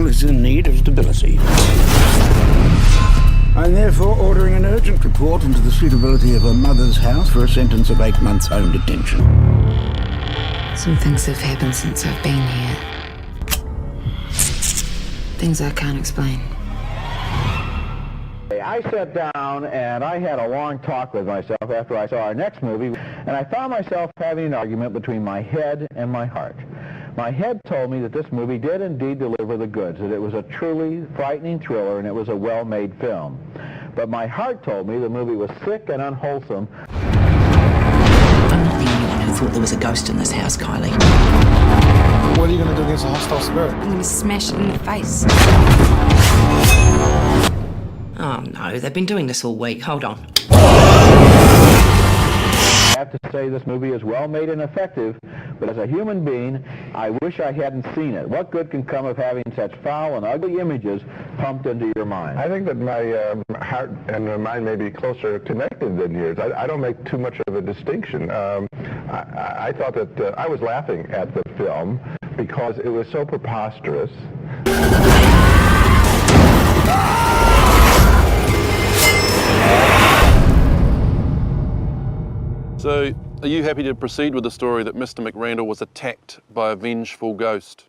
girl is in need of stability. I'm therefore ordering an urgent report into the suitability of her mother's house for a sentence of 8 months home detention. Some things have happened since I've been here. Things I can't explain. I sat down and I had a long talk with myself after I saw our next movie, and I found myself having an argument between my head and my heart. My head told me that this movie did indeed deliver the goods, that it was a truly frightening thriller and it was a well-made film. But my heart told me the movie was sick and unwholesome. I'm not the only one who thought there was a ghost in this house, Kylie. What are you going to do against a hostile spirit? I'm going to smash it in the face. Oh no, they've been doing this all week. Hold on. I have to say this movie is well made and effective, but as a human being, I wish I hadn't seen it. What good can come of having such foul and ugly images pumped into your mind? I think that my heart and my mind may be closer connected than yours. I don't make too much of a distinction. I thought that I was laughing at the film because it was so preposterous. So, are you happy to proceed with the story that Mr. McRandall was attacked by a vengeful ghost?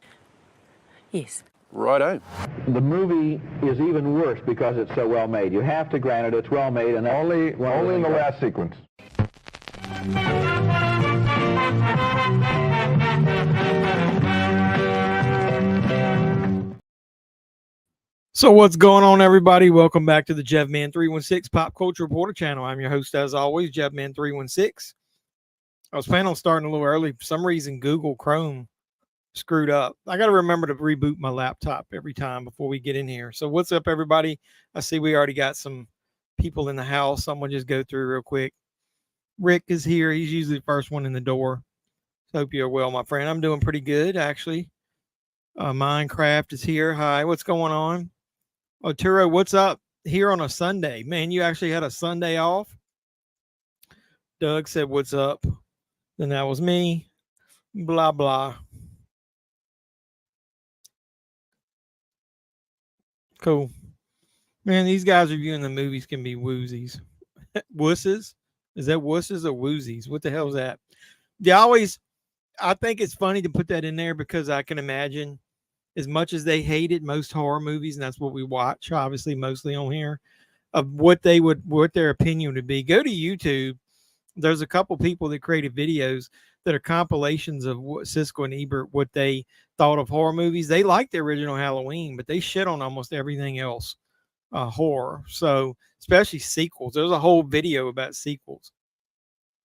Yes. Righto. The movie is even worse because it's so well made. You have to grant it, it's well made, and Only in the last sequence. So what's going on, everybody? Welcome back to the JEFFMAN316 Pop Culture Reporter channel. I'm your host, as always, JEFFMAN316. I was planning on starting a little early. For some reason, Google Chrome screwed up. I got to remember to reboot my laptop every time before we get in here. So what's up, everybody? I see we already got some people in the house. I'm going to just go through real quick. Rick is here. He's usually the first one in the door. Hope you're well, my friend. I'm doing pretty good, actually. Minecraft is here. Hi, what's going on? Oturo, what's up here on a Sunday? Man, you actually had a Sunday off? Doug said, what's up? Then that was me. Blah, blah. Cool. Man, these guys reviewing the movies can be woozies. Wusses? Is that wusses or woozies? What the hell is that? I think it's funny to put that in there because I can imagine as much as they hated most horror movies, and that's what we watch, obviously, mostly on here, of what their opinion would be. Go to YouTube. There's a couple people that created videos that are compilations of what Siskel and Ebert, what they thought of horror movies. They liked the original Halloween, but they shit on almost everything else horror. So especially sequels. There's a whole video about sequels.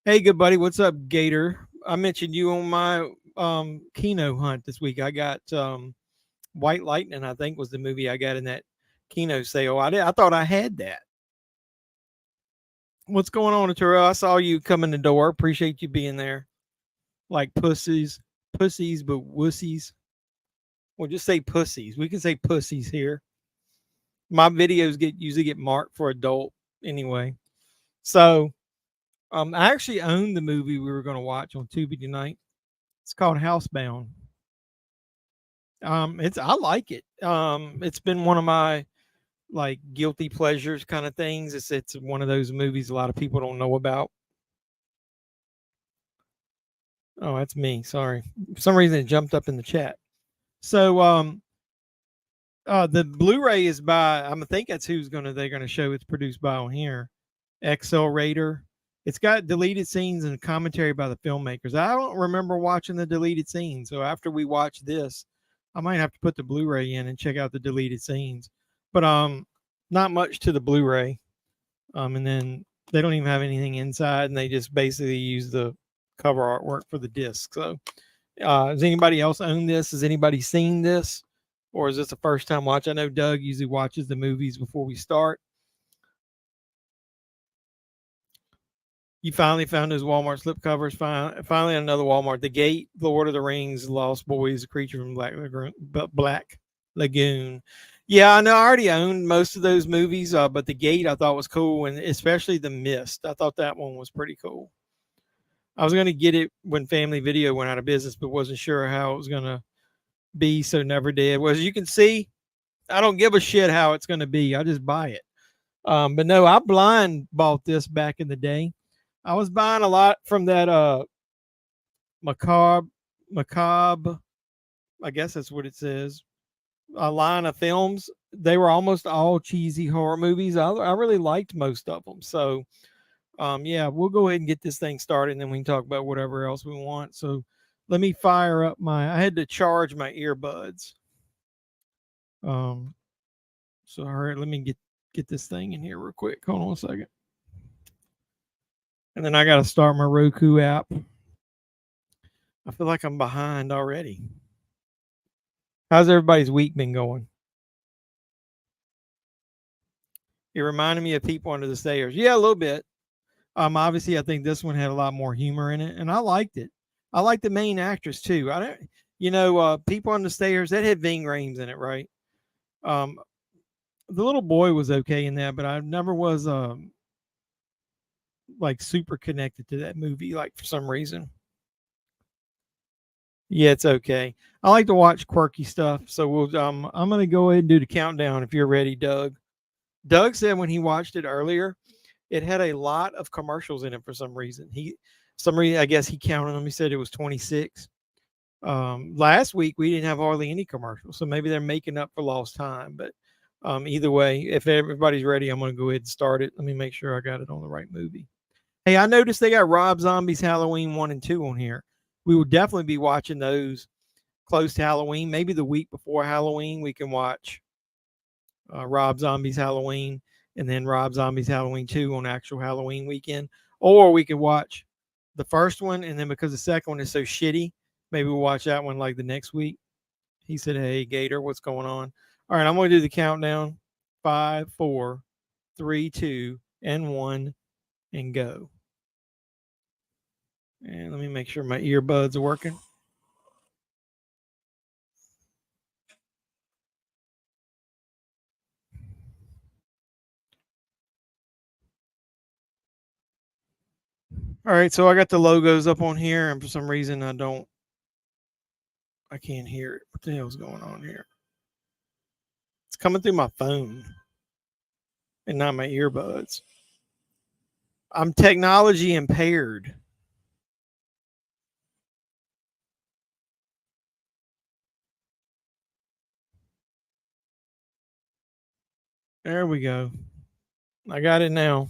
Hey, good buddy. What's up, Gator? I mentioned you on my Kino hunt this week. I got White Lightning, I think, was the movie I got in that Kino sale. I thought I had that. What's going on, Terrell? I saw you come in the door. Appreciate you being there. Like pussies, but wussies. Well, just say pussies. We can say pussies here. My videos usually get marked for adult anyway. So I actually own the movie we were going to watch on Tubi tonight. It's called Housebound. I like it. It's been one of my like guilty pleasures kind of things. It's one of those movies a lot of people don't know about. Oh, that's me. Sorry. For some reason it jumped up in the chat. So the Blu-ray is by, I think that's they're gonna show it's produced by on here. Accelerator. It's got deleted scenes and commentary by the filmmakers. I don't remember watching the deleted scenes. So after we watch this, I might have to put the Blu-ray in and check out the deleted scenes. But not much to the Blu-ray. And then they don't even have anything inside, and they just basically use the cover artwork for the disc. So does anybody else own this? Has anybody seen this? Or is this a first time watch? I know Doug usually watches the movies before we start. You finally found those Walmart slipcovers. Finally, another Walmart. The Gate, Lord of the Rings, Lost Boys, A Creature from Black Lagoon. Yeah, I know. I already owned most of those movies, but The Gate I thought was cool, and especially The Mist. I thought that one was pretty cool. I was going to get it when Family Video went out of business, but wasn't sure how it was going to be, so never did. Well, as you can see, I don't give a shit how it's going to be. I just buy it. But no, I blind bought this back in the day. I was buying a lot from that macabre. I guess that's what it says. A line of films. They were almost all cheesy horror movies. I really liked most of them. So, yeah, we'll go ahead and get this thing started, and then we can talk about whatever else we want. So, let me fire up I had to charge my earbuds. So all right, let me get this thing in here real quick. Hold on a second. And then I got to start my Roku app. I feel like I'm behind already. How's everybody's week been going? It reminded me of People Under the Stairs. Yeah, a little bit. Obviously, I think this one had a lot more humor in it, and I liked it. I liked the main actress too. I don't, People Under the Stairs, that had Ving Rhames in it, right? The little boy was okay in that, but I never was like super connected to that movie, like for some reason. Yeah, it's okay. I like to watch quirky stuff, so I'm gonna go ahead and do the countdown if you're ready, Doug. Doug said when he watched it earlier, it had a lot of commercials in it for some reason. I guess he counted them. He said it was 26. Last week we didn't have hardly any commercials, so maybe they're making up for lost time. But either way, if everybody's ready, I'm going to go ahead and start it. Let me make sure I got it on the right movie. Hey, I noticed they got Rob Zombie's Halloween 1 and 2 on here. We will definitely be watching those close to Halloween. Maybe the week before Halloween, we can watch Rob Zombie's Halloween and then Rob Zombie's Halloween 2 on actual Halloween weekend. Or we could watch the first one, and then because the second one is so shitty, maybe we'll watch that one like the next week. He said, hey, Gator, what's going on? All right, I'm going to do the countdown. 5, 4, 3, 2, and 1, and go. And let me make sure my earbuds are working. All right, so I got the logos up on here, and for some reason I can't hear it. What the hell's going on here? It's coming through my phone and not my earbuds. I'm technology impaired. There we go. I got it now.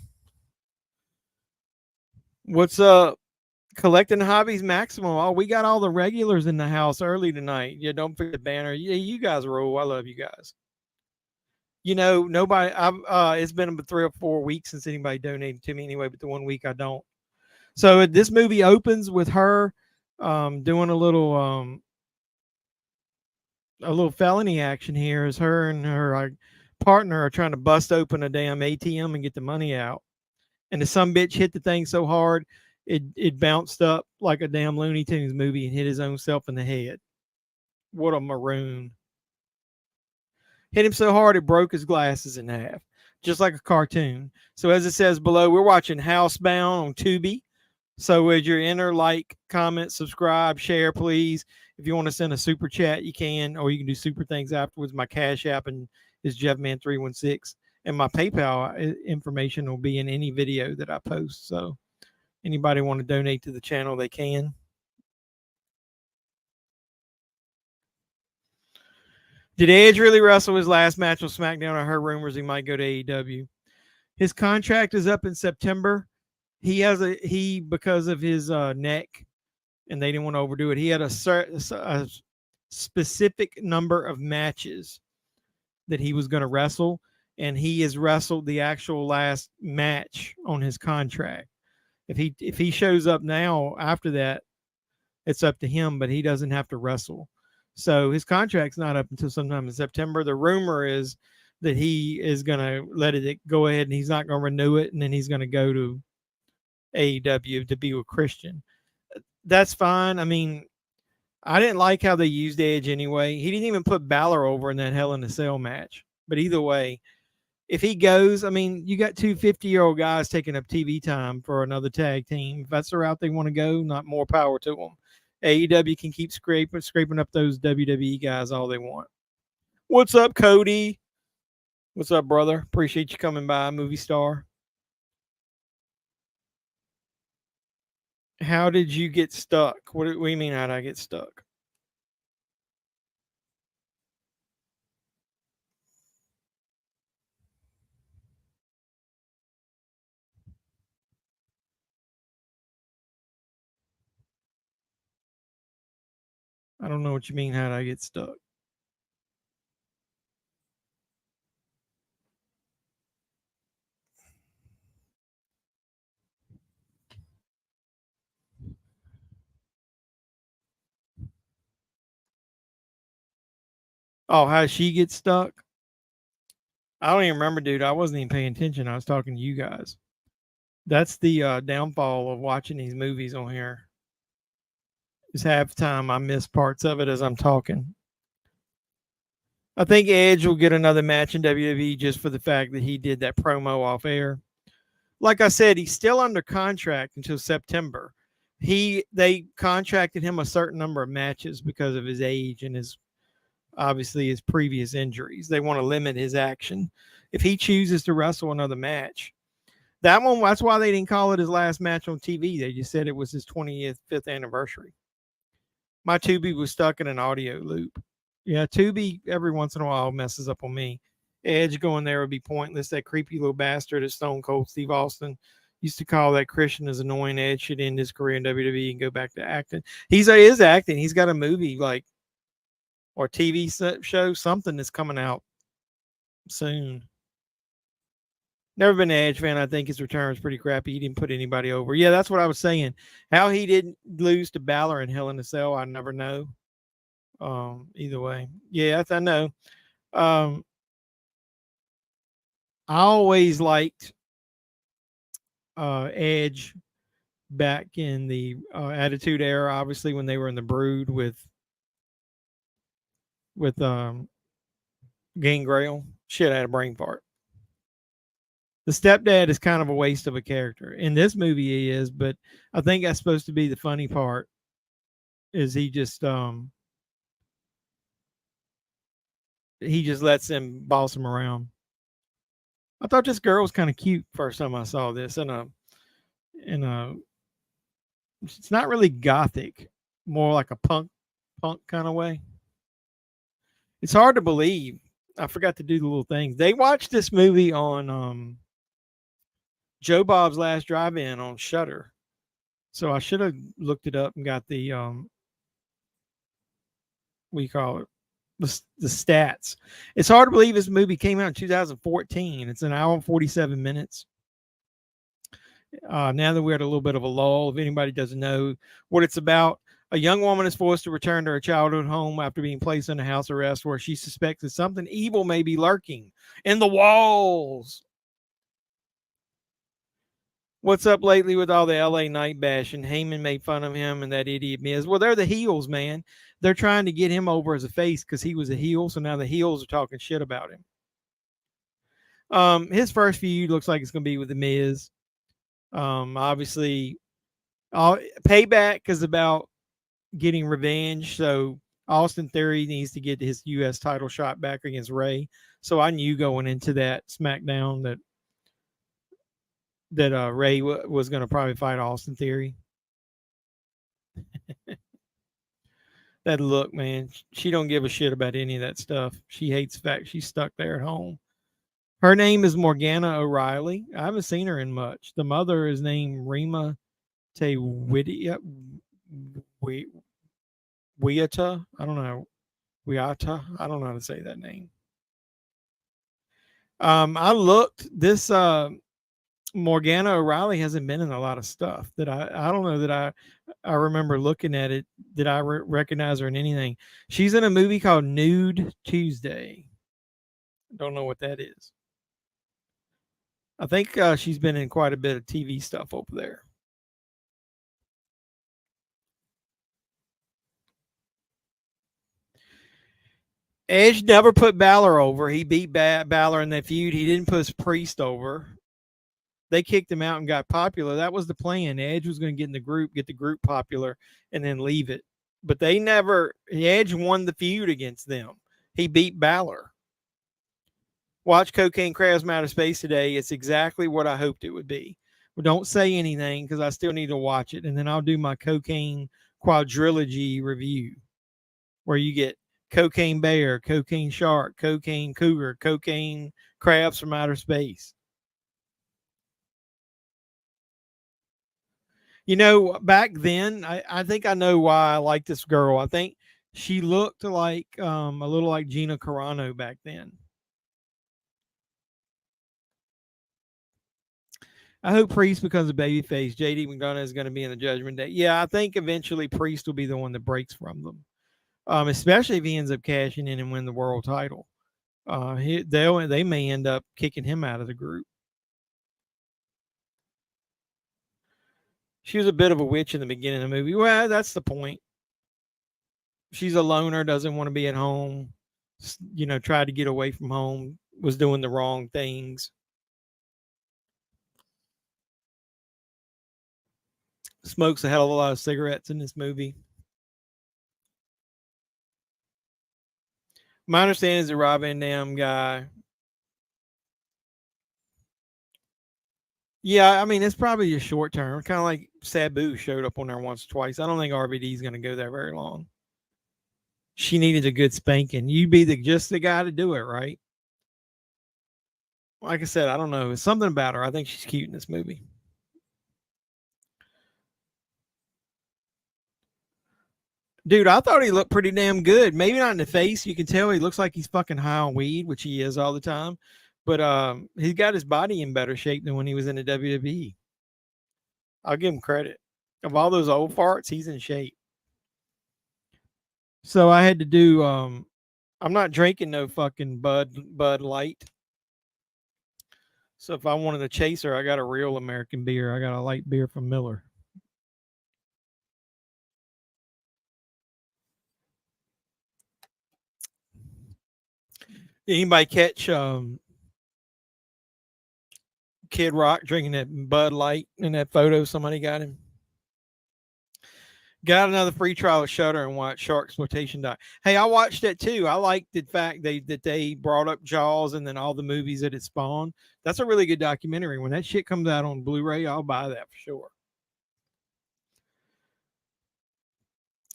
What's up? Collecting Hobbies Maximum. Oh, we got all the regulars in the house early tonight. Yeah, don't forget the banner. Yeah, you guys rule. I love you guys. Nobody. It's been about 3 or 4 weeks since anybody donated to me anyway. But the 1 week I don't. So this movie opens with her doing a little felony action here. As her and her partner are trying to bust open a damn ATM and get the money out. And the some bitch hit the thing so hard, it bounced up like a damn Looney Tunes movie and hit his own self in the head. What a maroon. Hit him so hard it broke his glasses in half, just like a cartoon. So as it says below, we're watching Housebound on Tubi. So as you're in there, like, comment, subscribe, share, please. If you want to send a super chat, you can, or you can do super things afterwards. My Cash App is JEFFMAN316. And my PayPal information will be in any video that I post. So anybody want to donate to the channel, they can. Did Edge really wrestle his last match on SmackDown? I heard rumors he might go to AEW. His contract is up in September. He because of his neck, and they didn't want to overdo it. He had a specific number of matches that he was going to wrestle. And he has wrestled the actual last match on his contract. If he shows up now after that, it's up to him, but he doesn't have to wrestle. So his contract's not up until sometime in September. The rumor is that he is going to let it go ahead and he's not going to renew it, and then he's going to go to AEW to be with Christian. That's fine. I mean, I didn't like how they used Edge anyway. He didn't even put Balor over in that Hell in a Cell match. But either way, if he goes, I mean, you got 2 50-year-old guys taking up TV time for another tag team. If that's the route they want to go, not more power to them. AEW can keep scraping up those WWE guys all they want. What's up, Cody? What's up, brother? Appreciate you coming by, movie star. How did you get stuck? What do you mean, how did I get stuck? I don't know what you mean, how did I get stuck? Oh, how did she get stuck? I don't even remember, dude. I wasn't even paying attention. I was talking to you guys. That's the downfall of watching these movies on here. Is half the time I miss parts of it as I'm talking. I think Edge will get another match in WWE just for the fact that he did that promo off air. Like I said, he's still under contract until September. They contracted him a certain number of matches because of his age and his obviously his previous injuries. They want to limit his action. If he chooses to wrestle another match, that's why they didn't call it his last match on TV. They just said it was his 25th anniversary. My Tubi was stuck in an audio loop. Yeah, Tubi every once in a while messes up on me. Edge going there would be pointless. That creepy little bastard is Stone Cold Steve Austin used to call that Christian as annoying. Edge should end his career in WWE and go back to acting. He is acting. He's got a movie or TV show, something that's coming out soon. Never been an Edge fan. I think his return was pretty crappy. He didn't put anybody over. Yeah, that's what I was saying. How he didn't lose to Balor in Hell in a Cell, I never know. Either way. Yeah, I know. I always liked Edge back in the Attitude Era, obviously when they were in the Brood with Gangrel. Shit, I had a brain fart. The stepdad is kind of a waste of a character. In this movie he is, but I think that's supposed to be the funny part is he just lets them boss him around. I thought this girl was kind of cute first time I saw this in a it's not really gothic, more like a punk kind of way. It's hard to believe. I forgot to do the little things. They watched this movie on Joe Bob's Last Drive-In on Shudder. So I should have looked it up and got the what do you call it? The stats. It's hard to believe this movie came out in 2014. It's an hour and 47 minutes. Now that we're at a little bit of a lull, if anybody doesn't know what it's about, a young woman is forced to return to her childhood home after being placed under house arrest where she suspects that something evil may be lurking in the walls. What's up lately with all the LA night bashing? Heyman made fun of him and that idiot Miz. Well, they're the heels, man. They're trying to get him over as a face because he was a heel, so now the heels are talking shit about him. His first feud looks like it's going to be with the Miz. Obviously, Payback is about getting revenge, so Austin Theory needs to get his U.S. title shot back against Ray. So I knew going into that SmackDown that Ray was going to probably fight Austin Theory. That look, man, she don't give a shit about any of that stuff. She hates the fact she's stuck there at home. Her name is Morgana O'Reilly. I haven't seen her in much. The mother is named Rima Tewidia. Wiata. I don't know. Wiata. I don't know how to say that name. I looked. This Morgana O'Reilly hasn't been in a lot of stuff that I don't know that I remember looking at it. Did I recognize her in anything? She's in a movie called Nude Tuesday. Don't know what that is. I think she's been in quite a bit of TV stuff over there. Edge never put Balor over. He beat Balor in that feud. He didn't put Priest over. They kicked him out and got popular. That was the plan. Edge was going to get in the group, get the group popular, and then leave it. But they never. Edge won the feud against them. He beat Balor. Watch Cocaine Crabs from Outer Space today. It's exactly what I hoped it would be. Well, don't say anything because I still need to watch it, and then I'll do my Cocaine Quadrilogy review, where you get Cocaine Bear, Cocaine Shark, Cocaine Cougar, Cocaine Crabs from Outer Space. You know, back then, I think I know why I like this girl. I think she looked like a little like Gina Carano back then. I hope Priest becomes a babyface. JD McDonough is going to be in the Judgment Day. Yeah, I think eventually Priest will be the one that breaks from them, especially if he ends up cashing in and win the world title. They may end up kicking him out of the group. She was a bit of a witch in the beginning of the movie. Well, that's the point. She's a loner, doesn't want to be at home, tried to get away from home, was doing the wrong things. Smokes a hell of a lot of cigarettes in this movie. My understanding is the Rob Van Dam guy. Yeah, I mean, it's probably a short term. Kind of like Sabu showed up on there once or twice. I don't think RVD is going to go there very long. She needed a good spanking. You'd be just the guy to do it, right? Like I said, I don't know. It's something about her. I think she's cute in this movie. Dude, I thought he looked pretty damn good. Maybe not in the face. You can tell he looks like he's fucking high on weed, which he is all the time. But he's got his body in better shape than when he was in the WWE. I'll give him credit. Of all those old farts, he's in shape. So I had to do I'm not drinking no fucking Bud Light. So if I wanted a chaser, I got a real American beer. I got a light beer from Miller. Anybody catch Kid Rock drinking that Bud Light in that photo somebody got him? Got another free trial of Shudder and watch Shark Exploitation Die. Hey, I watched that too. I like the fact that they brought up Jaws and then all the movies that it spawned. That's a really good documentary. When that shit comes out on Blu-ray, I'll buy that for sure.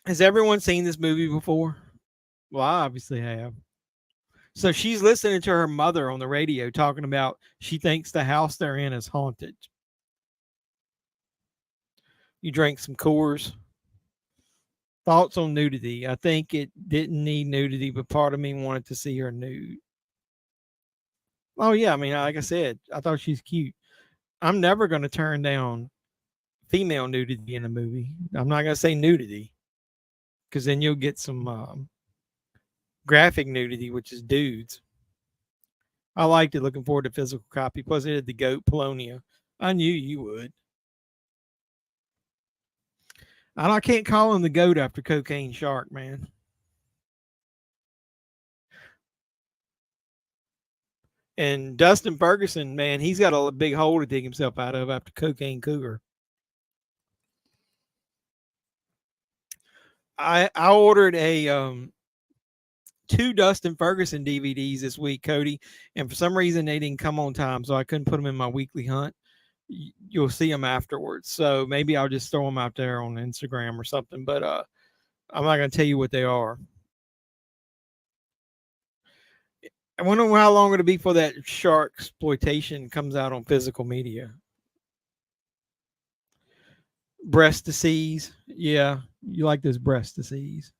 Has everyone seen this movie before? Well, I obviously have. So she's listening to her mother on the radio talking about she thinks the house they're in is haunted. You drank some Coors. Thoughts on nudity? I think it didn't need nudity, but part of me wanted to see her nude. Oh, yeah. I mean, like I said, I thought she's cute. I'm never going to turn down female nudity in a movie. I'm not going to say nudity because then you'll get some graphic nudity, which is dudes. I liked it. Looking forward to physical copy. Plus, it had the goat Polonia. I knew you would. I can't call him the goat after Cocaine Shark, man. And Dustin Ferguson, man, he's got a big hole to dig himself out of after Cocaine Cougar. I ordered a 2 Dustin Ferguson DVDs this week, Cody, and for some reason they didn't come on time, so I couldn't put them in my weekly hunt. You'll see them afterwards, so maybe I'll just throw them out there on Instagram or something. But I'm not going to tell you what they are. I wonder how long it'll be before that Shark Exploitation comes out on physical media. Breast disease, yeah, you like those breast disease.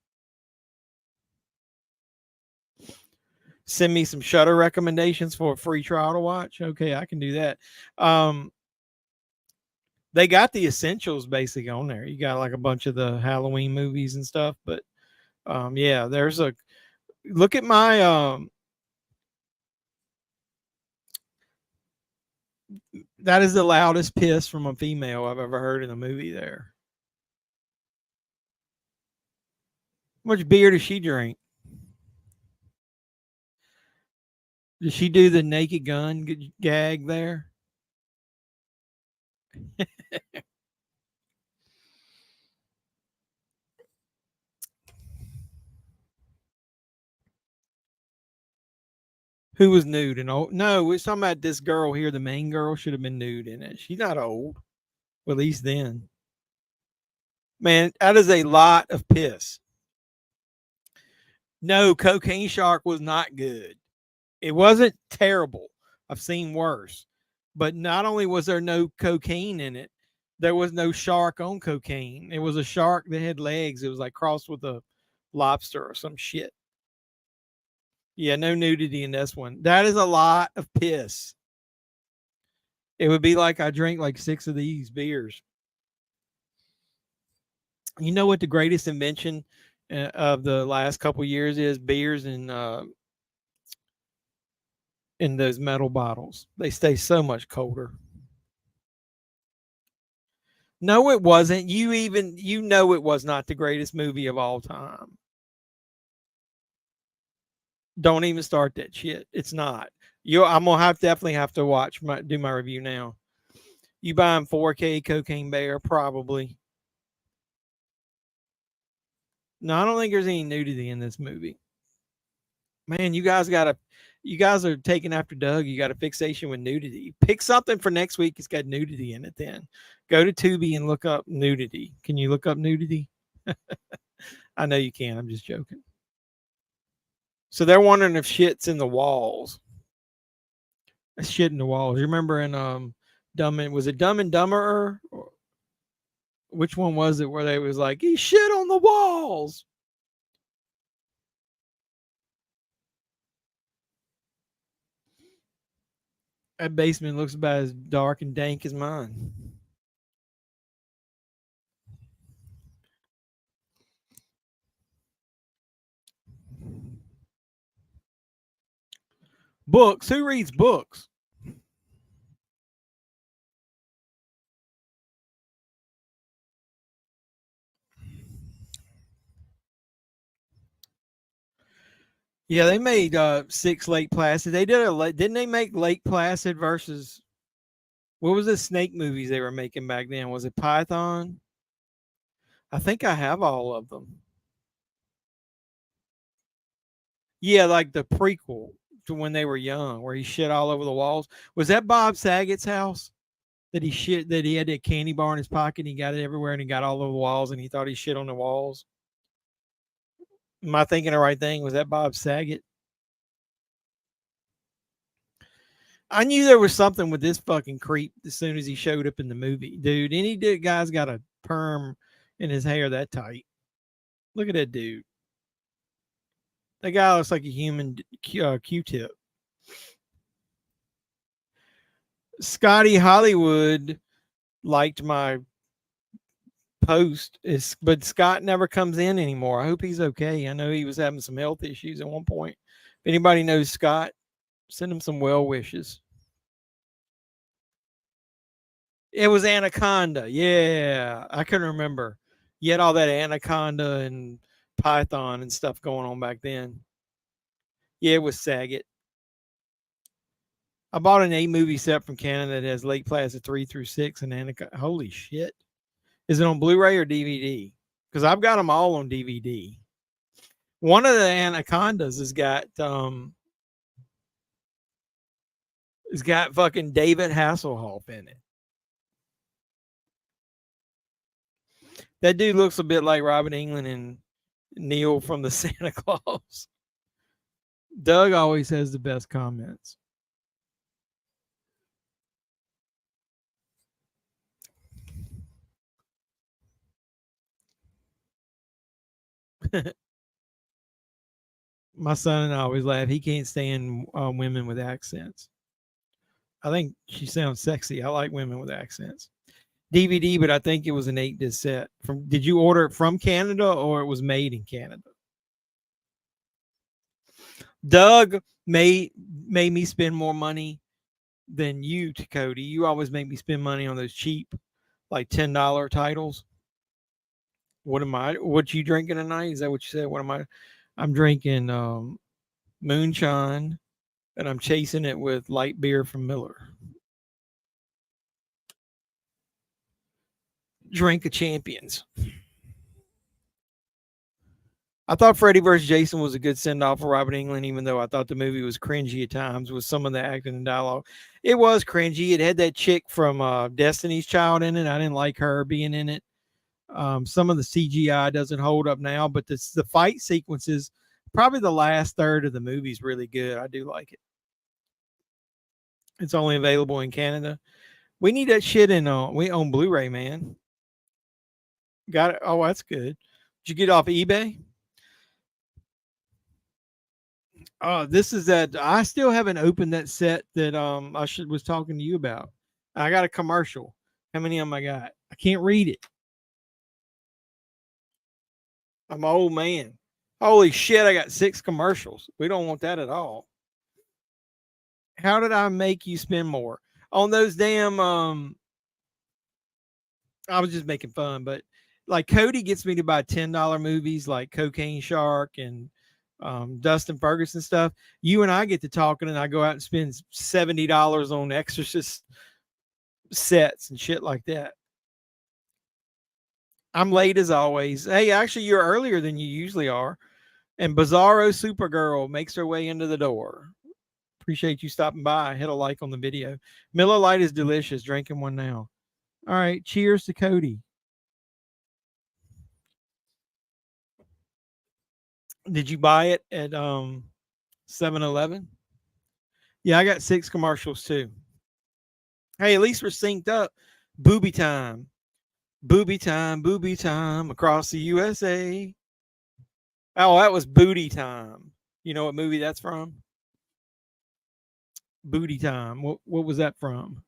Send me some Shudder recommendations for a free trial to watch. Okay, I can do that. They got the essentials basically on there. You got like a bunch of the Halloween movies and stuff, but yeah, there's a look at my that is the loudest piss from a female I've ever heard in a movie there. How much beer does she drink? Did she do the Naked Gun gag there? Who was nude and old? No, we're talking about this girl here. The main girl should have been nude in it. She's not old. Well, at least then. Man, that is a lot of piss. No, Cocaine Shark was not good. It wasn't terrible. I've seen worse. But not only was there no cocaine in it, there was no shark on cocaine. It was a shark that had legs. It was like crossed with a lobster or some shit. Yeah, no nudity in this one. That is a lot of piss. It would be like I drank like 6 of these beers. You know what the greatest invention of the last couple years is? Beers and in those metal bottles. They stay so much colder. No, it wasn't. You know it was not the greatest movie of all time. Don't even start that shit. It's not. I'm gonna definitely have to do my review now. You buying 4K Cocaine Bear? Probably. No, I don't think there's any nudity in this movie. Man, you guys are taking after Doug. You got a fixation with nudity. Pick something for next week. It's got nudity in it. Then go to Tubi and look up nudity. Can you look up nudity? I know you can. I'm just joking. So they're wondering if shit's in the walls. Shit in the walls. You remember in was it Dumb and Dumber? Or which one was it where they was like, he shit on the walls? That basement looks about as dark and dank as mine. Books. Who reads books? Yeah, they made 6 Lake Placid. They didn't they make Lake Placid versus what was the snake movies they were making back then? Was it Python? I think I have all of them. Yeah, like the prequel to when they were young, where he shit all over the walls. Was that Bob Saget's house? That he had that candy bar in his pocket, and he got it everywhere, and he got all over the walls, and he thought he shit on the walls. Am I thinking the right thing? Was that Bob Saget? I knew there was something with this fucking creep as soon as he showed up in the movie. Dude, any guy's got a perm in his hair that tight. Look at that dude. That guy looks like a human Q-tip. Scotty Hollywood liked my post, but Scott never comes in anymore. I hope he's okay. I know he was having some health issues at one point. If anybody knows Scott, send him some well wishes. It was Anaconda. Yeah, I couldn't remember. You had all that Anaconda and Python and stuff going on back then. Yeah, it was Saget. I bought an 8-movie set from Canada that has Lake Placid 3 through 6 and Anaconda. Holy shit. Is it on Blu-ray or DVD? Because I've got them all on DVD. One of the Anacondas has got fucking David Hasselhoff in it. That dude looks a bit like Robin England and Neil from the Santa Claus. Doug always has the best comments. My son and I always laugh. He can't stand women with accents. I think she sounds sexy. I like women with accents. DVD, but I think it was an 8-disc set. Did you order it from Canada or it was made in Canada? Doug made me spend more money than you, Cody. You always make me spend money on those cheap, like $10 titles. What you drinking tonight? Is that what you said? What am I? I'm drinking moonshine, and I'm chasing it with light beer from Miller. Drink of champions. I thought Freddy vs. Jason was a good send off for Robert Englund, even though I thought the movie was cringy at times with some of the acting and dialogue. It was cringy. It had that chick from Destiny's Child in it. I didn't like her being in it. Some of the CGI doesn't hold up now, but the fight sequences, probably the last third of the movie is really good. I do like it. It's only available in Canada. We need that shit in we own Blu-ray, man. Got it. Oh, that's good. Did you get it off eBay? This is that I still haven't opened that set that was talking to you about. I got a commercial. How many of them I got? I can't read it. I'm an old man. Holy shit, I got 6 commercials. We don't want that at all. How did I make you spend more on those damn I was just making fun, but like Cody gets me to buy $10 movies like Cocaine Shark and Dustin Ferguson stuff. You and I get to talking, and I go out and spend $70 on Exorcist sets and shit like that. I'm late as always. Hey, actually, you're earlier than you usually are. And Bizarro Supergirl makes her way into the door. Appreciate you stopping by. Hit a like on the video. Miller Lite is delicious. Drinking one now. All right. Cheers to Cody. Did you buy it at 7-Eleven? Yeah, I got 6 commercials too. Hey, at least we're synced up. Booby time. Booby time across the USA. Oh, that was Booty Time. You know what movie that's from? Booty Time. What was that from?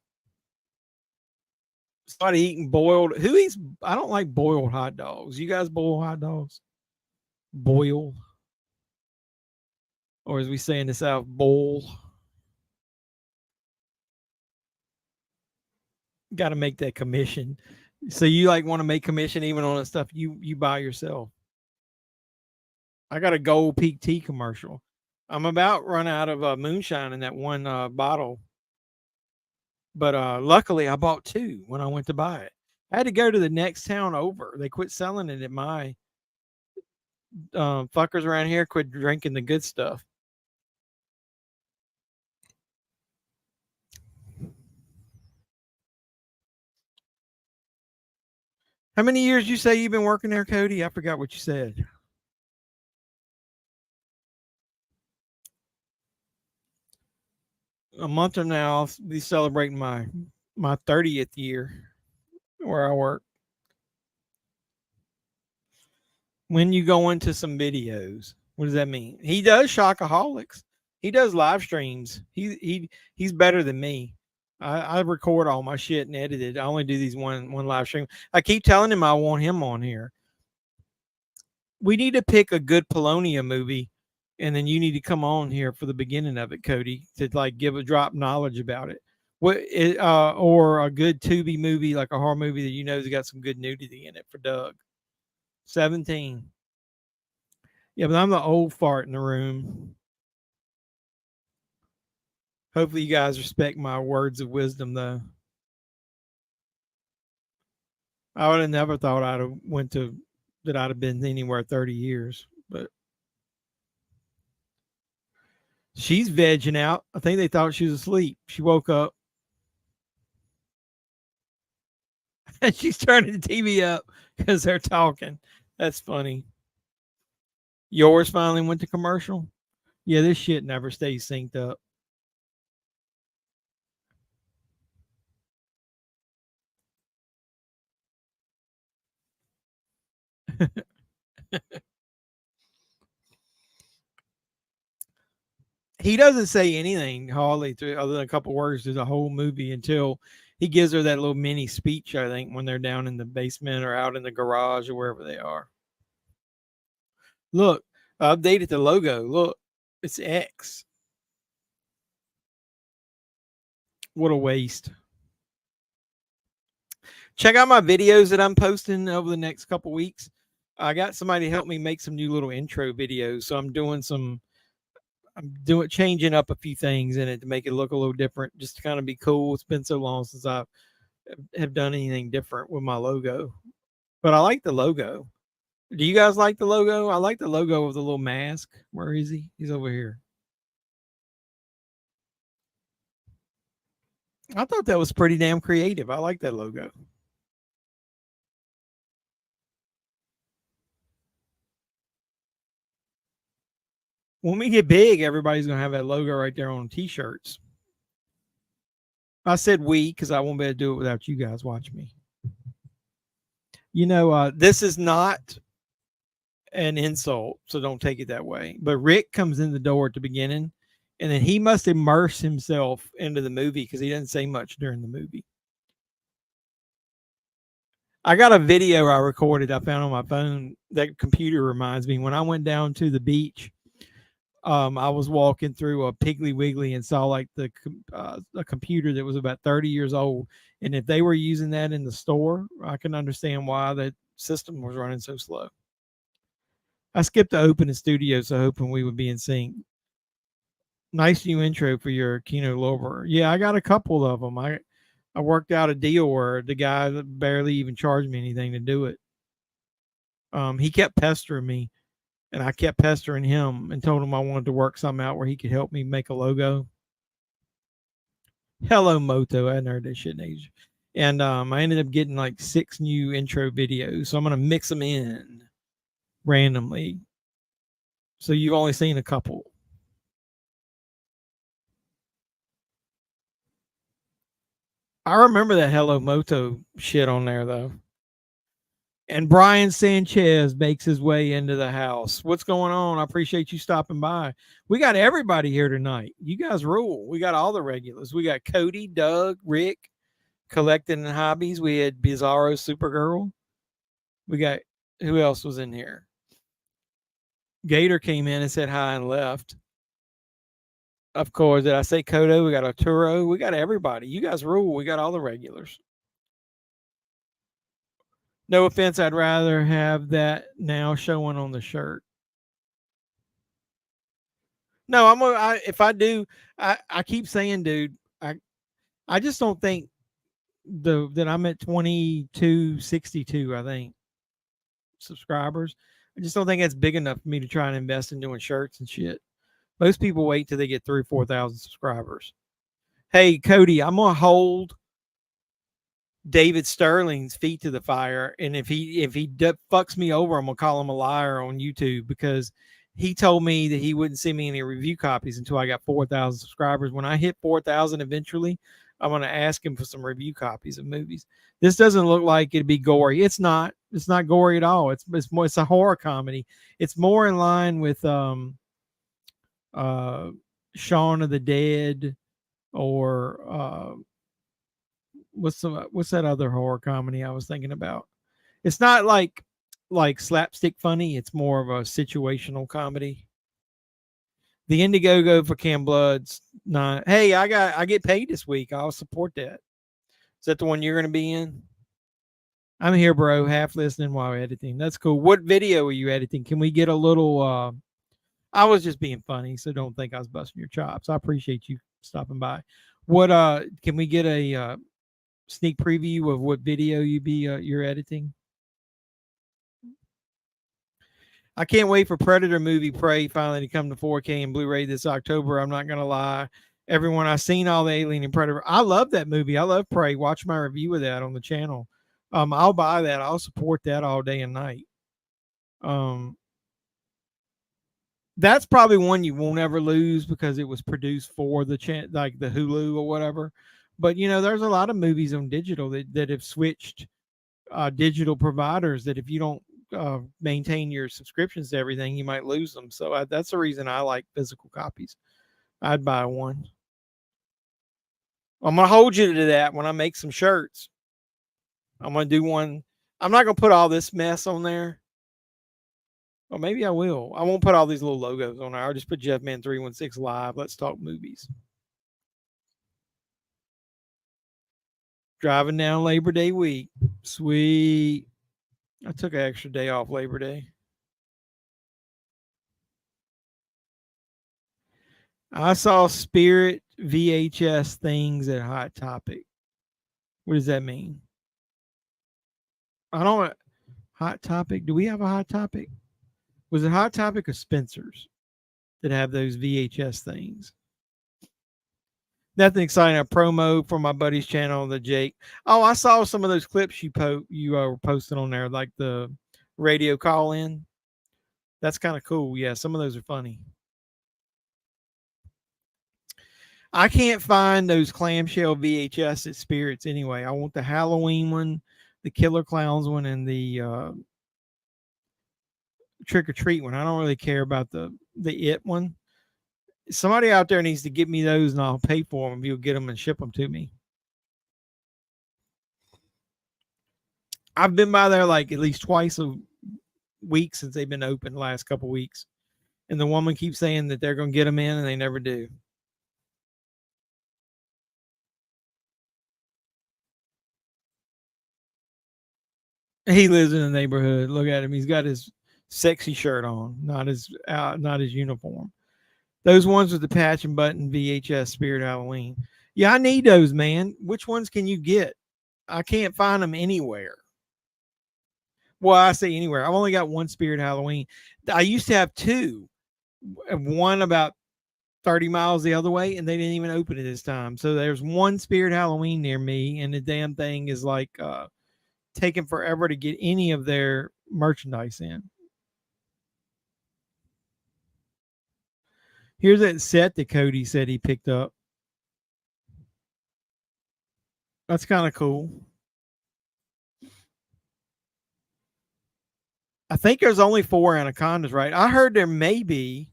Somebody eating boiled. Who eats? I don't like boiled hot dogs. You guys boil hot dogs? Boil. Or as we say in the South, bowl. Got to make that commission. So you like want to make commission even on the stuff you buy yourself. I got a Gold Peak Tea commercial. I'm about run out of moonshine in that one bottle. But luckily I bought 2 when I went to buy it. I had to go to the next town over. They quit selling it at my fuckers around here quit drinking the good stuff. How many years you say you've been working there, Cody? I forgot what you said. A month from now, I'll be celebrating my 30th year where I work. When you go into some videos, what does that mean? He does Shockaholics. He does live streams. He's better than me. I record all my shit and edit it. I only do these one live stream. I keep telling him I want him on here. We need to pick a good Polonia movie, and then you need to come on here for the beginning of it, Cody, to like drop knowledge about it. Or a good Tubi movie, like a horror movie that you know has got some good nudity in it for Doug. 17. Yeah, but I'm the old fart in the room. Hopefully you guys respect my words of wisdom, though. I would have never thought I'd have been anywhere 30 years, but she's vegging out. I think they thought she was asleep. She woke up. And she's turning the TV up because they're talking. That's funny. Yours finally went to commercial? Yeah, this shit never stays synced up. He doesn't say anything hardly through other than a couple words through the whole movie until he gives her that little mini speech, I think, when they're down in the basement or out in the garage or wherever they are. Look, I updated the logo. Look, it's X. What a waste. Check out my videos that I'm posting over the next couple weeks. I got somebody to help me make some new little intro videos. So I'm changing up a few things in it to make it look a little different, just to kind of be cool. It's been so long since I have done anything different with my logo, but I like the logo. Do you guys like the logo? I like the logo of the little mask. Where is he? He's over here. I thought that was pretty damn creative. I like that logo. When we get big, everybody's going to have that logo right there on t-shirts. I said we because I won't be able to do it without you guys watching me. You know, this is not an insult, so don't take it that way. But Rick comes in the door at the beginning, and then he must immerse himself into the movie because he doesn't say much during the movie. I got a video I recorded I found on my phone. That computer reminds me when I went down to the beach. I was walking through a Piggly Wiggly and saw like a computer that was about 30 years old. And if they were using that in the store, I can understand why that system was running so slow. I skipped the opening studio, so hoping we would be in sync. Nice new intro for your Kino Lorber. Yeah, I got a couple of them. I worked out a deal where the guy barely even charged me anything to do it. He kept pestering me. And I kept pestering him and told him I wanted to work something out where he could help me make a logo. Hello, Moto. I hadn't heard that shit in ages. And I ended up getting like 6 new intro videos. So I'm going to mix them in randomly. So you've only seen a couple. I remember that Hello Moto shit on there, though. And Brian Sanchez makes his way into the house. What's going on? I appreciate you stopping by. We got everybody here tonight. You guys rule. We got all the regulars. We got Cody, Doug, Rick, Collecting and Hobbies. We had Bizarro Supergirl. We got, who else was in here? Gator came in and said hi and left. Of course, did I say Kodo? We got Arturo. We got everybody. You guys rule. We got all the regulars. No offense, I'd rather have that now showing on the shirt. No, if I do, I keep saying, dude, I just don't think that I'm at 2262, I think, subscribers. I just don't think that's big enough for me to try and invest in doing shirts and shit. Most people wait till they get 3,000 or 4,000 subscribers. Hey, Cody, I'm gonna hold David Sterling's feet to the fire, and if he fucks me over, I'm gonna call him a liar on YouTube because he told me that he wouldn't send me any review copies until I got 4,000 subscribers. When I hit 4,000 eventually, I'm gonna ask him for some review copies of movies. This doesn't look like it'd be gory. It's not. It's not gory at all. It's a horror comedy. It's more in line with Shaun of the Dead or what's that other horror comedy I was thinking about? It's not like slapstick funny. It's more of a situational comedy. The Indiegogo for Cam Blood's not. Hey, I get paid this week. I'll support that. Is that the one you're going to be in? I'm here, bro. Half listening while editing. That's cool. What video are you editing? Can we get a little? I was just being funny, so don't think I was busting your chops. I appreciate you stopping by. What? Can we get a sneak preview of what video you're editing? I can't wait for Predator movie Prey finally to come to 4K and Blu-ray this October. I'm not gonna lie, everyone, I've seen all the Alien and Predator. I love that movie. I love Prey. Watch my review of that on the channel. I'll buy that. I'll support that all day and night. That's probably one you won't ever lose because it was produced for the like the Hulu or whatever. But there's a lot of movies on digital that have switched digital providers that if you don't maintain your subscriptions to everything, you might lose them. So that's the reason I like physical copies. I'd buy one. I'm gonna hold you to that when I make some shirts. I'm gonna do one. I'm not gonna put all this mess on there. Or maybe I will. I won't put all these little logos on there. I'll just put JEFFMAN316 live. Let's talk movies. Driving down Labor Day week. Sweet. I took an extra day off Labor Day. I saw Spirit VHS things at Hot Topic. What does that mean? I don't. Hot Topic. Do we have a Hot Topic? Was it Hot Topic or Spencer's that have those VHS things? Nothing exciting. A promo for my buddy's channel, the Jake. Oh, I saw some of those clips you were posting on there, like the radio call in. That's kind of cool. Yeah, some of those are funny. I can't find those clamshell VHS at Spirits anyway. I want the Halloween one, the Killer Clowns one, and the Trick or Treat one. I don't really care about the It one. Somebody out there needs to get me those, and I'll pay for them if you'll get them and ship them to me. I've been by there like at least twice a week since they've been open the last couple of weeks, and the woman keeps saying that they're going to get them in, and they never do. He lives in the neighborhood. Look at him. He's got his sexy shirt on, not his uniform. Those ones with the patch and button VHS Spirit Halloween. Yeah, I need those, man. Which ones can you get? I can't find them anywhere. Well, I say anywhere. I've only got one Spirit Halloween. I used to have two. One about 30 miles the other way, and they didn't even open it this time. So there's one Spirit Halloween near me, and the damn thing is like taking forever to get any of their merchandise in. Here's that set that Cody said he picked up. That's kind of cool. I think there's only 4 Anacondas, right? I heard there may be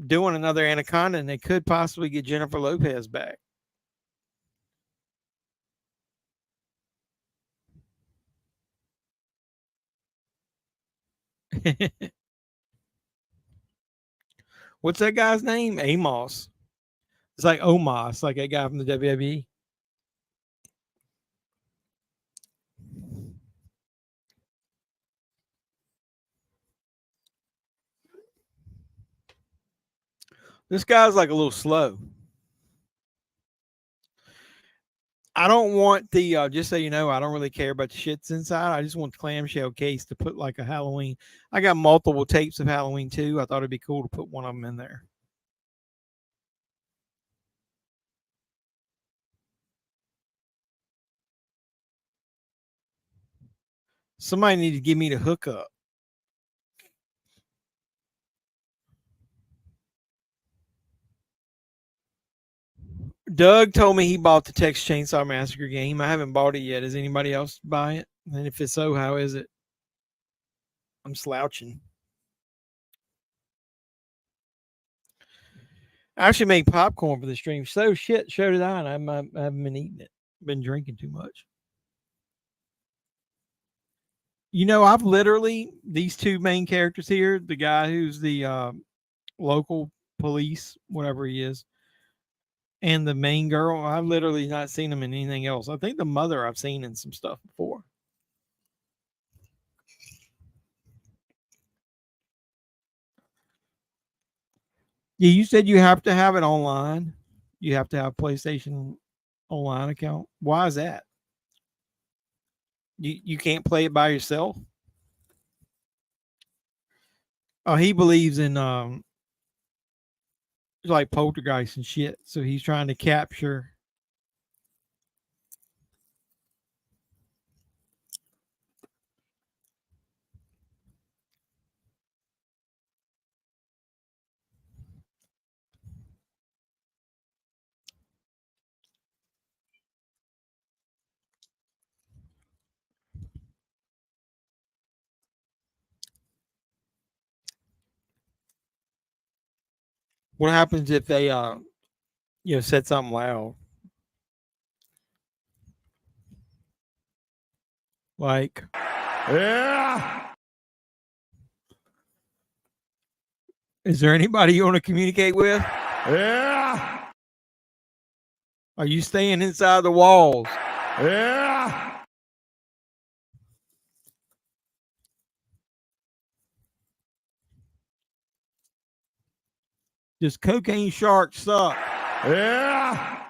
doing another Anaconda, and they could possibly get Jennifer Lopez back. What's that guy's name? Amos. It's like Omos, like that guy from the WWE. This guy's like a little slow. I don't want the, just so you know, I don't really care about the shits inside. I just want the clamshell case to put like a Halloween. I got multiple tapes of Halloween too. I thought it'd be cool to put one of them in there. Somebody need to give me the hookup. Doug told me he bought the Texas Chainsaw Massacre game. I haven't bought it yet. Does anybody else buy it? And if it's so, how is it? I'm slouching. I actually made popcorn for the stream. So shit, so did I. And I haven't been eating it. Been drinking too much. You know, I've literally, these two main characters here, the guy who's the local police, whatever he is, and the main girl, I've literally not seen them in anything else. I think the mother I've seen in some stuff before. Yeah, you said you have to have it online. You have to have a PlayStation online account. Why is that? You can't play it by yourself? Oh, he believes in like poltergeist and shit. So he's trying to capture. What happens if they said something loud? Like, yeah. Is there anybody you want to communicate with? Yeah. Are you staying inside the walls? Yeah. Does cocaine sharks suck? Yeah.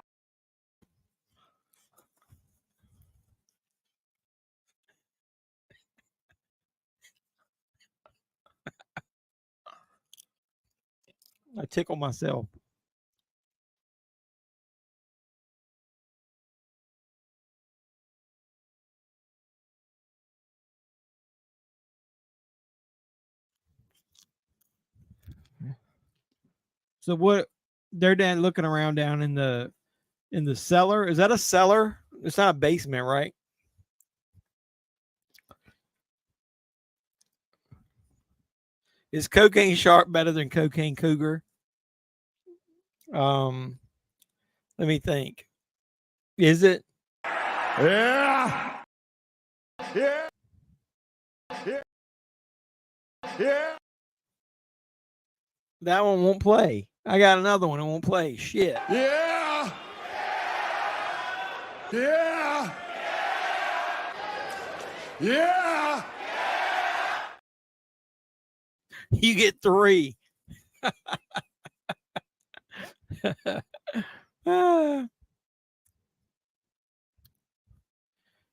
I tickle myself. So what? They're down looking around down in the cellar. Is that a cellar? It's not a basement, right? Is Cocaine Shark better than Cocaine Cougar? Let me think. Is it? Yeah. Yeah. Yeah. Yeah. That one won't play. I got another one. It won't play. Shit. Yeah. Yeah. Yeah. You get 3.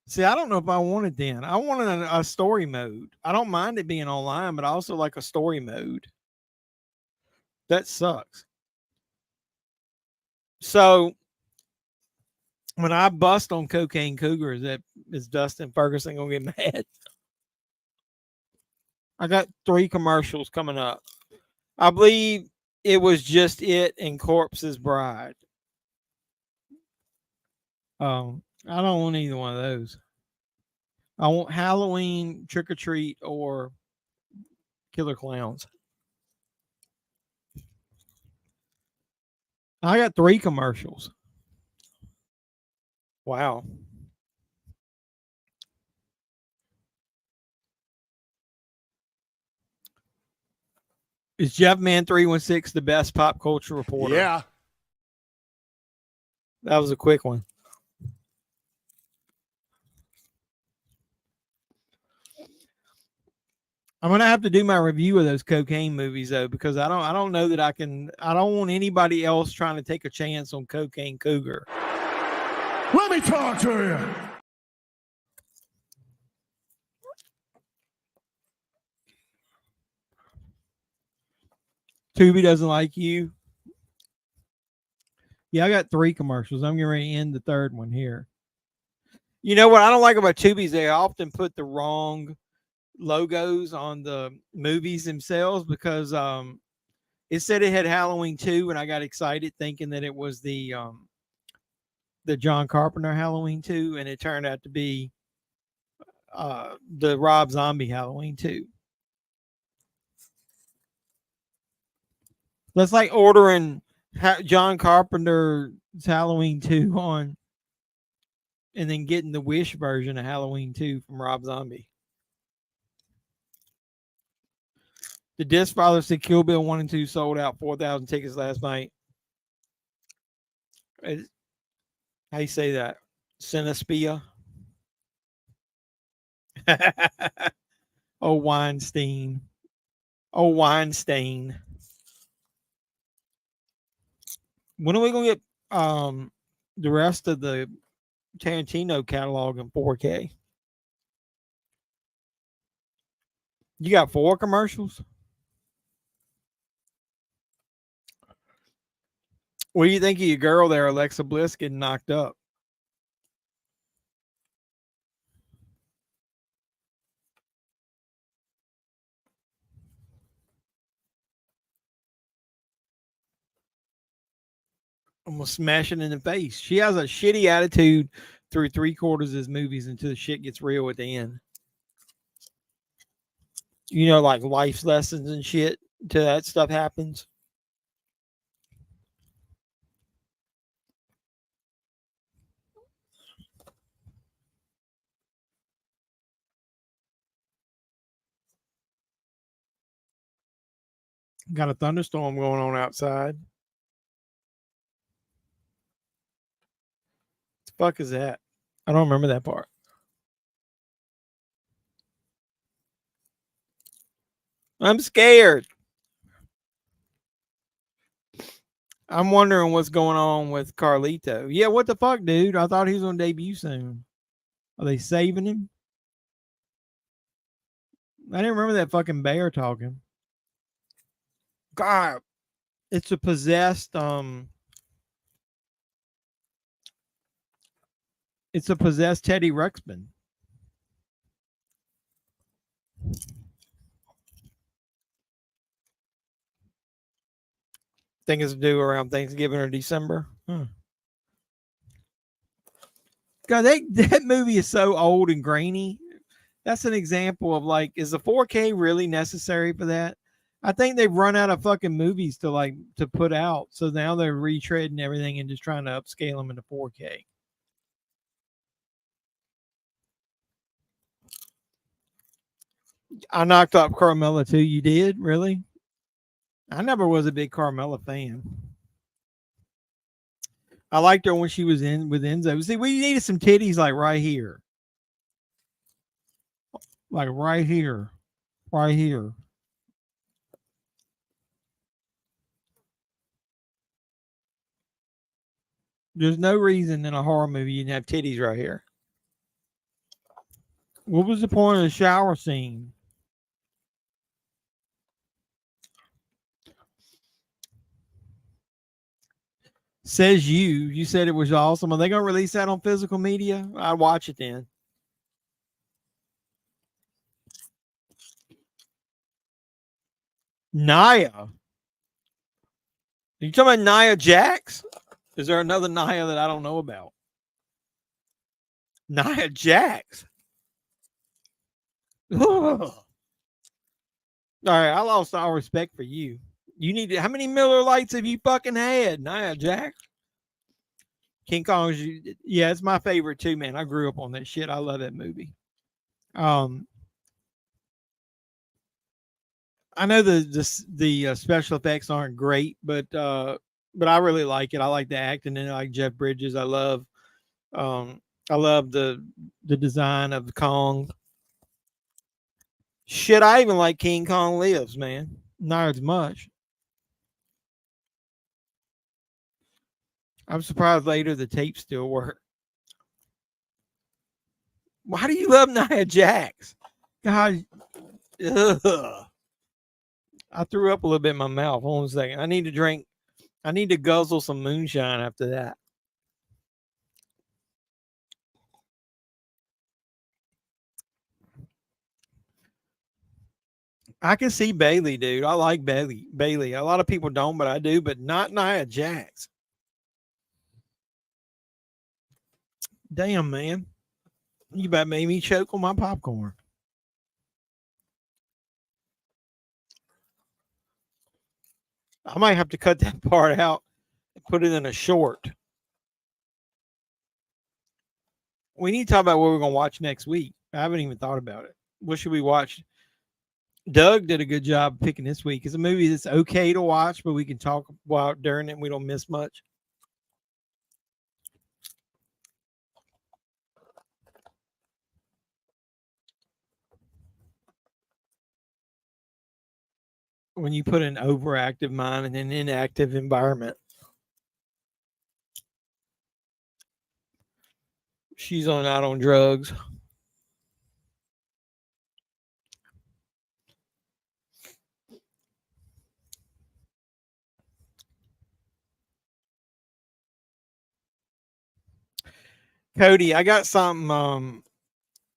See, I don't know if I want it then. I wanted a story mode. I don't mind it being online, but I also like a story mode. That sucks. So when I bust on Cocaine Cougar, is Dustin Ferguson gonna get mad? I got 3 commercials coming up. I believe it was Just It and Corpse's Bride. I don't want either one of those. I want Halloween, Trick or Treat, or Killer Clowns. I got 3 commercials. Wow. Is JEFFMAN316 the best pop culture reporter? Yeah. That was a quick one. I'm gonna have to do my review of those cocaine movies though, because I don't know that I can. I don't want anybody else trying to take a chance on Cocaine Cougar. Let me talk to you. Tubi doesn't like you. Yeah, I got 3 commercials. I'm getting ready to end the 3rd one here. You know what I don't like about Tubi is they often put the wrong logos on the movies themselves, because it said it had Halloween 2 and I got excited thinking that it was the John Carpenter Halloween 2, and it turned out to be the Rob Zombie Halloween 2. That's like ordering John Carpenter's Halloween 2 on and then getting the Wish version of Halloween 2 from Rob Zombie. The Disc Father said Kill Bill 1 and 2 sold out 4,000 tickets last night. How you say that? Cinespia? Oh, Weinstein. Oh, Weinstein. When are we going to get the rest of the Tarantino catalog in 4K? You got 4 commercials? What do you think of your girl there, Alexa Bliss, getting knocked up? I'm gonna smash it in the face. She has a shitty attitude through 3/4 of his movies until the shit gets real at the end. You know, like life lessons and shit till that stuff happens. Got a thunderstorm going on outside. What the fuck is that? I don't remember that part. I'm scared. I'm wondering what's going on with Carlito. Yeah, what the fuck, dude? I thought he was on debut soon. Are they saving him? I didn't remember that fucking bear talking. God. It's a possessed Teddy Ruxpin. Think it's due around Thanksgiving or December. God, that movie is so old and grainy. That's an example of like, is the 4K really necessary for that? I think they've run out of fucking movies to put out, so now they're retreading everything and just trying to upscale them into 4K. I knocked up Carmella too. You did, really? I never was a big Carmella fan. I liked her when she was in with Enzo. See, we needed some titties like right here. Like right here. Right here. There's no reason in a horror movie you didn't have titties right here. What was the point of the shower scene? Says you said it was awesome. Are they going to release that on physical media? I'd watch it then. Nia. Are you talking about Nia Jax? Is there another Nia that I don't know about? Nia Jax. All right, I lost all respect for you. You need to, how many Miller Lights have you fucking had, Nia Jax? King Kong, yeah, it's my favorite too, man. I grew up on that shit. I love that movie. I know the special effects aren't great, but I really like it. I like the acting in it. I like Jeff Bridges. I love the design of Kong. Shit, I even like King Kong Lives, man. Not as much. I'm surprised later the tapes still work. Why do you love Nia Jax? God, ugh. I threw up a little bit in my mouth. Hold on a second. I need to drink. I need to guzzle some moonshine after that. I can see Bailey, dude. I like Bailey. A lot of people don't, but I do, but not Nia Jax. Damn, man. You about made me choke on my popcorn. I might have to cut that part out and put it in a short. We need to talk about what we're going to watch next week. I haven't even thought about it. What should we watch? Doug did a good job picking this week. It's a movie that's okay to watch, but we can talk about during it and we don't miss much. When you put an overactive mind in an inactive environment. She's out on drugs. Cody, I got something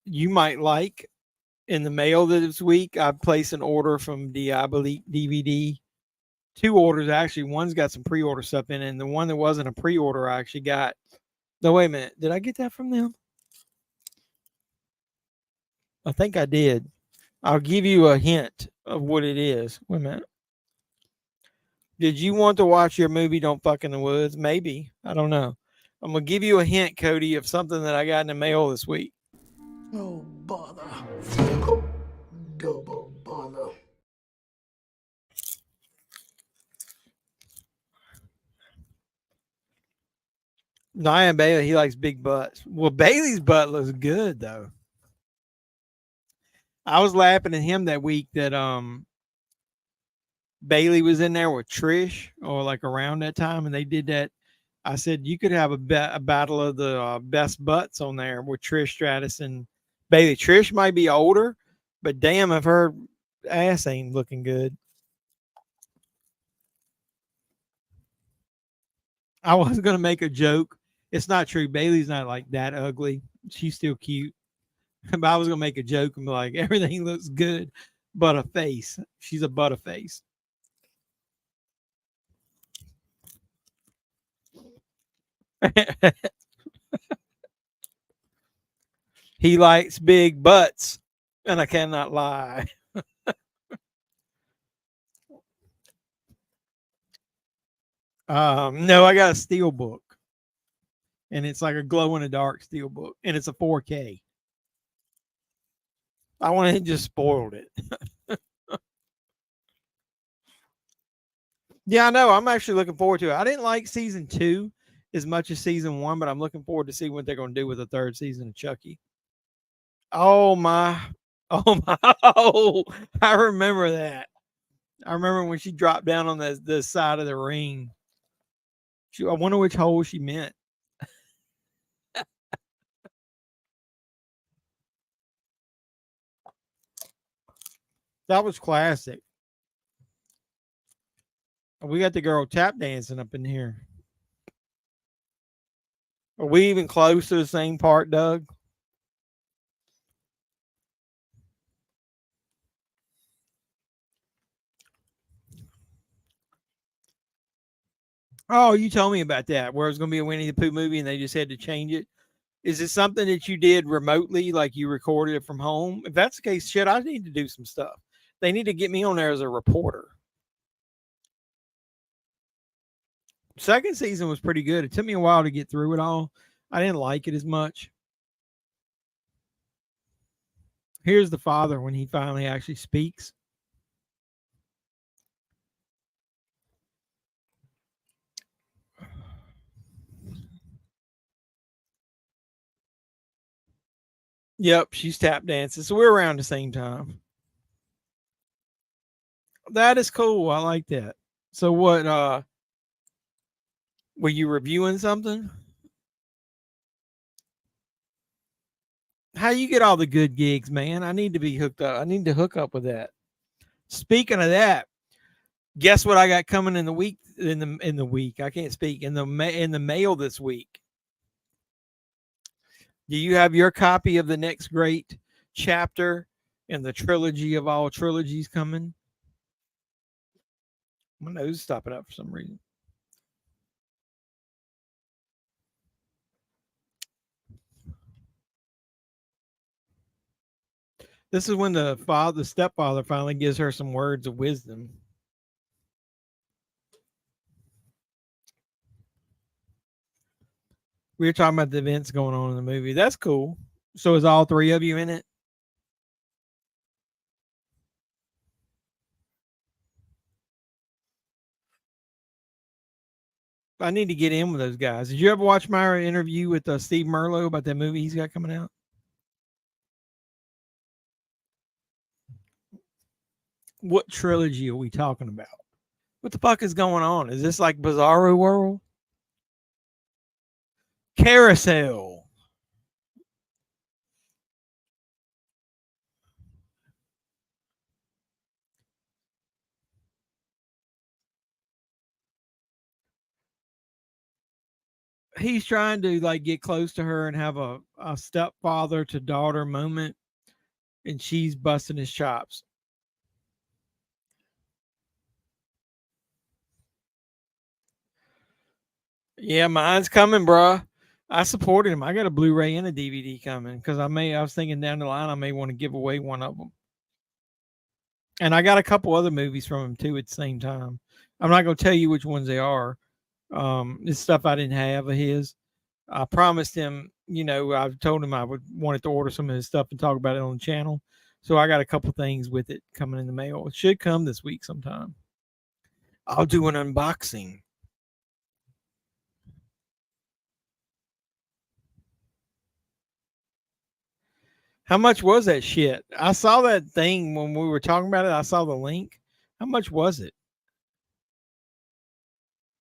you might like in the mail this week. I placed an order from Diabolique DVD. 2 orders actually. One's got some pre-order stuff in it, and the one that wasn't a pre-order I actually got. No, wait a minute. Did I get that from them? I think I did. I'll give you a hint of what it is. Wait a minute. Did you want to watch your movie Don't Fuck in the Woods? Maybe. I don't know. I'm going to give you a hint, Cody, of something that I got in the mail this week. Oh, bother. Double bother. Nia Bailey, he likes big butts. Well, Bailey's butt looks good, though. I was laughing at him that week that Bailey was in there with Trish, or like around that time, and they did that. I said you could have a battle of the best butts on there with Trish Stratus and Bailey. Trish might be older, but damn if her ass ain't looking good. I was gonna make a joke. It's not true. Bailey's not like that ugly. She's still cute. But I was gonna make a joke and be like, everything looks good, but a face. She's a butt a face. He likes big butts, and I cannot lie. No, I got a steel book, and it's like a glow in the dark steel book, and it's a 4K. I went and just spoiled it. Yeah, I know. I'm actually looking forward to it. I didn't like season 2 as much as season 1, but I'm looking forward to see what they're going to do with the third season of Chucky. Oh my! Oh my! Oh, I remember that. I remember when she dropped down on the side of the ring. I wonder which hole she meant. That was classic. We got the girl tap dancing up in here. Are we even close to the same part, Doug? Oh, you told me about that, where it was going to be a Winnie the Pooh movie and they just had to change it. Is it something that you did remotely, like you recorded it from home? If that's the case, shit, I need to do some stuff. They need to get me on there as a reporter. Second season was pretty good. It took me a while to get through it all. I didn't like it as much. Here's the father when he finally actually speaks. Yep, she's tap dancing. So we're around the same time. That is cool. I like that. So what were you reviewing something? How you get all the good gigs, man? I need to be hooked up. I need to hook up with that. Speaking of that, guess what I got coming in the week in the week. I can't speak in the mail this week. Do you have your copy of the next great chapter in the trilogy of all trilogies coming? My nose is stopping up for some reason. This is when the stepfather finally gives her some words of wisdom. We were talking about the events going on in the movie. That's cool. So is all three of you in it? I need to get in with those guys. Did you ever watch my interview with Steve Merlo about that movie he's got coming out? What trilogy are we talking about? What the fuck is going on? Is this like Bizarro World? Carousel. He's trying to like get close to her and have a stepfather to daughter moment, and she's busting his chops. Yeah, mine's coming, bruh. I supported him. I got a Blu-ray and a DVD coming because I was thinking down the line I may want to give away one of them. And I got a couple other movies from him too at the same time. I'm not going to tell you which ones they are. It's stuff I didn't have of his. I promised him, I told him I would wanted to order some of his stuff and talk about it on the channel. So I got a couple things with it coming in the mail. It should come this week sometime. I'll do an unboxing. How much was that shit? I saw that thing when we were talking about it. I saw the link. How much was it?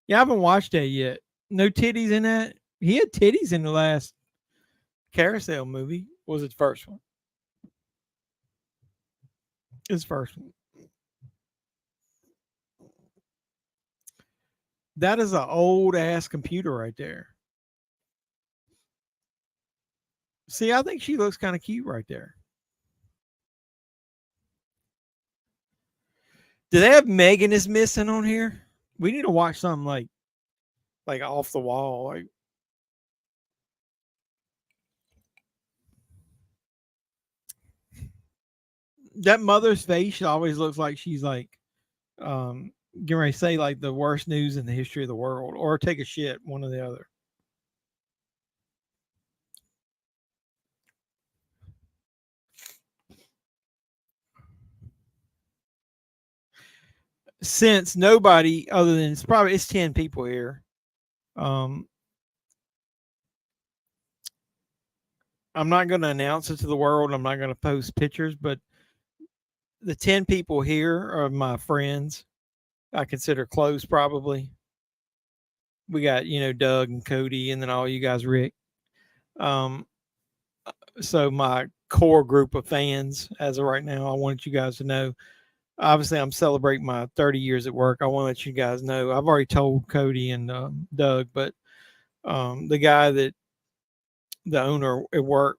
Yeah, I haven't watched that yet. No titties in that. He had titties in the last Carousel movie. What was it the first one? His first one. That is an old ass computer right there. See, I think she looks kind of cute right there. Do they have Megan is missing on here? We need to watch something like off the wall. Like that mother's face always looks like she's like getting ready to say like the worst news in the history of the world or take a shit, one or the other. Since nobody other than it's 10 people here. I'm not going to announce it to the world. I'm not going to post pictures, but the 10 people here are my friends. I consider close probably. We got, Doug and Cody and then all you guys, Rick. So my core group of fans as of right now, I want you guys to know, obviously I'm celebrating my 30 years at work. I want to let you guys know, I've already told Cody and Doug, but the guy that the owner at work,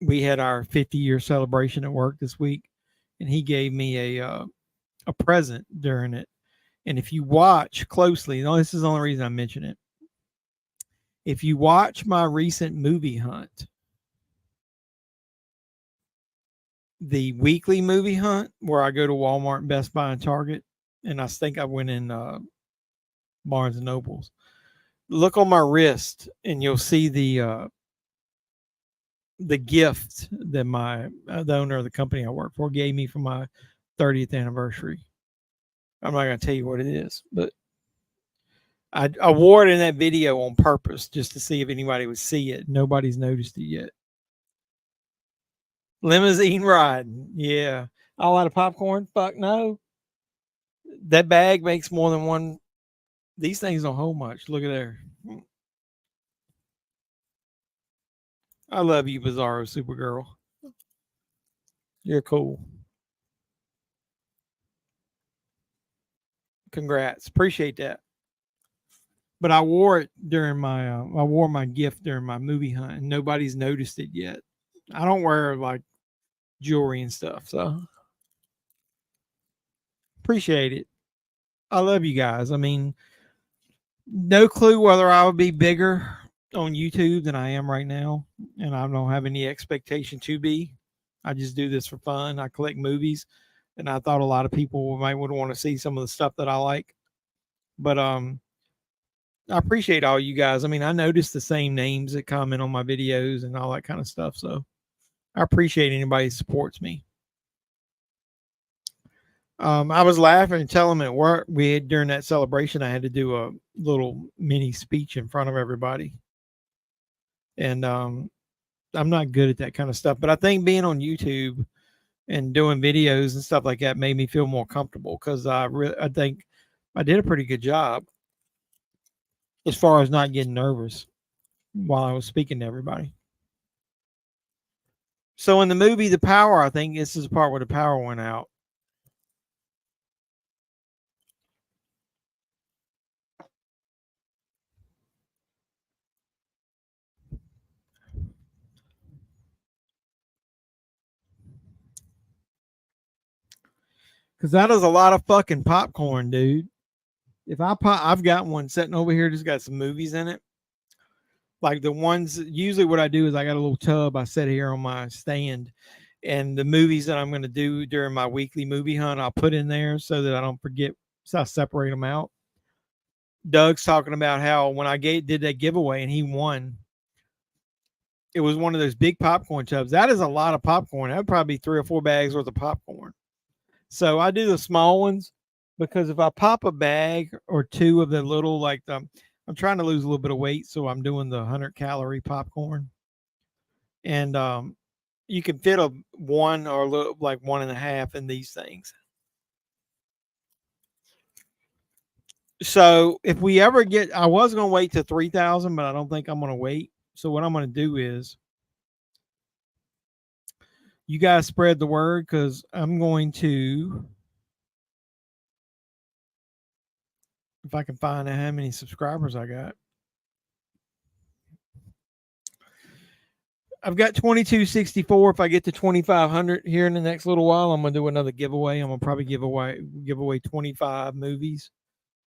we had our 50-year celebration at work this week, and he gave me a present during it. And if you watch closely, this is the only reason I mention it. If you watch my recent movie hunt, the weekly movie hunt where I go to Walmart, Best Buy, and Target, and I think I went in Barnes and Nobles. Look on my wrist, and you'll see the gift that the owner of the company I work for gave me for my 30th anniversary. I'm not going to tell you what it is, but I wore it in that video on purpose just to see if anybody would see it. Nobody's noticed it yet. Limousine ride. Yeah. A lot of popcorn? Fuck no. That bag makes more than one. These things don't hold much. Look at there. I love you, Bizarro Supergirl. You're cool. Congrats. Appreciate that. But I wore it during my gift during my movie hunt, and nobody's noticed it yet. I don't wear like jewelry and stuff, so appreciate it. I love you guys. I mean, no clue whether I would be bigger on YouTube than I am right now, and I don't have any expectation to be. I just do this for fun. I collect movies, and I thought a lot of people might would want to see some of the stuff that I like. But I appreciate all you guys. I mean, I noticed the same names that comment on my videos and all that kind of stuff. So I appreciate anybody who supports me. I was laughing and telling them at work during that celebration, I had to do a little mini speech in front of everybody. And I'm not good at that kind of stuff, but I think being on YouTube and doing videos and stuff like that made me feel more comfortable because I think I did a pretty good job as far as not getting nervous while I was speaking to everybody. So in the movie The Power, I think this is the part where the power went out. Because that is a lot of fucking popcorn, dude. If I've got one sitting over here, just got some movies in it. Like the ones, usually what I do is I got a little tub I set here on my stand, and the movies that I'm going to do during my weekly movie hunt, I'll put in there so that I don't forget. So I separate them out. Doug's talking about how when I did that giveaway and he won, it was one of those big popcorn tubs. That is a lot of popcorn. That would probably be 3 or 4 bags worth of popcorn. So I do the small ones because if I pop a bag or 2 of the little, like I'm trying to lose a little bit of weight, so I'm doing the 100-calorie popcorn. And you can fit a 1 or a little, like 1.5 in these things. So if we ever get, I was going to wait to 3,000, but I don't think I'm going to wait. So what I'm going to do is you guys spread the word because I'm going to If I can find out how many subscribers I got. I've got 2264. If I get to 2,500 here in the next little while, I'm gonna do another giveaway. I'm gonna probably give away 25 movies,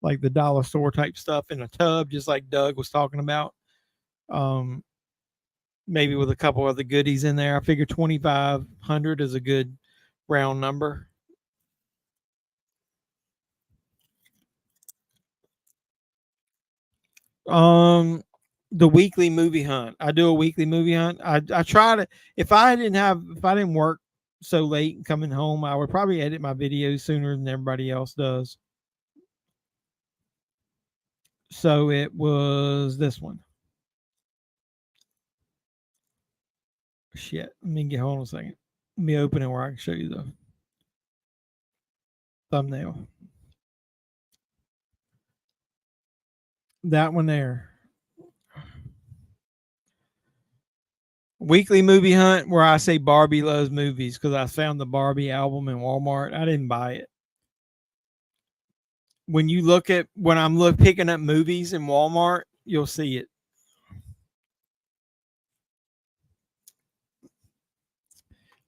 like the dollar store type stuff in a tub, just like Doug was talking about. Maybe with a couple other goodies in there. I figure 2,500 is a good round number. The weekly movie hunt. I do a weekly movie hunt. I try to, if I didn't work so late and coming home, I would probably edit my videos sooner than everybody else does. So it was this one. Shit. Hold on a second. Let me open it where I can show you the thumbnail. That one there. Weekly movie hunt, where I say Barbie loves movies, because I found the Barbie album in Walmart. I didn't buy it. When you look at, when I'm picking up movies in Walmart, you'll see it.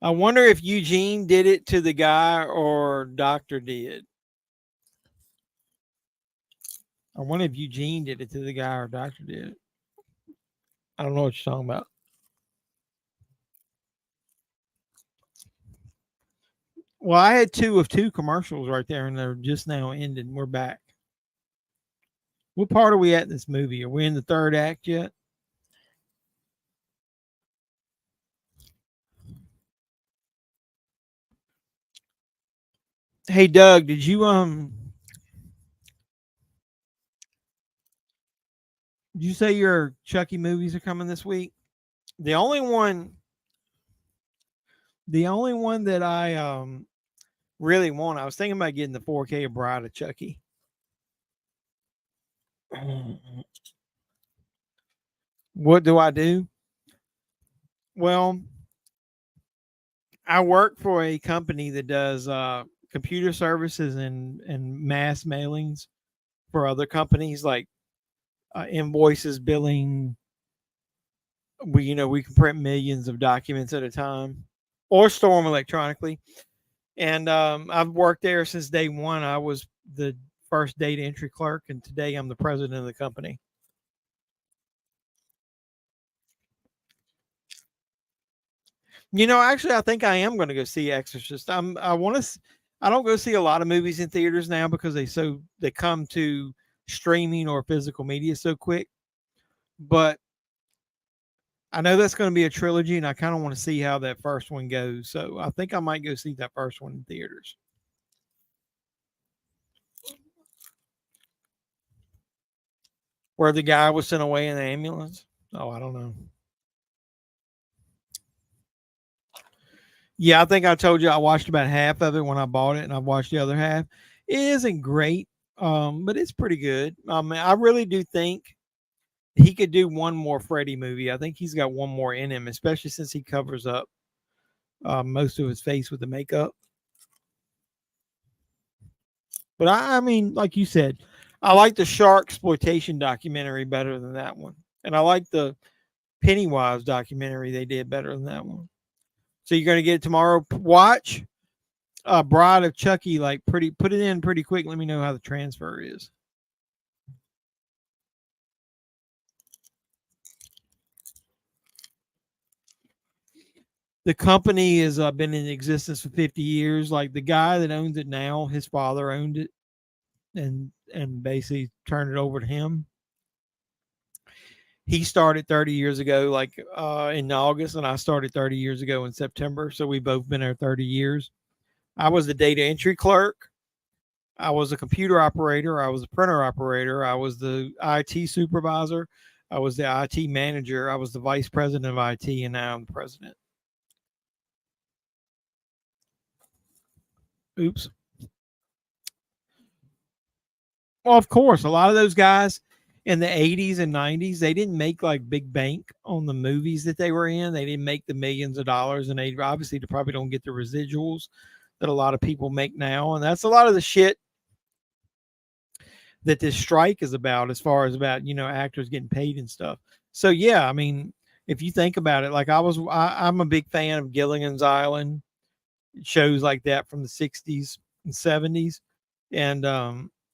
I wonder if Eugene did it to the guy or Doctor did. I wonder if Eugene did it to the guy or Doctor did. I don't know what you're talking about. Well, I had two commercials right there, and they're just now ended. We're back. What part are we at in this movie? Are we in the third act yet? Hey, Doug, did you say your Chucky movies are coming this week? The only one that I really want, I was thinking about getting the 4K Bride of Chucky. What do I do? Well, I work for a company that does computer services and mass mailings for other companies, like invoices, billing. We can print millions of documents at a time or store them electronically. And I've worked there since day one. I was the first data entry clerk, and today I'm the president of the company. Actually, I think I am going to go see Exorcist. I don't go see a lot of movies in theaters now because they come to streaming or physical media so quick. But I know that's going to be a trilogy, and I kind of want to see how that first one goes. So I think I might go see that first one in theaters. Where the guy was sent away in the ambulance? Oh, I don't know. Yeah, I think I told you I watched about half of it when I bought it, and I watched the other half. It isn't great, but it's pretty good. I really do think he could do one more Freddy movie. I think he's got one more in him, especially since he covers up most of his face with the makeup. But I mean, like you said, I like the shark exploitation documentary better than that one, and I like the Pennywise documentary they did better than that one. So you're going to get it tomorrow. Watch Bride of Chucky, put it in pretty quick. Let me know how the transfer is. The company has been in existence for 50 years. Like the guy that owns it now, his father owned it and basically turned it over to him. He started 30 years ago, in August, and I started 30 years ago in September. So we've both been there 30 years. I was the data entry clerk. I was a computer operator. I was a printer operator. I was the IT supervisor. I was the IT manager. I was the vice president of IT, and now I'm the president. Oops. Well, of course, a lot of those guys in the 80s and 90s, they didn't make big bank on the movies that they were in. They didn't make the millions of dollars, and they probably don't get the residuals that a lot of people make now. And that's a lot of the shit that this strike is about, as far as about, actors getting paid and stuff. So yeah, I mean, if you think about it, like I'm a big fan of Gilligan's Island, shows like that from the 60s and 70s. And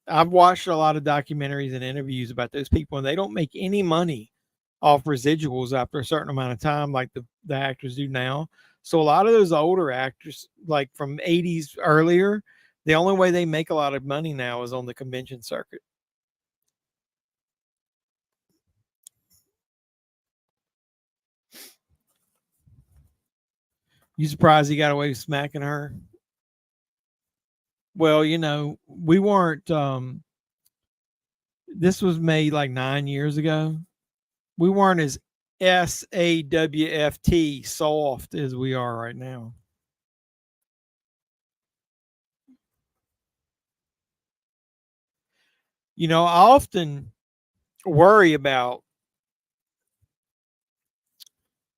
I've watched a lot of documentaries and interviews about those people, and they don't make any money off residuals after a certain amount of time like the actors do now. So a lot of those older actors, like from 80s earlier, the only way they make a lot of money now is on the convention circuit. You surprised he got away with smacking her? Well, we weren't this was made like 9 years ago. We weren't as SAWFT soft as we are right now. I often worry about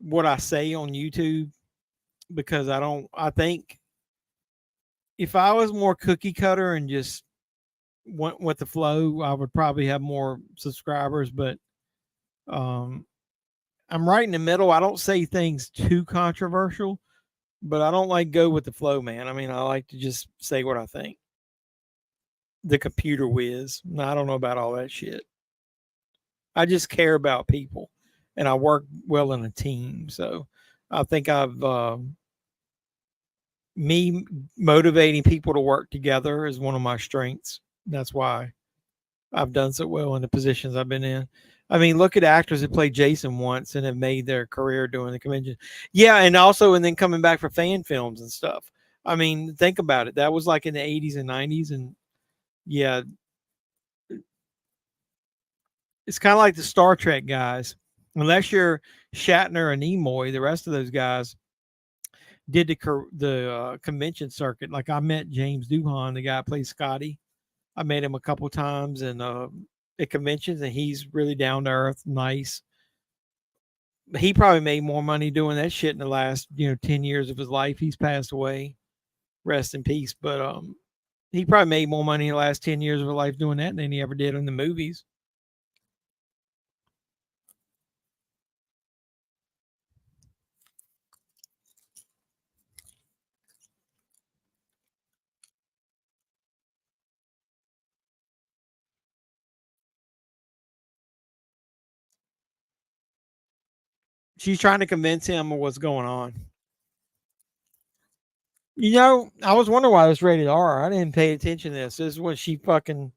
what I say on YouTube, because I think if I was more cookie cutter and just went with the flow, I would probably have more subscribers. But I'm right in the middle. I don't say things too controversial, but I don't like go with the flow, man. I mean, I like to just say what I think. The computer whiz. I don't know about all that shit. I just care about people, and I work well in a team. So I think me motivating people to work together is one of my strengths. That's why I've done so well in the positions I've been in. I mean, look at actors that played Jason once and have made their career doing the convention. Yeah, and then coming back for fan films and stuff. I mean, think about it. That was like in the 80s and 90s, and yeah, it's kind of like the Star Trek guys. Unless you're Shatner and Nimoy, the rest of those guys did the convention circuit. Like I met James Doohan, the guy who plays Scotty. I met him a couple times at conventions, and he's really down to earth, nice. He probably made more money doing that shit in the last 10 years of his life. He's passed away, rest in peace. But he probably made more money in the last 10 years of his life doing that than he ever did in the movies. She's trying to convince him of what's going on. I was wondering why it was rated R. I didn't pay attention to this. This is what she fucking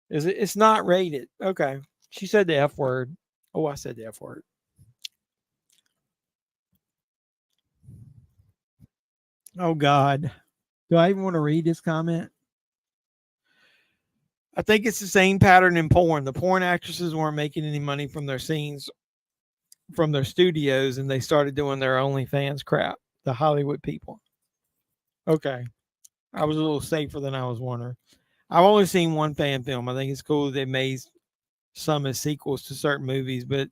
is. It's not rated. Okay. She said the F word. Oh, I said the F word. Oh God. Do I even want to read this comment? I think it's the same pattern in porn. The porn actresses weren't making any money from their scenes from their studios, and they started doing their OnlyFans crap. The Hollywood people. Okay. I was a little safer than I was wondering. I've only seen one fan film. I think it's cool that they made some as sequels to certain movies, but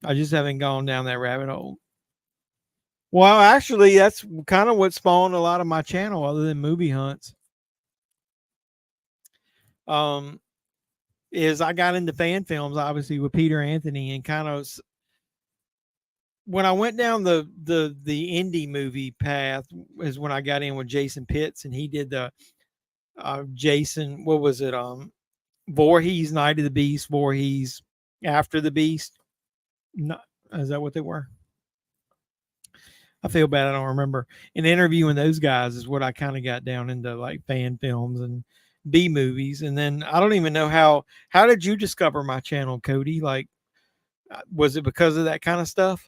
I just haven't gone down that rabbit hole. Well, actually, that's kind of what spawned a lot of my channel, other than movie hunts. Is I got into fan films, obviously, with Peter Anthony, and kind of when I went down the indie movie path is when I got in with Jason Pitts, and he did the Jason, what was it? Voorhees, Night of the Beast, Voorhees, After the Beast. No, is that what they were? I feel bad I don't remember. And interviewing those guys is what I kind of got down into, like fan films and B movies. And then I don't even know how did you discover my channel, Cody? Like, was it because of that kind of stuff?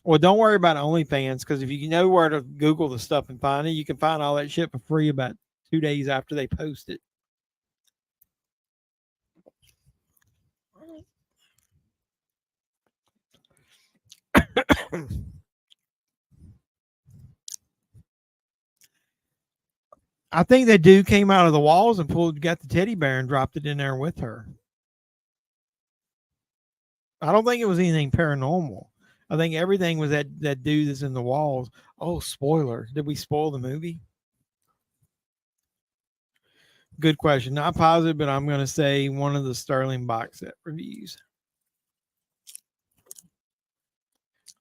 Well, don't worry about OnlyFans, because if you know where to Google the stuff and find it, you can find all that shit for free about 2 days after they post it. I think that dude came out of the walls and got the teddy bear and dropped it in there with her. I don't think it was anything paranormal. I think everything was that dude that's in the walls. Oh, spoiler. Did we spoil the movie? Good question. Not positive, but I'm going to say one of the Sterling box set reviews.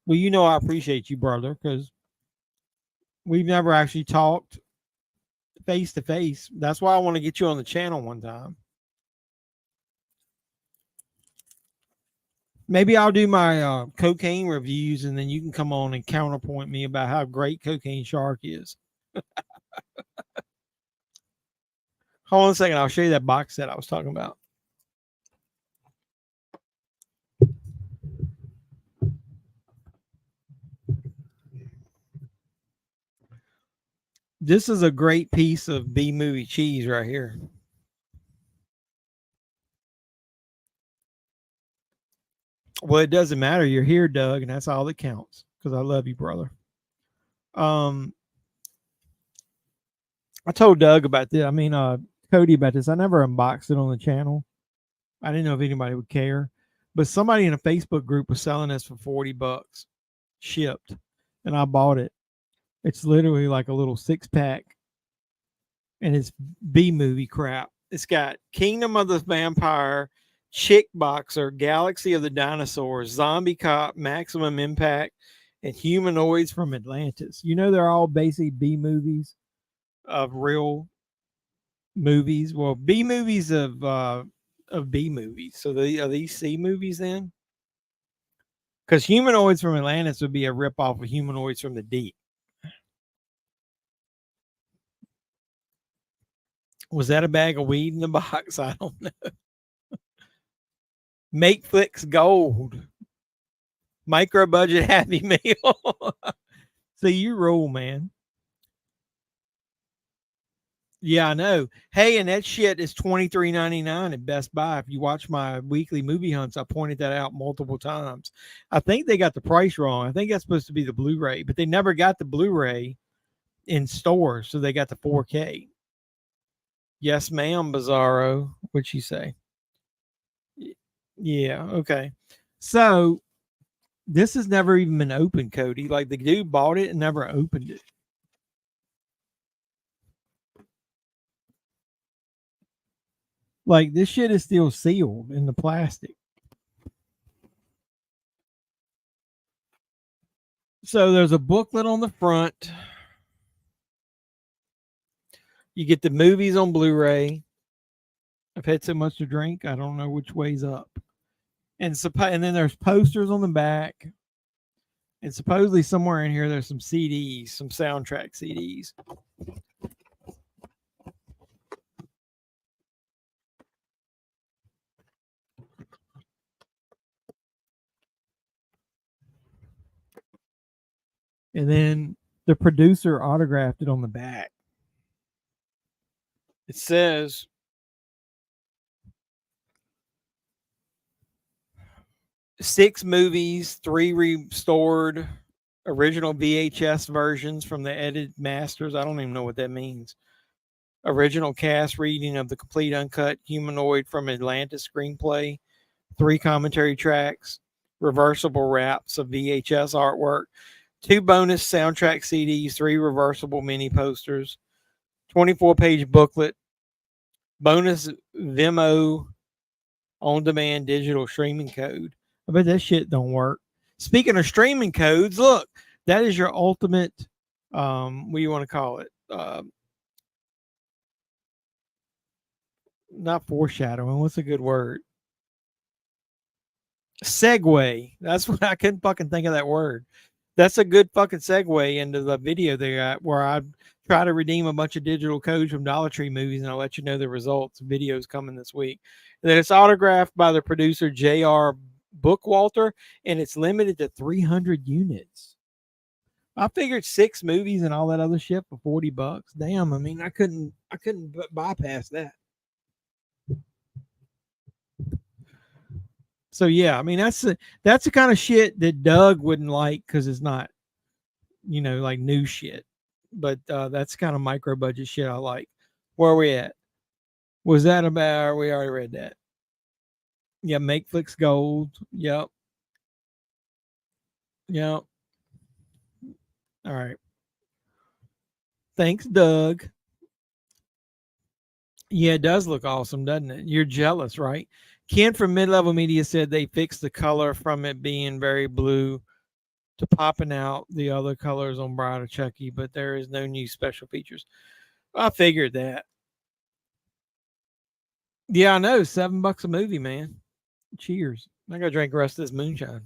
Well, you know I appreciate you, brother, because we've never actually talked face to face. That's why I want to get you on the channel one time. Maybe I'll do my cocaine reviews, and then you can come on and counterpoint me about how great Cocaine Shark is. Hold on a second. I'll show you that box set I was talking about. This is a great piece of B movie cheese right here. Well, it doesn't matter. You're here, Doug, and that's all that counts because I love you, brother. I told Doug about this. I mean, Cody about this. I never unboxed it on the channel. I didn't know if anybody would care, but somebody in a Facebook group was selling this for $40 shipped, and I bought it. It's literally like a little 6-pack, and it's B movie crap. It's got Kingdom of the Vampire, Chick Boxer, Galaxy of the Dinosaurs, Zombie Cop, Maximum Impact, and Humanoids from Atlantis. You know, they're all basically B movies of real movies. Well, B movies of B movies. So are these C movies then? Because Humanoids from Atlantis would be a ripoff of Humanoids from the Deep. Was that a bag of weed in the box? I don't know. Make Flicks Gold. Micro budget Happy Meal. So you roll, man. Yeah, I know. Hey, and that shit is $23.99 at Best Buy. If you watch my weekly movie hunts, I pointed that out multiple times. I think they got the price wrong. I think that's supposed to be the Blu-ray, but they never got the Blu-ray in stores, so they got the 4K. Yes, ma'am, Bizarro. What'd she say? Yeah, okay. So this has never even been opened, Cody. Like the dude bought it and never opened it. Like this shit is still sealed in the plastic. So there's a booklet on the front. You get the movies on Blu-ray. I've had so much to drink, I don't know which way's up. And then there's posters on the back. And supposedly somewhere in here there's some CDs, some soundtrack CDs. And then the producer autographed it on the back. It says, "6 movies, 3 restored original VHS versions from the edited masters." I don't even know what that means. Original cast reading of the complete uncut Humanoid from Atlantis screenplay. 3 commentary tracks. Reversible wraps of VHS artwork. 2 bonus soundtrack CDs. 3 reversible mini posters. 24-page booklet. Bonus Vimeo on-demand digital streaming code. I bet that shit don't work. Speaking of streaming codes, look, that is your ultimate, what do you want to call it? Not foreshadowing. What's a good word? Segue. That's what I couldn't fucking think of that word. That's a good fucking segue into the video there where I try to redeem a bunch of digital codes from Dollar Tree movies, and I'll let you know the results. Videos coming this week. And then it's autographed by the producer J.R. Bookwalter, and it's limited to 300 units. I figured 6 movies and all that other shit for $40. Damn, I mean, I couldn't bypass that. So yeah, I mean that's the kind of shit that Doug wouldn't like because it's not, like new shit. But that's kind of micro budget shit I like. Where are we at? Was that about? We already read that. Yeah, Make Flicks Gold. Yep. Yep. All right. Thanks, Doug. Yeah, it does look awesome, doesn't it? You're jealous, right? Ken from Mid Level Media said they fixed the color from it being very blue to popping out the other colors on Bride of Chucky, but there is no new special features. I figured that. Yeah, I know. $7 a movie, man. Cheers. I gotta drink the rest of this moonshine.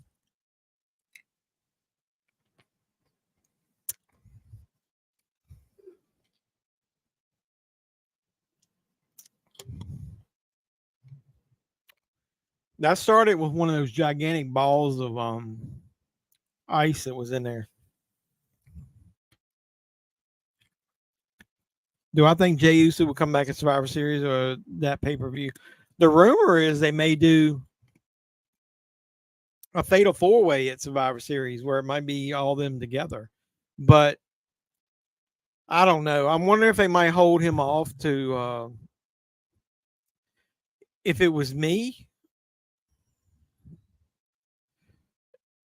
That started with one of those gigantic balls of ice that was in there. Do I think Jey Uso will come back at Survivor Series or that pay per view? The rumor is they may do a fatal four way at Survivor Series where it might be all them together. But I don't know. I'm wondering if they might hold him off to. If it was me,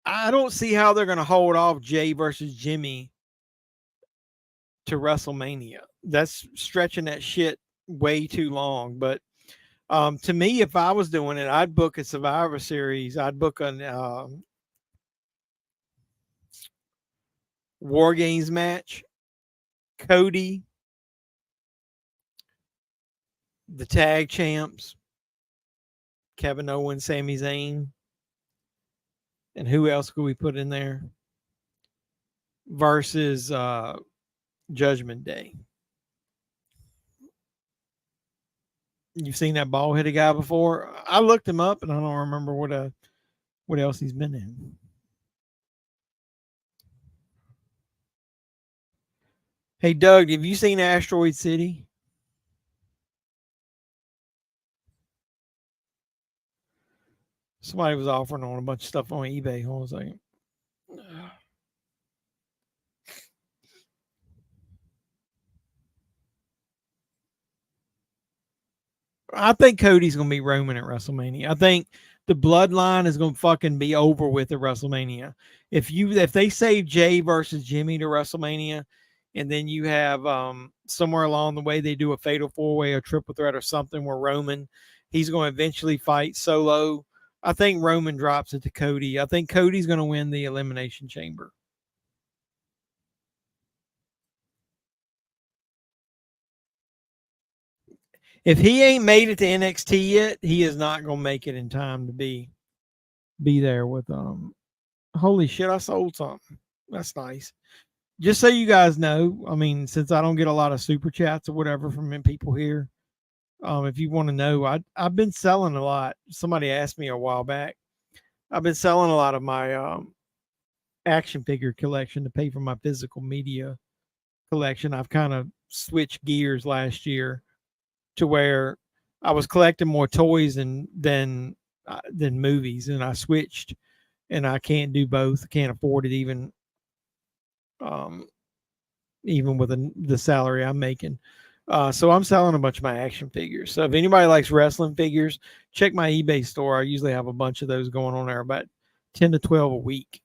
I don't see how they're going to hold off Jay versus Jimmy to WrestleMania. That's stretching that shit way too long. But to me, if I was doing it, I'd book a Survivor Series. I'd book an War Games match. Cody, the tag champs, Kevin Owens, Sami Zayn, and who else could we put in there? Versus Judgment Day. You've seen that bald headed guy before? I looked him up and I don't remember what else he's been in. Hey Doug, have you seen Asteroid City? Somebody was offering on a bunch of stuff on eBay. Hold on a second. I think Cody's gonna be Roman at WrestleMania. I think the bloodline is gonna fucking be over with at WrestleMania. If they save Jay versus Jimmy to WrestleMania, and then you have somewhere along the way they do a fatal four way or triple threat or something where Roman he's going to eventually fight Solo. I think Roman drops it to Cody. I think Cody's going to win the Elimination Chamber. If he ain't made it to NXT yet, he is not going to make it in time to be there with holy shit, I sold something. That's nice. Just so you guys know, I mean, since I don't get a lot of super chats or whatever from people here, if you want to know, I've been selling a lot. Somebody asked me a while back. I've been selling a lot of my action figure collection to pay for my physical media collection. I've kind of switched gears last year to where I was collecting more toys than movies, and I switched, and I can't do both. I can't afford it even with the salary I'm making. So I'm selling a bunch of my action figures. So if anybody likes wrestling figures, check my eBay store. I usually have a bunch of those going on there, about 10 to 12 a week.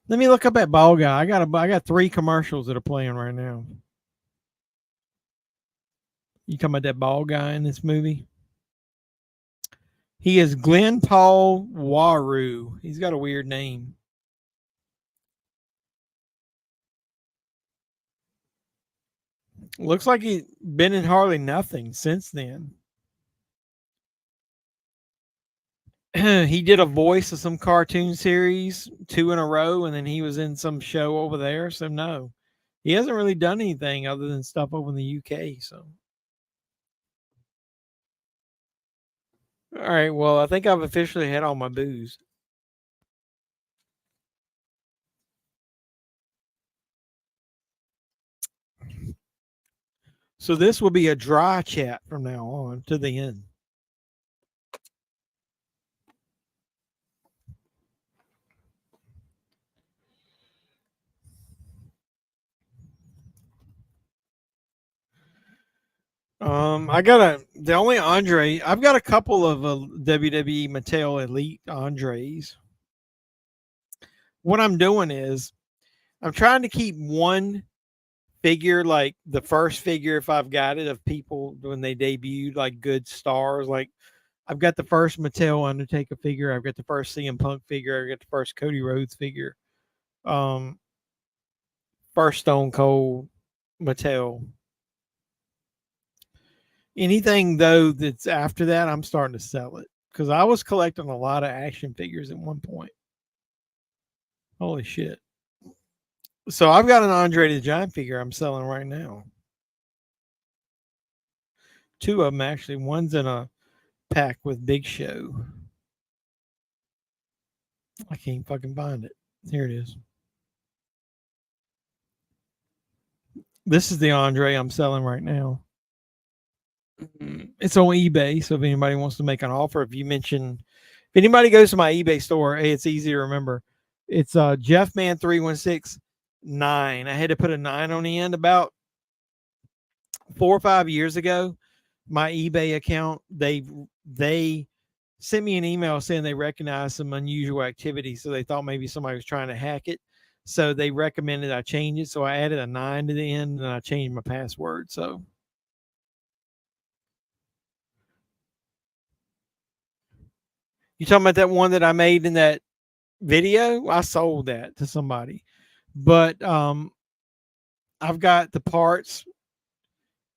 Let me look up that ball guy. I got 3 commercials that are playing right now. You talking about that ball guy in this movie? He is Glenn Paul Waru. He's got a weird name. Looks like he's been in hardly nothing since then. He did a voice of some cartoon series 2 in a row, and then he was in some show over there. So no, he hasn't really done anything other than stuff over in the UK. So, all right. Well, I think I've officially had all my booze. So this will be a dry chat from now on to the end. I got the only Andre. I've got a couple of WWE Mattel Elite Andres. What I'm doing is I'm trying to keep one figure, like the first figure, if I've got it, of people when they debuted, like good stars. Like I've got the first Mattel Undertaker figure. I've got the first CM Punk figure. I've got the first Cody Rhodes figure. Um, First Stone Cold Mattel. Anything though that's after that, I'm starting to sell it because I was collecting a lot of action figures at one point. Holy shit! So I've got an Andre the Giant figure I'm selling right now. Two of them actually. One's in a pack with Big Show. I can't fucking find it. Here it is. This is the Andre I'm selling right now. It's on eBay, so if anybody wants to make an offer, if anybody goes to my eBay store, hey, it's easy to remember. It's JEFFMAN316 9. I had to put a 9 on the end about 4 or 5 years ago. My eBay account, they sent me an email saying they recognized some unusual activity, so they thought maybe somebody was trying to hack it. So they recommended I change it. So I added a 9 to the end and I changed my password. So you talking about that one that I made in that video? I sold that to somebody. But I've got the parts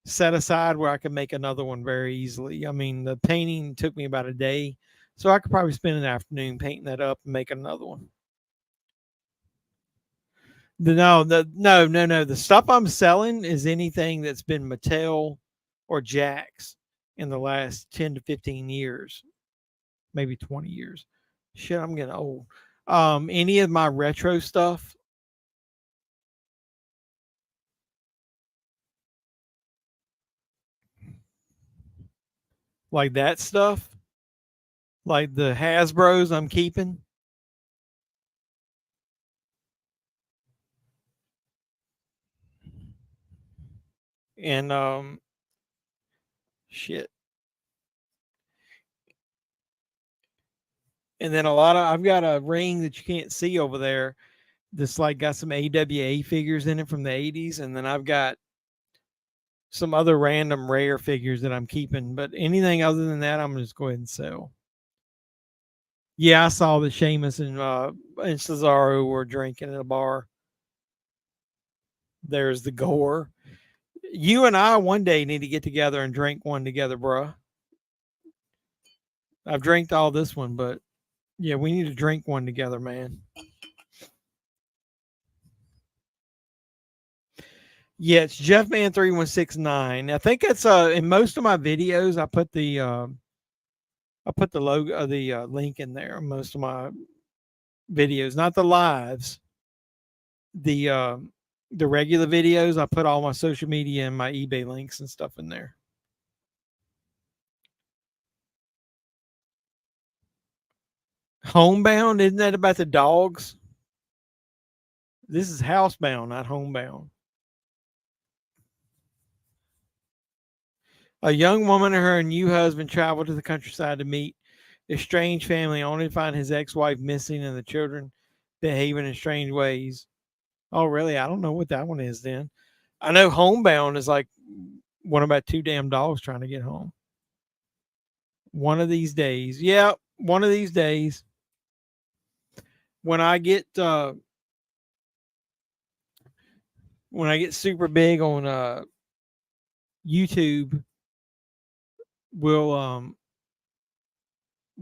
set aside where I can make another one very easily. I mean, the painting took me about a day, so I could probably spend an afternoon painting that up and make another one. No. The stuff I'm selling is anything that's been Mattel or Jax in the last 10 to 15 years, maybe 20 years. Shit, I'm getting old. Any of my retro stuff, like that stuff, like the Hasbro's I'm keeping. And shit. And then I've got a ring that you can't see over there that's like got some AWA figures in it from the 80s. And then I've got some other random rare figures that I'm keeping. But anything other than that, I'm just go ahead and sell. Yeah, I saw that Sheamus and Cesaro were drinking at a bar. There's the gore. You and I one day need to get together and drink one together, bruh. I've drank all this one, but yeah, we need to drink one together, man. Yeah, it's JEFFMAN3169. I think it's in most of my videos I put the logo the link in there. Most of my videos, not the lives, the the regular videos. I put all my social media and my eBay links and stuff in there. Homebound, isn't that about the dogs? This is Housebound, not Homebound. A young woman and her new husband travel to the countryside to meet a strange family, only to find his ex-wife missing and the children behaving in strange ways. Oh, really? I don't know what that one is then. I know Homebound is like one about two damn dogs trying to get home. One of these days. Yeah, one of these days. When I get super big on YouTube, we'll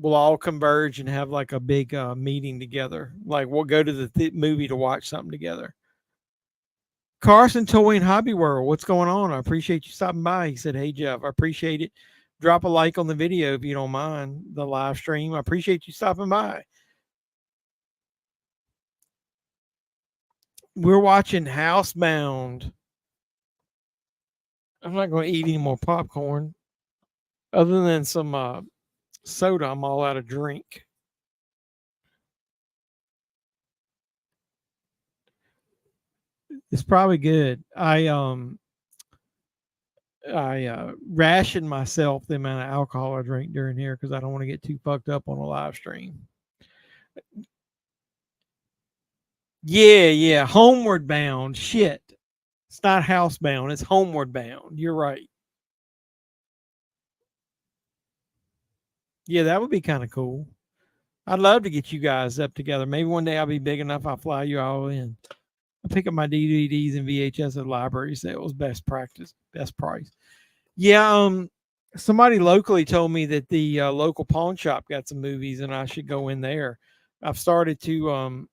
all converge and have like a big meeting together. Like we'll go to the movie to watch something together. Carson Toy and Hobby World, what's going on? I appreciate you stopping by. He said, "Hey Jeff, I appreciate it. Drop a like on the video if you don't mind the live stream. I appreciate you stopping by." We're watching Housebound. I'm not going to eat any more popcorn, other than some soda. I'm all out of drink. It's probably good. I ration myself the amount of alcohol I drink during here because I don't want to get too fucked up on a live stream. Yeah. Homeward Bound. Shit. It's not Housebound. It's Homeward Bound. You're right. Yeah, that would be kind of cool. I'd love to get you guys up together. Maybe one day I'll be big enough. I'll fly you all in. I'll pick up my DVDs and VHS at library sales. Best practice, best price. Yeah. Somebody locally told me that the local pawn shop got some movies, and I should go in there. I've started to.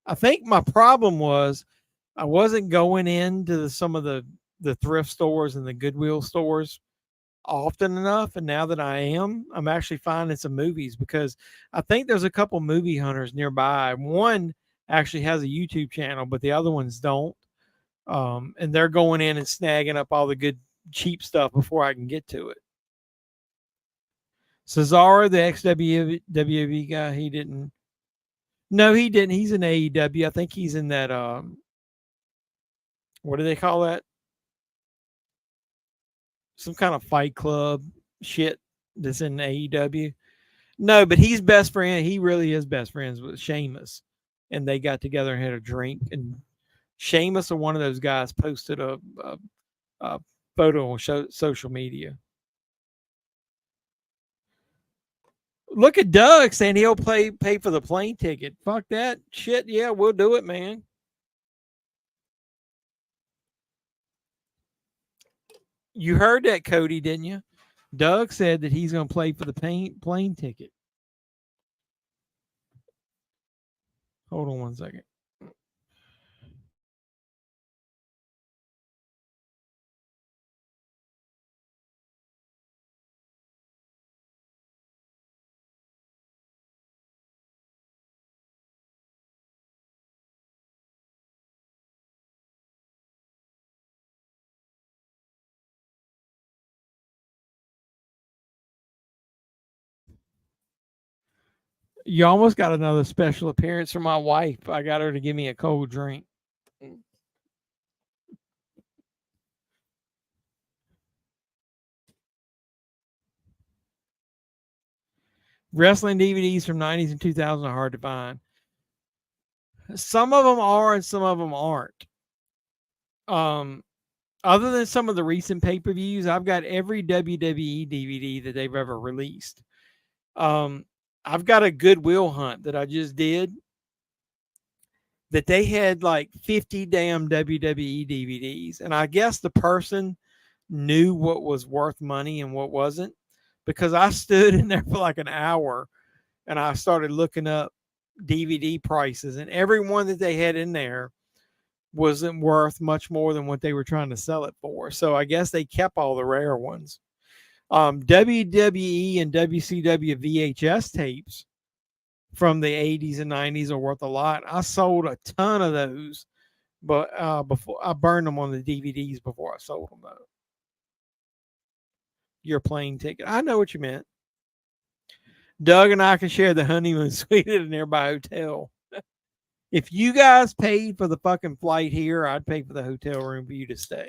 I think my problem was I wasn't going into some of the thrift stores and the Goodwill stores often enough, and now that I am, I'm actually finding some movies because I think there's a couple movie hunters nearby. One actually has a YouTube channel, but the other ones don't. And they're going in and snagging up all the good cheap stuff before I can get to it. Cesaro, the ex WWE guy, he didn't. No, he didn't. He's in AEW. I think he's in that. What do they call that? Some kind of Fight Club shit that's in AEW. No, but he's best friend. He really is best friends with Sheamus, and they got together and had a drink. And Sheamus or one of those guys posted a photo on social media. Look at Doug saying he'll pay for the plane ticket. Fuck that shit. Yeah, we'll do it, man. You heard that, Cody, didn't you? Doug said that he's going to play for the plane ticket. Hold on one second. You almost got another special appearance from my wife. I got her to give me a cold drink. Wrestling DVDs from 90s and 2000 are hard to find. Some of them are and some of them aren't. Other than some of the recent pay-per-views, I've got every WWE DVD that they've ever released. I've got a Goodwill hunt that I just did that they had like 50 damn WWE DVDs. And I guess the person knew what was worth money and what wasn't, because I stood in there for like an hour and I started looking up DVD prices, and every one that they had in there wasn't worth much more than what they were trying to sell it for. So I guess they kept all the rare ones. WWE and WCW VHS tapes from the 80s and 90s are worth a lot. I sold a ton of those, but before I burned them on the DVDs before I sold them though. Your plane ticket. I know what you meant. Doug and I can share the honeymoon suite at a nearby hotel. If you guys paid for the fucking flight here, I'd pay for the hotel room for you to stay.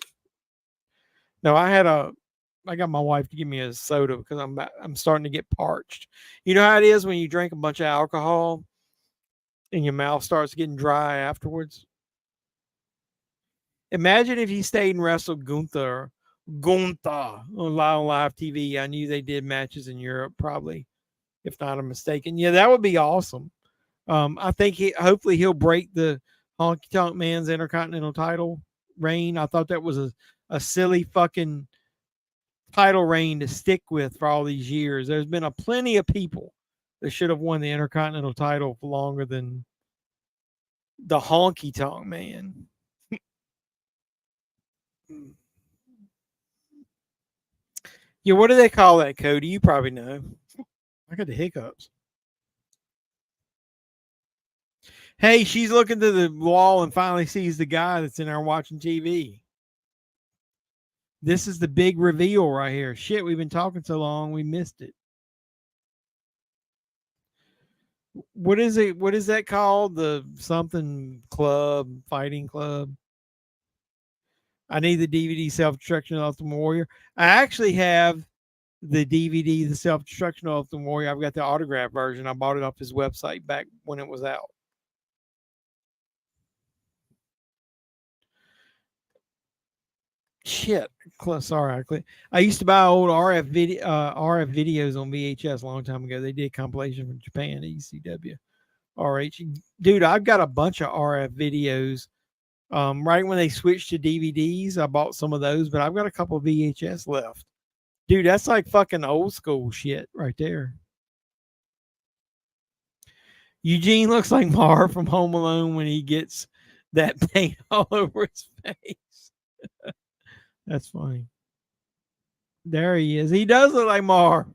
No, I got my wife to give me a soda because I'm starting to get parched. You know how it is when you drink a bunch of alcohol and your mouth starts getting dry afterwards? Imagine if you stayed and wrestled Gunther on live TV. I knew they did matches in Europe, probably, if not I'm mistaken. Yeah, that would be awesome. I think hopefully he'll break the Honky Tonk Man's Intercontinental title reign. I thought that was a silly fucking title reign to stick with for all these years. There's been a plenty of people that should have won the Intercontinental title for longer than the Honky Tonk Man. Yeah, what do they call that, Cody? You probably know. I got the hiccups. Hey, she's looking to the wall and finally sees the guy that's in there watching TV. This is the big reveal right here. Shit, we've been talking so long, we missed it. What is it? What is that called? The something club, fighting club? I need the DVD Self-Destruction of the Ultimate Warrior. I actually have the DVD, the Self-Destruction of the Ultimate Warrior. I've got the autograph version. I bought it off his website back when it was out. Shit. Sorry. I used to buy old RF videos on VHS a long time ago. They did a compilation from Japan, ECW, RH. Dude, I've got a bunch of RF videos. Right when they switched to DVDs, I bought some of those, but I've got a couple of VHS left. Dude, that's like fucking old school shit right there. Eugene looks like Mar from Home Alone when he gets that paint all over his face. That's funny. There he is. He does look like Mar.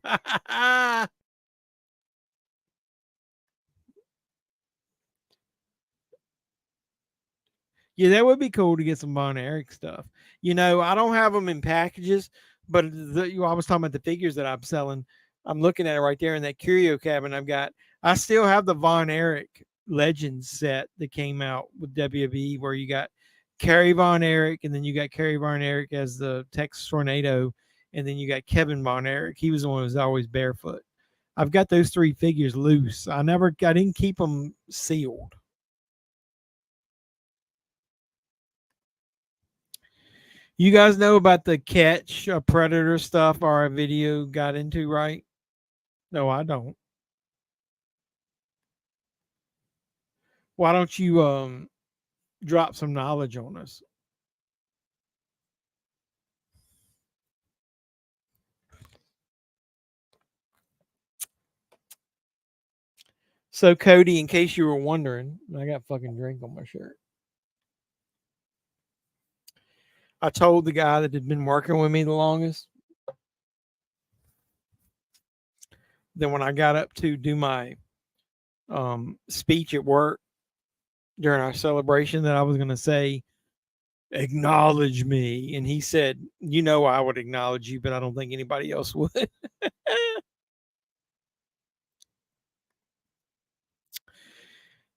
Yeah, that would be cool to get some Von Erich stuff. You know, I don't have them in packages, but I was talking about the figures that I'm selling. I'm looking at it right there in that curio cabinet I've got. I still have the Von Erich Legends set that came out with WWE, where you got Kerry Von Erich, and then you got Kerry Von Erich as the Texas Tornado, and then you got Kevin Von Erich. He was the one who was always barefoot. I've got those three figures loose. I didn't keep them sealed. You guys know about the Catch a Predator stuff our video got into, right? No, I don't. Why don't you drop some knowledge on us? So, Cody, in case you were wondering, I got fucking drink on my shirt. I told the guy that had been working with me the longest that when I got up to do my speech at work during our celebration, that I was going to say, acknowledge me. And he said, you know, I would acknowledge you, but I don't think anybody else would.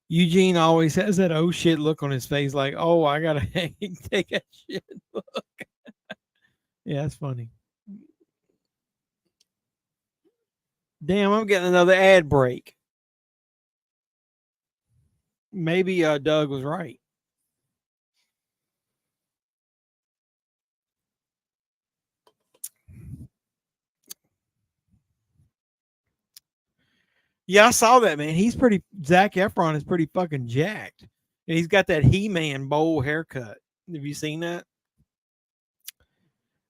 Eugene always has that oh shit look on his face, like, oh, I gotta take that shit look. Yeah, that's funny. Damn, I'm getting another ad break. Maybe Doug was right. Yeah, I saw that, man. Zac Efron is pretty fucking jacked. And he's got that He-Man bowl haircut. Have you seen that?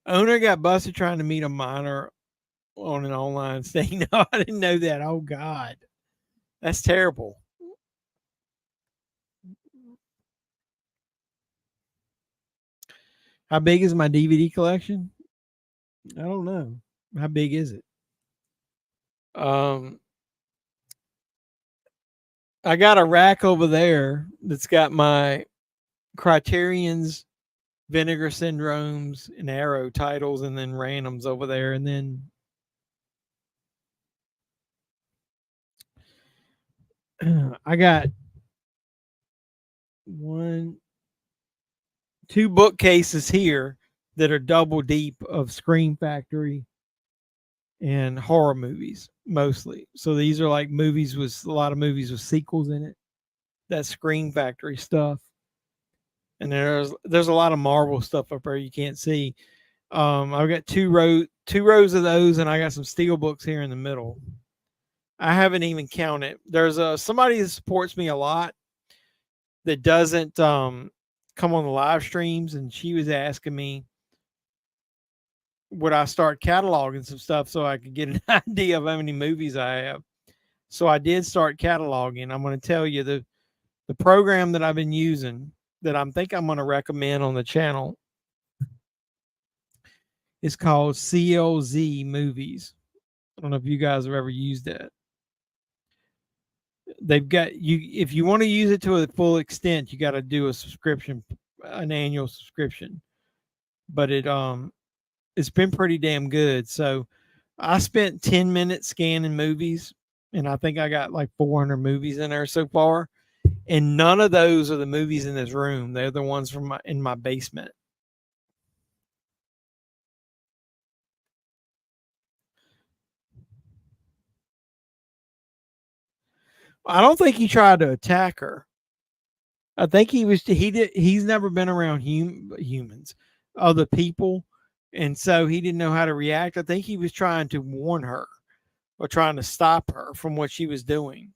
Owner got busted trying to meet a minor on an online thing. No, I didn't know that. Oh, God. That's terrible. How big is my DVD collection? I don't know. How big is it? I got a rack over there that's got my Criterion's, Vinegar Syndromes, and Arrow titles, and then randoms over there. And then I got two bookcases here that are double deep of Scream Factory and horror movies mostly. So these are like movies with a lot of movies with sequels in it. That Scream Factory stuff. And there's a lot of Marvel stuff up there you can't see. I've got two rows of those, and I got some steel books here in the middle. I haven't even counted. There's somebody that supports me a lot that doesn't come on the live streams, and she was asking me, would I start cataloging some stuff so I could get an idea of how many movies I have? So I did start cataloging. I'm going to tell you the program that I've been using that I'm going to recommend on the channel is called CLZ Movies. I don't know if you guys have ever used that. They've got you, if you want to use it to a full extent, you got to do a subscription, an annual subscription. But it's been pretty damn good. So I spent 10 minutes scanning movies, and I think I got like 400 movies in there so far. And none of those are the movies in this room. They're the ones from in my basement. I don't think he tried to attack her. I think he's never been around humans, other people, and so he didn't know how to react. I think he was trying to warn her or trying to stop her from what she was doing.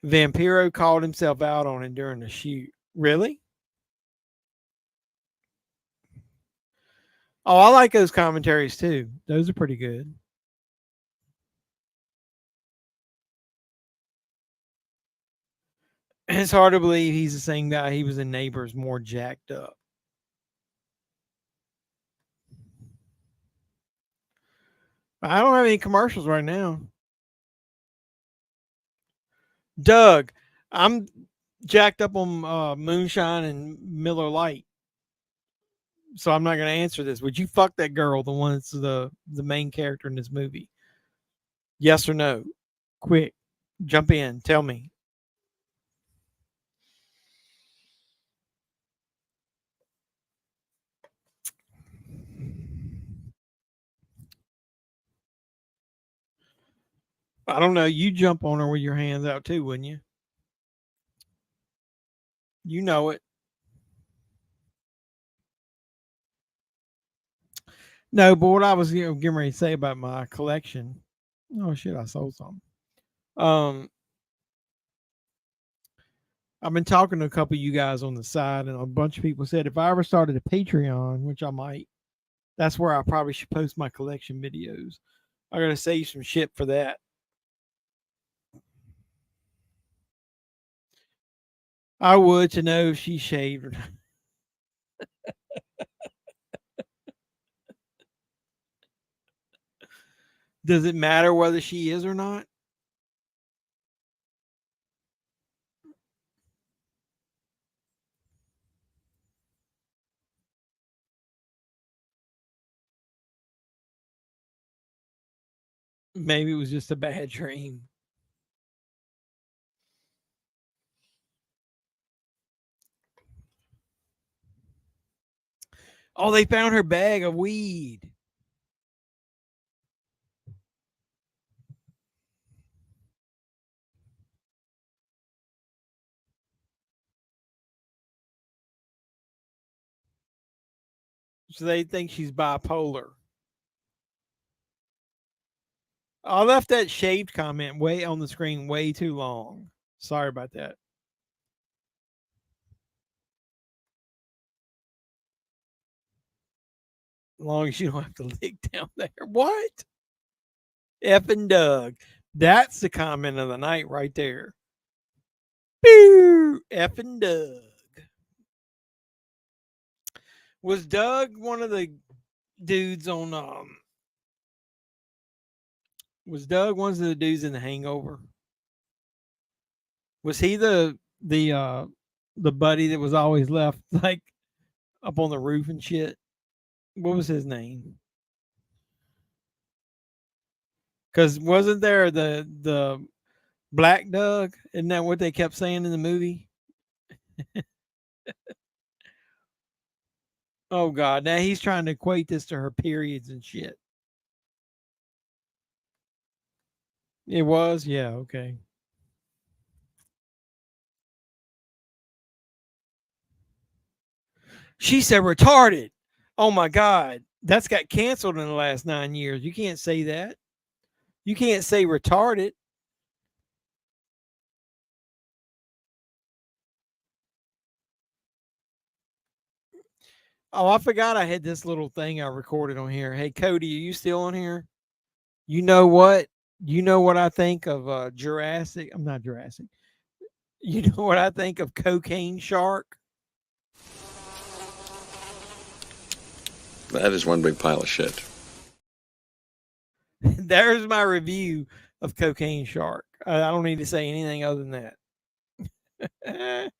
Vampiro called himself out on it during the shoot. Really? Oh, I like those commentaries too. Those are pretty good. It's hard to believe he's the same guy he was in Neighbors, more jacked up. I don't have any commercials right now. Doug, I'm jacked up on moonshine and Miller Lite, so I'm not going to answer this. Would you fuck that girl, the one that's the main character in this movie? Yes or no? Quick, jump in. Tell me. I don't know. You jump on her with your hands out too, wouldn't you? You know it. No, but what I was getting ready to say about my collection. Oh shit! I sold something. Um, I've been talking to a couple of you guys on the side, and a bunch of people said if I ever started a Patreon, which I might, that's where I probably should post my collection videos. I gotta save some shit for that. I would to know if she shaved or not. Does it matter whether she is or not? Maybe it was just a bad dream. Oh, they found her bag of weed. So they think she's bipolar. I left that shaved comment way on the screen way too long. Sorry about that. As long as you don't have to lick down there. What? F and Doug. That's the comment of the night right there. Boo! F and Doug. Was Doug one of the dudes on was Doug one of the dudes in the hangover? Was he the buddy that was always left like up on the roof and shit? What was his name? Because wasn't there the Black Doug? Isn't that what they kept saying in the movie? Oh God! Now he's trying to equate this to her periods and shit. It was, yeah, okay. She said retarded. Oh my God, that's got canceled in the last 9 years. You can't say that. You can't say retarded. Oh, I forgot I had this little thing I recorded on here. Hey, Cody, are you still on here? You know what? You know what I think of Jurassic? I'm not Jurassic. You know what I think of Cocaine Shark? That is one big pile of shit. There's my review of Cocaine Shark. I don't need to say anything other than that.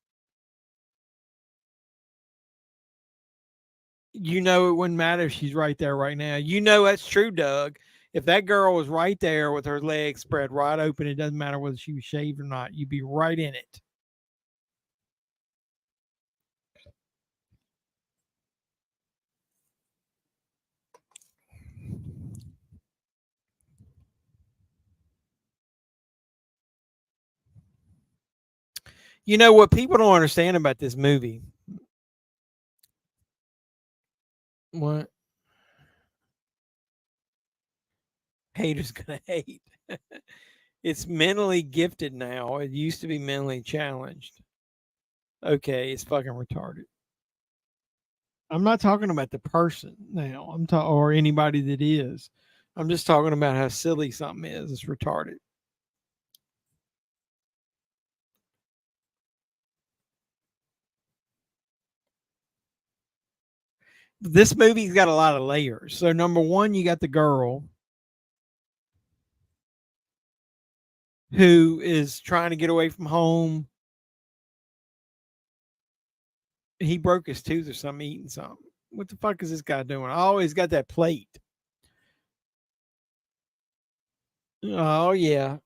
You know it wouldn't matter if she's right there right now. You know that's true, Doug. If that girl was right there with her legs spread wide open, it doesn't matter whether she was shaved or not. You'd be right in it. You know what people don't understand about this movie? What? Haters gonna hate. It's mentally gifted now. It used to be mentally challenged. Okay, it's fucking retarded. I'm not talking about the person now. I'm talking or anybody that is. I'm just talking about how silly something is. It's retarded. This movie's got a lot of layers. So number one, you got the girl who is trying to get away from home. He broke his tooth or something, eating something. What the fuck is this guy doing? I always got that plate. Oh yeah.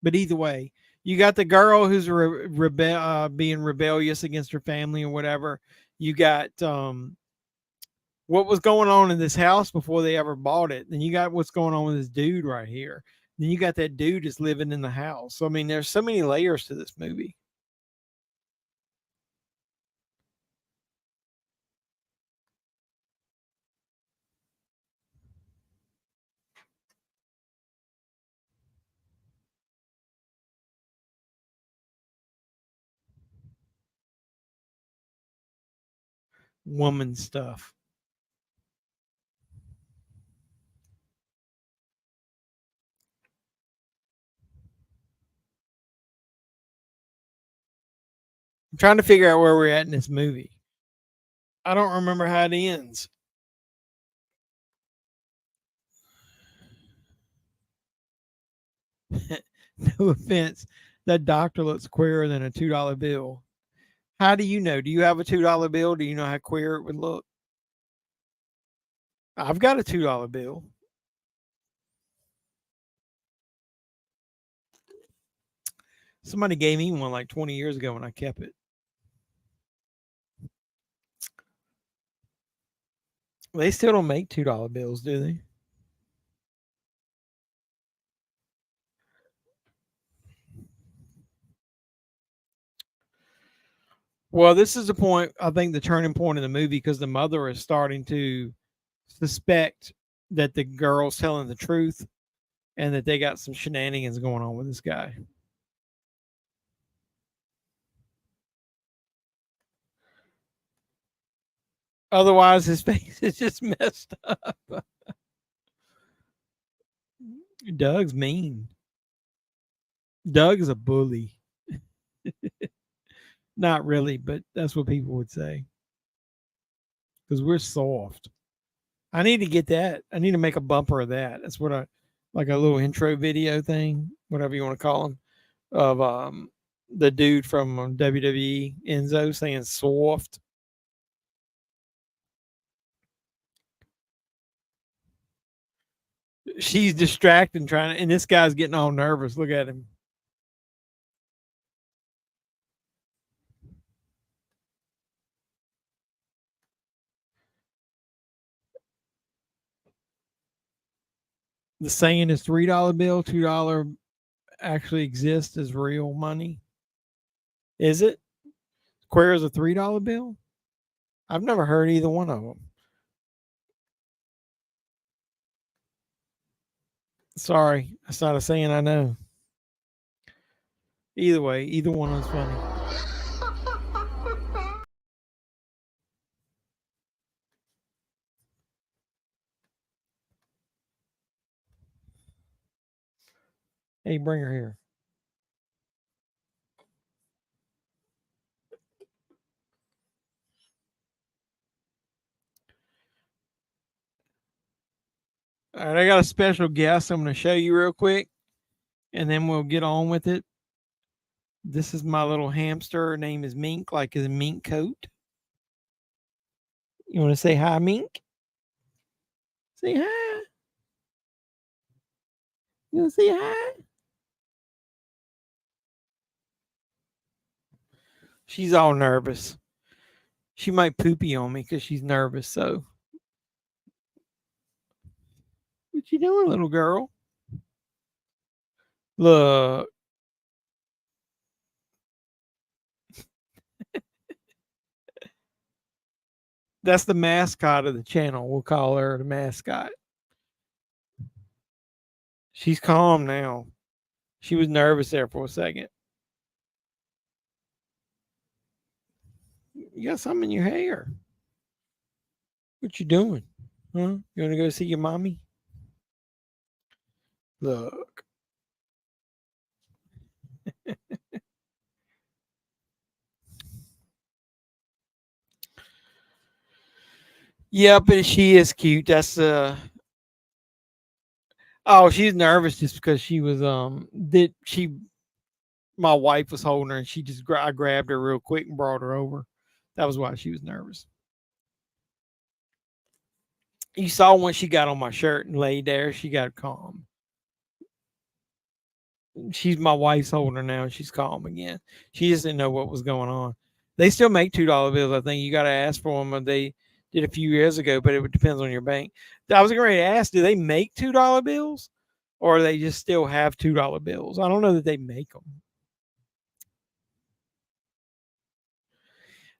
But either way, you got the girl who's being rebellious against her family or whatever. You got what was going on in this house before they ever bought it. Then you got what's going on with this dude right here. Then you got that dude that's living in the house. So, I mean, there's so many layers to this movie. Woman stuff. I'm trying to figure out where we're at in this movie. I don't remember how it ends. No offense. That doctor looks queerer than a $2 bill. How do you know? Do you have a $2 bill? Do you know how queer it would look? I've got a $2 bill. Somebody gave me one like 20 years ago and I kept it. They still don't make $2 bills, do they? Well, this is the point, I think, the turning point in the movie because the mother is starting to suspect that the girl's telling the truth and that they got some shenanigans going on with this guy. Otherwise, his face is just messed up. Doug's mean. Doug is a bully. Not really, but that's what people would say. Because we're soft. I need to get that. I need to make a bumper of that. That's what I like a little intro video thing, whatever you want to call them, of the dude from WWE, Enzo, saying soft. She's distracted trying to, and this guy's getting all nervous. Look at him. The saying is $3 bill, $2 actually exists as real money. Is it? Square is a $3 bill? I've never heard either one of them. Sorry, that's not a saying I know. Either way, either one is funny. Hey, bring her here. All right, I got a special guest I'm going to show you real quick, and then we'll get on with it. This is my little hamster. Her name is Mink, like his mink coat. You want to say hi, Mink? Say hi. You want to say hi? She's all nervous. She might poopy on me because she's nervous. So, what you doing, little girl? Look. That's the mascot of the channel. We'll call her the mascot. She's calm now. She was nervous there for a second. You got something in your hair. What you doing? Huh? You want to go see your mommy? Look. Yep, and she is cute. That's oh, she's nervous just because she was did she my wife was holding her and she just I grabbed her real quick and brought her over. That was why she was nervous. You saw when she got on my shirt and laid there, she got calm. She's my wife's holding her now and she's calm again. She just didn't know what was going on. They still make $2 bills. I think you got to ask for them. They did a few years ago, but it depends on your bank. I was getting ready to ask, do they make $2 bills, or they just still have $2 bills? I don't know that they make them.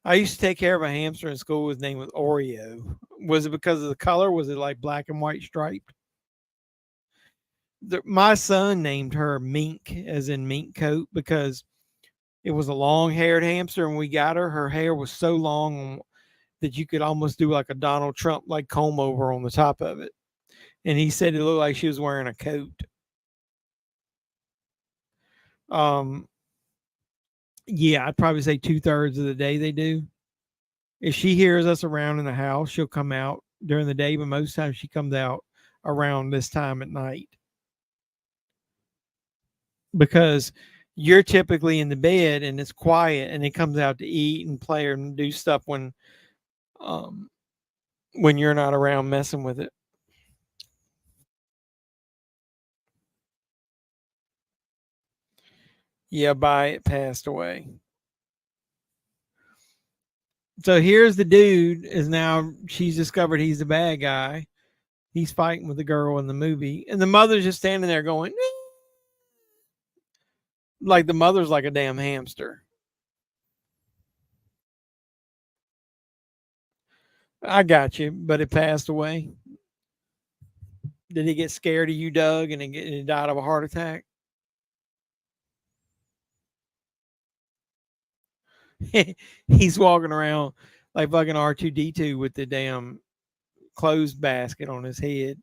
I used to take care of a hamster in school. His name was Oreo. Was it because of the color? Was it like black and white striped? My son named her Mink, as in mink coat, because it was a long-haired hamster, and we got her. Her hair was so long that you could almost do like a Donald Trump like comb over on the top of it. And he said it looked like she was wearing a coat. Yeah, I'd probably say 2/3 of the day they do. If she hears us around in the house, she'll come out during the day, but most times she comes out around this time at night. Because you're typically in the bed and it's quiet, and it comes out to eat and play and do stuff when you're not around messing with it. Yeah, it passed away. So here's the dude is now she's discovered he's the bad guy. He's fighting with the girl in the movie, and the mother's just standing there going, like the mother's like a damn hamster. I got you, but it passed away. Did he get scared of you, Doug, and he died of a heart attack? He's walking around like fucking R2D2 with the damn clothes basket on his head.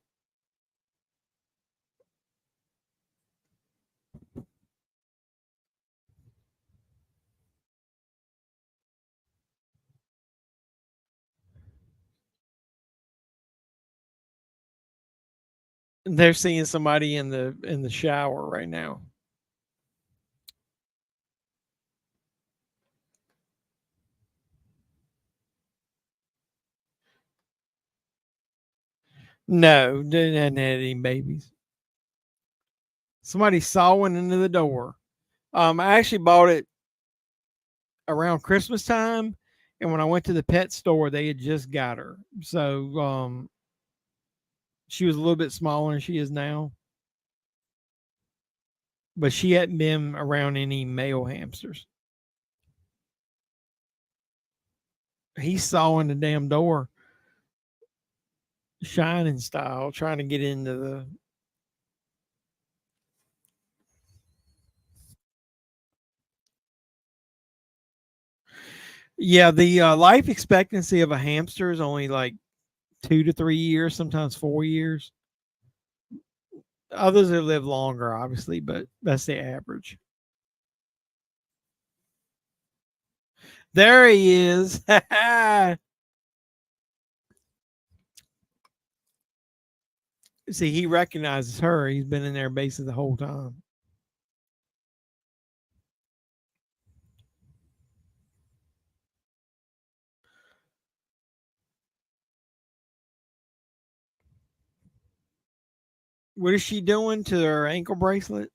They're seeing somebody in the shower right now. No, they hadn't had any babies. Somebody saw one into the door. I actually bought it around Christmas time, and when I went to the pet store, they had just got her. So she was a little bit smaller than she is now, but she hadn't been around any male hamsters. He saw in the damn door, shining style, trying to get into the. Yeah, the life expectancy of a hamster is only like 2 to 3 years, sometimes 4 years. Others have lived longer, obviously, but that's the average. There he is. See, he recognizes her. He's been in their bases the whole time. What is she doing to her ankle bracelet?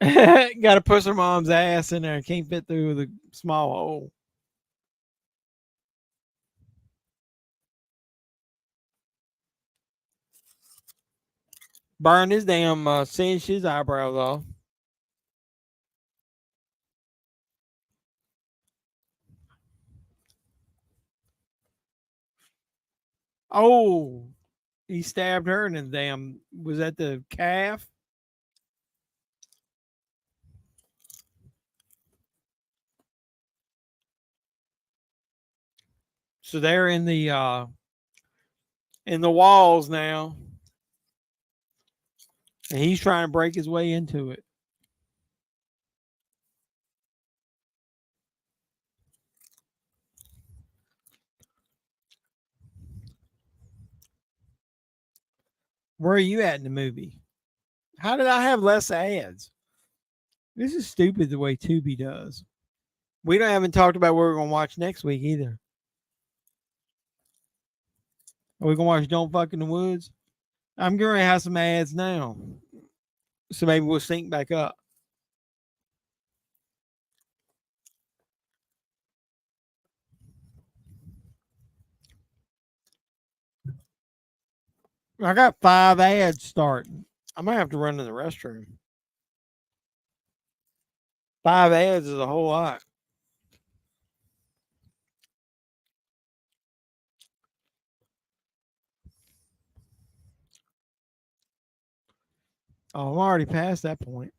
Got to push her mom's ass in there. Can't fit through the small hole. Burn his damn cinch his eyebrows off. Oh, he stabbed her in the damn. Was that the calf? So they're in the walls now, and he's trying to break his way into it. Where are you at in the movie? How did I have less ads? This is stupid the way Tubi does. We haven't talked about what we're gonna watch next week either. Are we gonna watch Don't Fuck in the Woods? I'm gonna have some ads now, so maybe we'll sync back up. I got 5 ads starting. I might have to run to the restroom. 5 ads is a whole lot. Oh, I'm already past that point.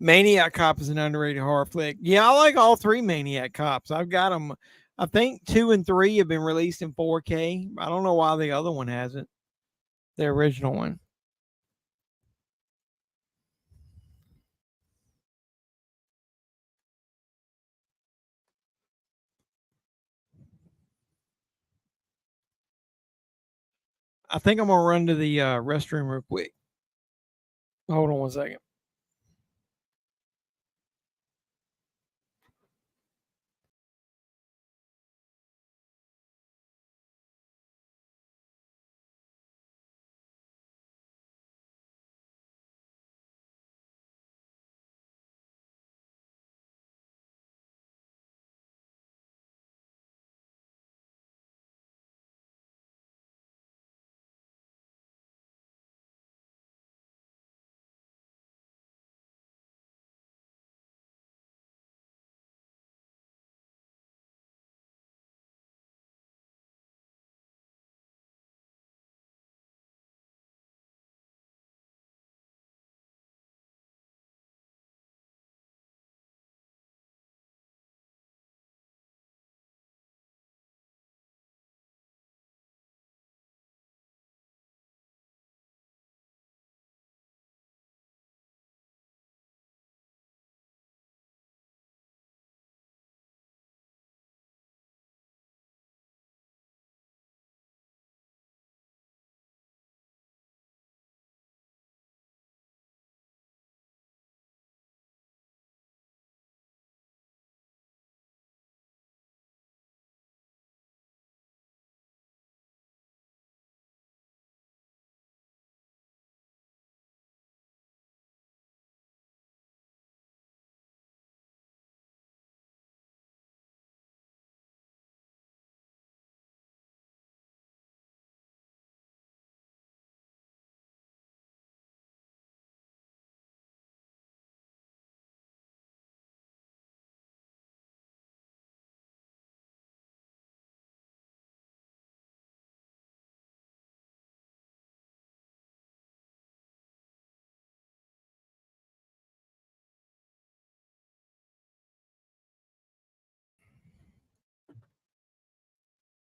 Maniac Cop is an underrated horror flick. Yeah, I like all 3 Maniac Cops. I've got them. I think 2 and 3 have been released in 4K. I don't know why the other one hasn't. The original one. I think I'm gonna run to the restroom real quick. Hold on one second.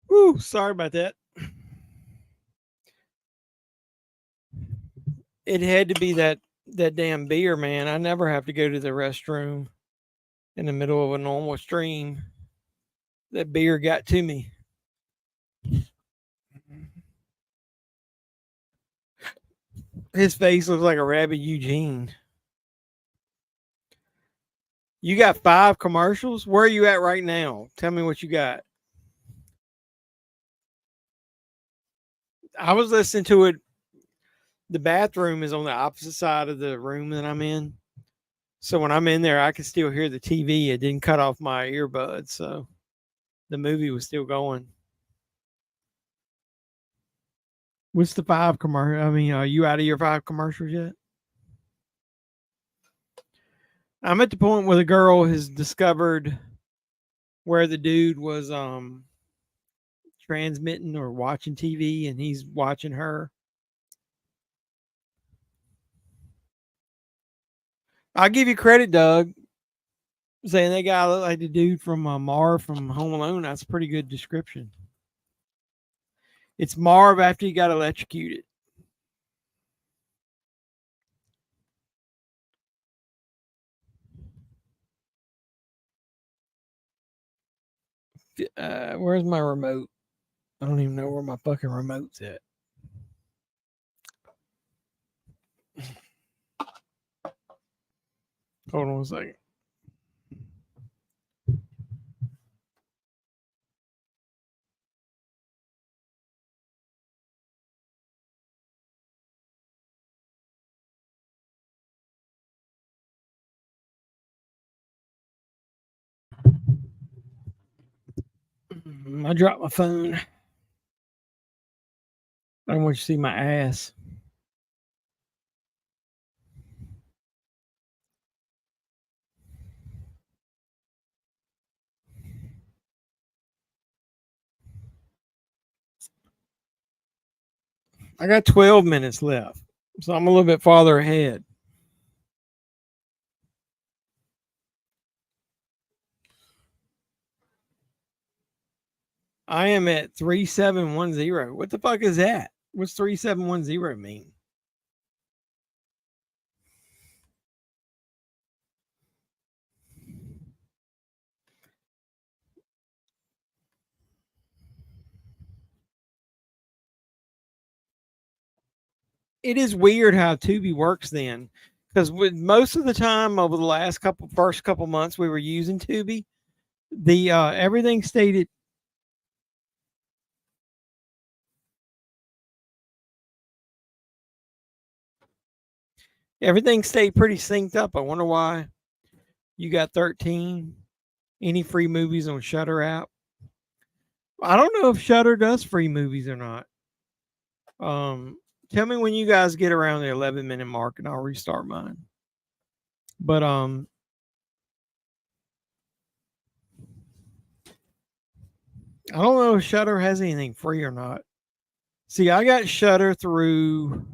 Whew, sorry about that. It had to be that damn beer, man. I never have to go to the restroom in the middle of a normal stream. That beer got to me. His face looks like a rabbit Eugene. You got 5 commercials? Where are you at right now? Tell me what you got. I was listening to it. The bathroom is on the opposite side of the room that I'm in. So when I'm in there, I can still hear the TV. It didn't cut off my earbuds. So the movie was still going. What's the 5 commercial? I mean, are you out of your 5 commercials yet? I'm at the point where the girl has discovered where the dude was transmitting or watching TV, and he's watching her. I'll give you credit, Doug, saying that guy looked like the dude from Marv from Home Alone. That's a pretty good description. It's Marv after he got electrocuted. Where's my remote? I don't even know where my fucking remote's at. Hold on a second. I dropped my phone. I don't want you to see my ass. I got 12 minutes left, so I'm a little bit farther ahead. I am at 3710. What the fuck is that? What's 3710 mean? It is weird how Tubi works then, because with most of the time over the last first couple months we were using Tubi, the everything stayed at everything stayed pretty synced up. I wonder why. You got 13. Any free movies on Shutter app? I don't know if Shutter does free movies or not. Tell me when you guys get around the 11-minute mark and I'll restart mine. But I don't know if Shutter has anything free or not. See, I got Shutter through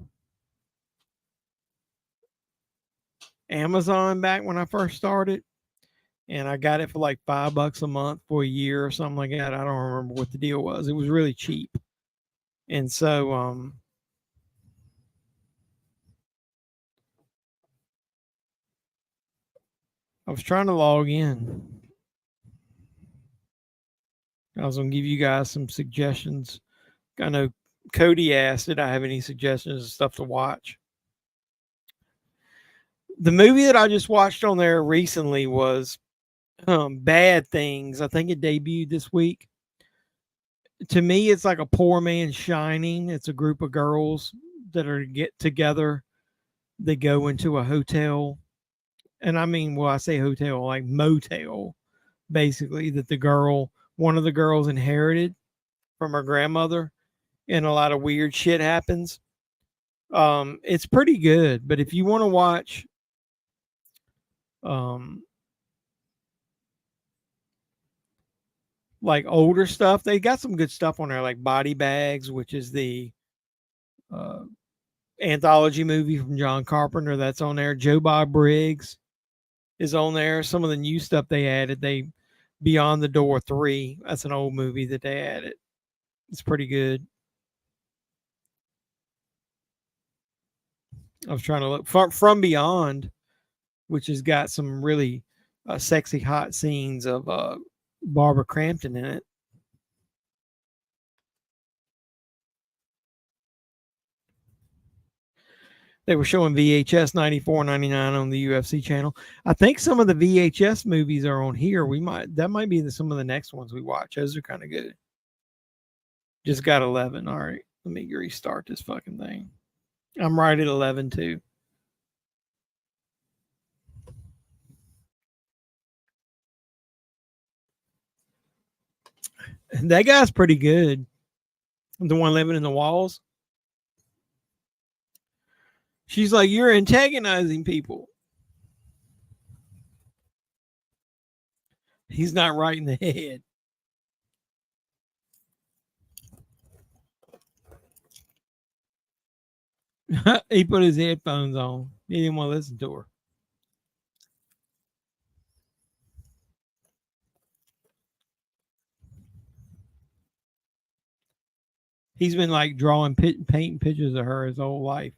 Amazon back when I first started, and I got it for like $5 a month for a year or something like that. I don't remember what the deal was. It was really cheap. And so I was trying to log in. I was going to give you guys some suggestions. I know Cody asked, did I have any suggestions of stuff to watch? The movie that I just watched on there recently was Bad Things. I think it debuted this week. To me, it's like a poor man's Shining. It's a group of girls that are get together. They go into a hotel. And I mean, well, I say hotel, like motel, basically, that one of the girls inherited from her grandmother, and a lot of weird shit happens. It's pretty good, but if you want to watch like older stuff, they got some good stuff on there, like Body Bags, which is the anthology movie from John Carpenter that's on there. Joe Bob Briggs is on there. Some of the new stuff they added, Beyond the Door 3, that's an old movie that they added. It's pretty good. I was trying to look from Beyond, which has got some really sexy hot scenes of Barbara Crampton in it. They were showing VHS 94.99 on the UFC channel. I think some of the VHS movies are on here. That might be some of the next ones we watch. Those are kind of good. Just got 11. All right, let me restart this fucking thing. I'm right at 11 too. That guy's pretty good. The one living in the walls. She's like, you're antagonizing people. He's not right in the head. He put his headphones on. He didn't want to listen to her. He's been like drawing, painting pictures of her his whole life.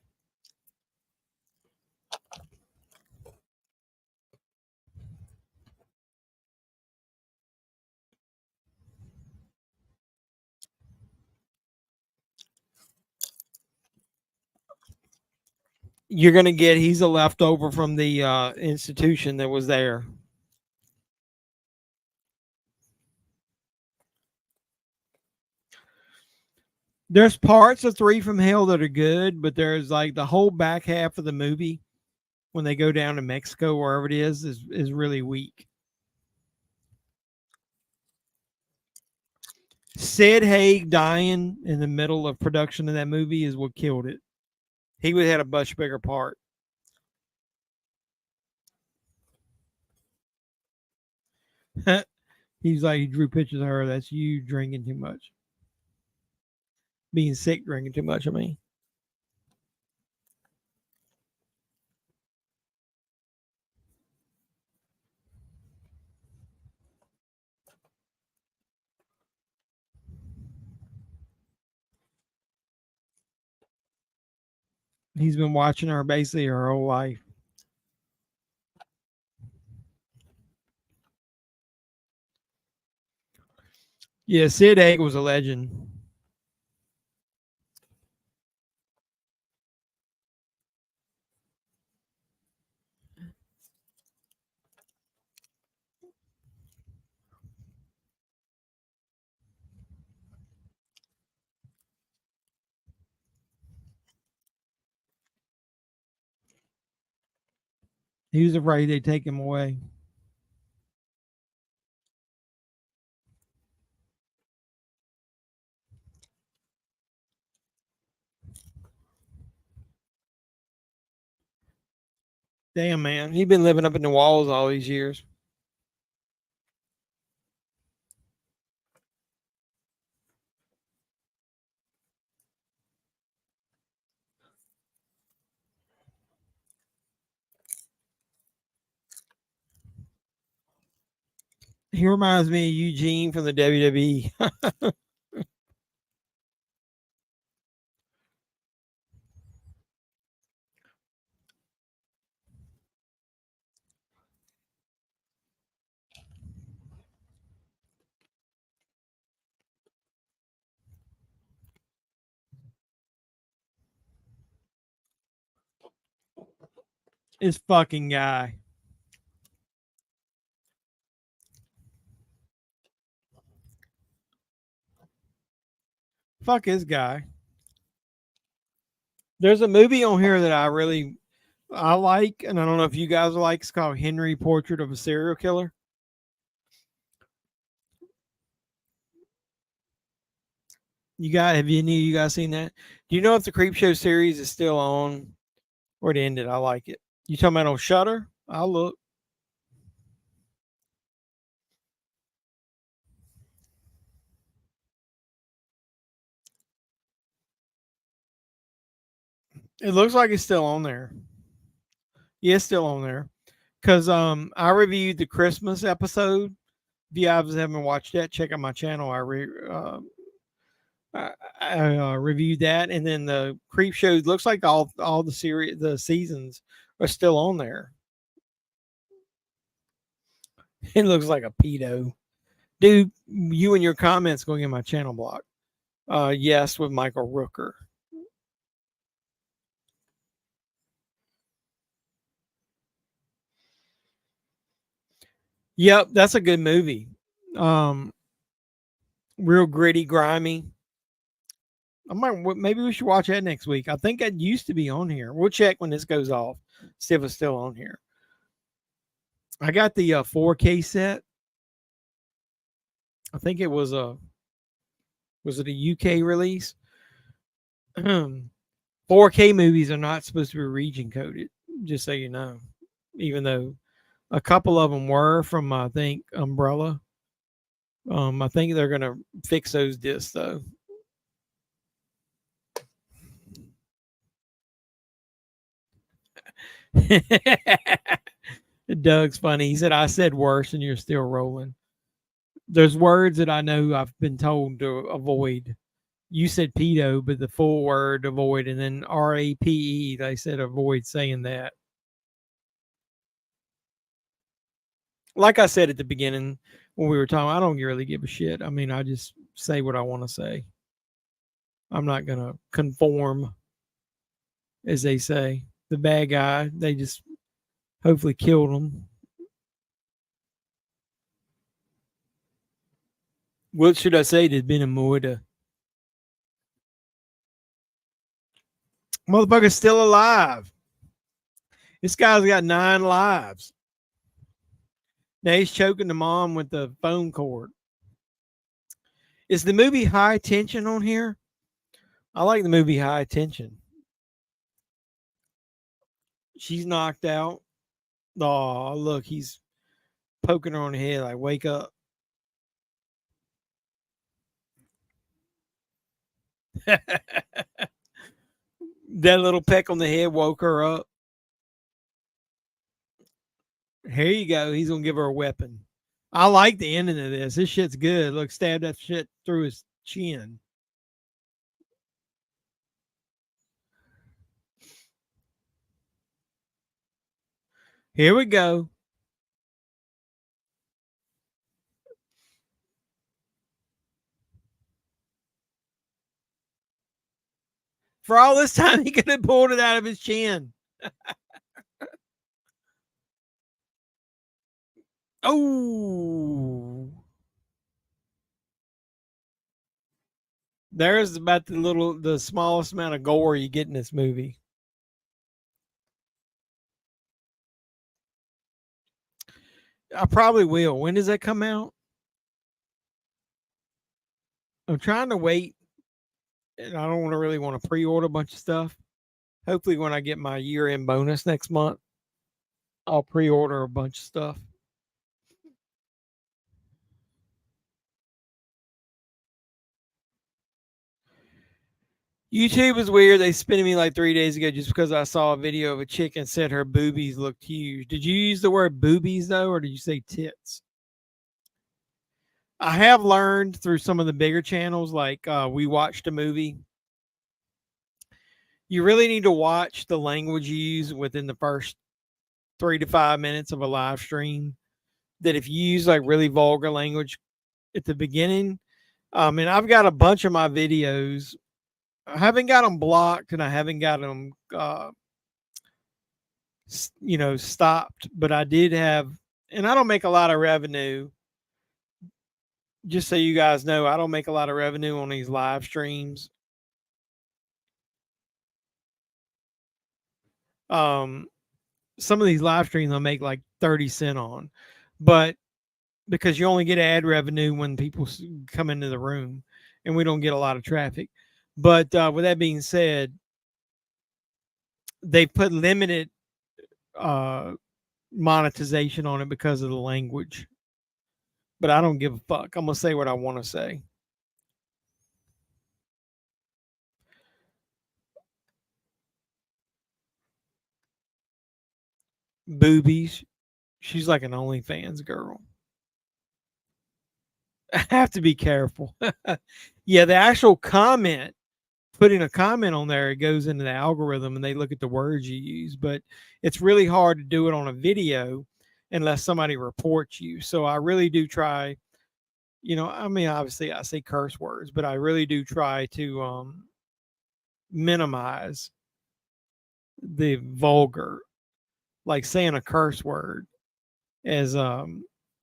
You're going to get, he's a leftover from the institution that was there. There's parts of Three from Hell that are good, but there's like the whole back half of the movie when they go down to Mexico, wherever it is really weak. Sid Haig dying in the middle of production of that movie is what killed it. He would have had a much bigger part. He's like, he drew pictures of her. That's you drinking too much. Being sick, drinking too much, I mean. He's been watching her basically her whole life. Yeah, Sid Haig was a legend. He was afraid they'd take him away. Damn, man. He's been living up in the walls all these years. He reminds me of Eugene from the WWE. This fucking guy. Fuck this guy. There's a movie on here that I like, and I don't know if you guys like. It's called Henry: Portrait of a Serial Killer. Have any of you guys seen that? Do you know if the Creepshow series is still on or it ended? I like it. You talking about on Shudder? I'll look. It looks like it's still on there. Yeah, it's still on there. Because I reviewed the Christmas episode. If you guys haven't watched that, check out my channel. I reviewed that, and then the Creep Show looks like all the seasons are still on there. It looks like a pedo, dude. You and your comments going in my channel block. Yes, with Michael Rooker. Yep, that's a good movie. Um, Real gritty, grimy. Maybe we should watch that next week. I think that used to be on here. We'll check when this goes off. See if it's still on here. I got the 4K set. I think it was it a UK release? 4K movies are not supposed to be region coded, just so you know. Even though a couple of them were from I think Umbrella. I think they're gonna fix those discs though. Doug's funny. He said, I said worse and you're still rolling. There's words that I know I've been told to avoid. You said pedo, but the full word avoid, and then RAPE, they said avoid saying that. Like I said at the beginning when we were talking, I don't really give a shit. I mean, I just say what I want to say. I'm not going to conform, as they say. The bad guy, they just hopefully killed him. What should I say to Ben and Moida? Motherfucker's still alive. This guy's got 9 lives. Now he's choking the mom with the phone cord. Is the movie High Tension on here? I like the movie High Tension. She's knocked out. Oh, look, he's poking her on the head like, wake up. That little peck on the head woke her up. Here you go. He's going to give her a weapon. I like the ending of this. This shit's good. Look, stab that shit through his chin. Here we go. For all this time, he could have pulled it out of his chin. Oh. There's about the smallest amount of gore you get in this movie. I probably will. When does that come out? I'm trying to wait, and I don't really want to pre-order a bunch of stuff. Hopefully, when I get my year-end bonus next month, I'll pre-order a bunch of stuff. YouTube is weird. They spinning me like 3 days ago just because I saw a video of a chick and said her boobies looked huge. Did you use the word boobies though, or did you say tits? I have learned through some of the bigger channels, like We Watched a Movie. You really need to watch the language you use within the first 3 to 5 minutes of a live stream. That if you use like really vulgar language at the beginning, and I've got a bunch of my videos. I haven't got them blocked and I haven't got them, stopped. But I did have, and I don't make a lot of revenue. Just so you guys know, I don't make a lot of revenue on these live streams. Some of these live streams I make like 30 cents on, but because you only get ad revenue when people come into the room, and we don't get a lot of traffic. But with that being said, they put limited monetization on it because of the language. But I don't give a fuck. I'm going to say what I want to say. Boobies. She's like an OnlyFans girl. I have to be careful. Yeah, the actual comment, putting a comment on there, it goes into the algorithm and they look at the words you use. But it's really hard to do it on a video unless somebody reports you. So I really do try, obviously I say curse words, but I really do try to minimize the vulgar, like saying a curse word as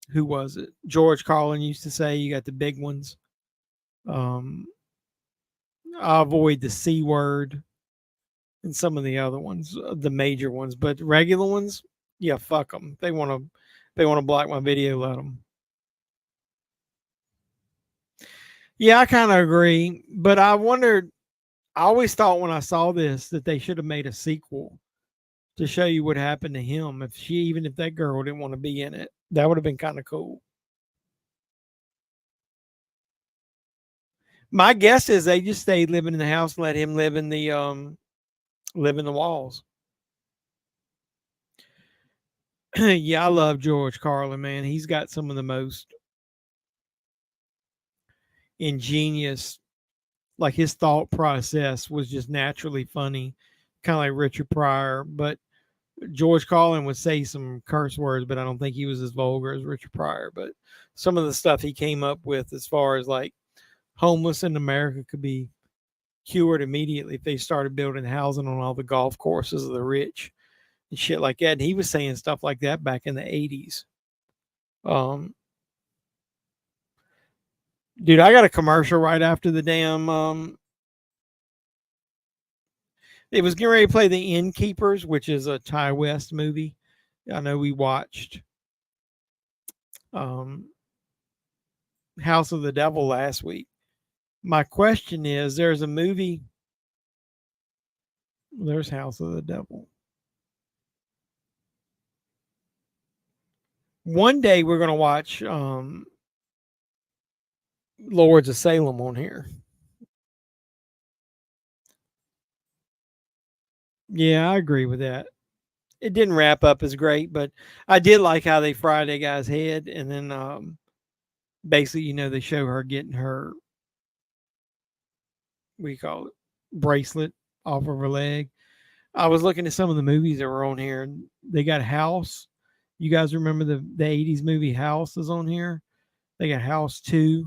who was it? George Carlin used to say, you got the big ones. I avoid the C word and some of the other ones, the major ones, but regular ones, yeah, fuck them. They want to block my video, let them. Yeah, I kind of agree, but I wondered. I always thought when I saw this that they should have made a sequel to show you what happened to him. Even if that girl didn't want to be in it, that would have been kind of cool. My guess is they just stayed living in the house and let him live in the walls. Yeah, I love George Carlin, man. He's got some of the most ingenious, like his thought process was just naturally funny, kind of like Richard Pryor. But George Carlin would say some curse words, but I don't think he was as vulgar as Richard Pryor. But some of the stuff he came up with, as far as like homeless in America could be cured immediately if they started building housing on all the golf courses of the rich and shit like that. And he was saying stuff like that back in the 80s. Dude, I got a commercial right after the damn it was getting ready to play The Innkeepers, which is a Ty West movie. I know we watched House of the Devil last week. My question is, there's a movie. There's House of the Devil. One day we're going to watch Lords of Salem on here. Yeah, I agree with that. It didn't wrap up as great, but I did like how they fried that guy's head, and then basically, they show her getting her, what do you call it, bracelet off of her leg. I was looking at some of the movies that were on here, and they got House. You guys remember the 80s movie House is on here? They got House 2.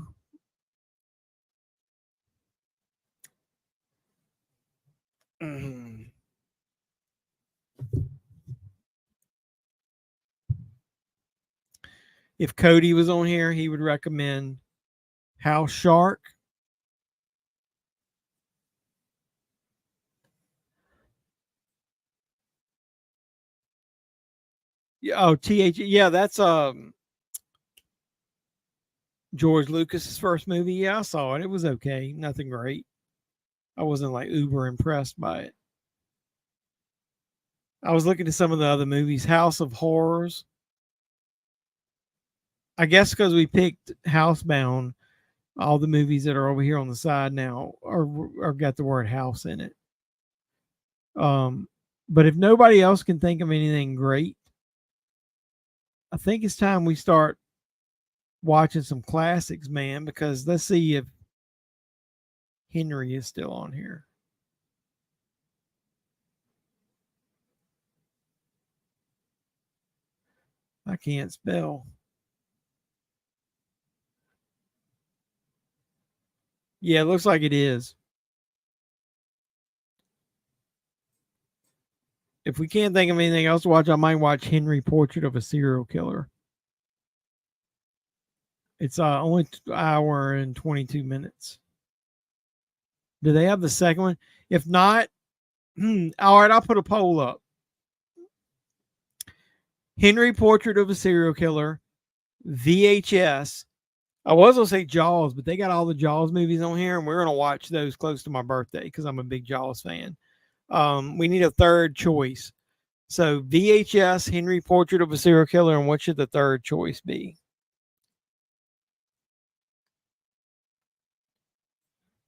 If Cody was on here, he would recommend House Shark. Yeah, yeah, that's George Lucas's first movie. Yeah, I saw it. It was okay. Nothing great. I wasn't like uber impressed by it. I was looking at some of the other movies. House of Horrors. I guess because we picked Housebound, all the movies that are over here on the side now are got the word house in it. But if nobody else can think of anything great, I think it's time we start watching some classics, man, because let's see if Henry is still on here. I can't spell. Yeah, it looks like it is. If we can't think of anything else to watch, I might watch Henry Portrait of a Serial Killer. It's only an hour and 22 minutes. Do they have the second one? If not, all right, I'll put a poll up. Henry Portrait of a Serial Killer, VHS. I was going to say Jaws, but they got all the Jaws movies on here, and we're going to watch those close to my birthday because I'm a big Jaws fan. We need a third choice. So VHS, Henry Portrait of a Serial Killer, and what should the third choice be?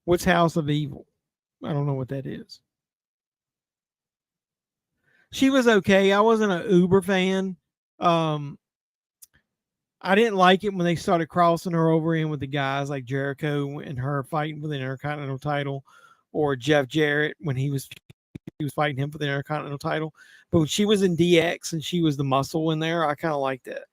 What's House of Evil? I don't know what that is. She was okay. I wasn't an uber fan. I didn't like it when they started crossing her over in with the guys like Jericho and her fighting for the Intercontinental title, or Jeff Jarrett when he was fighting him for the Intercontinental title. But when she was in DX and she was the muscle in there, I kind of liked that.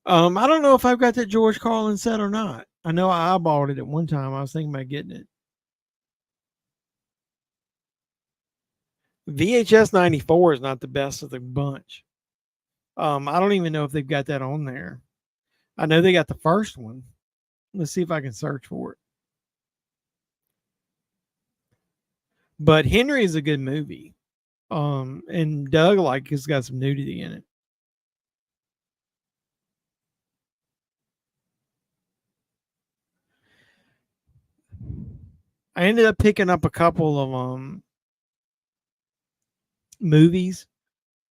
I don't know if I've got that George Carlin set or not. I know I eyeballed it at one time. I was thinking about getting it. VHS 94 is not the best of the bunch. I don't even know if they've got that on there. I know they got the first one. Let's see if I can search for it. But Henry is a good movie. And Doug has got some nudity in it. I ended up picking up a couple of movies.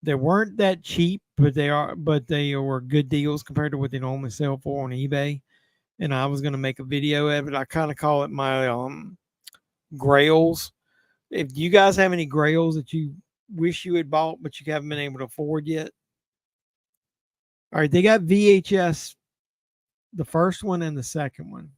They weren't that cheap, but they were good deals compared to what they normally sell for on eBay. And I was going to make a video of it. I kind of call it my grails. If you guys have any grails that you wish you had bought but you haven't been able to afford yet, all right, they got VHS, the first one and the second one.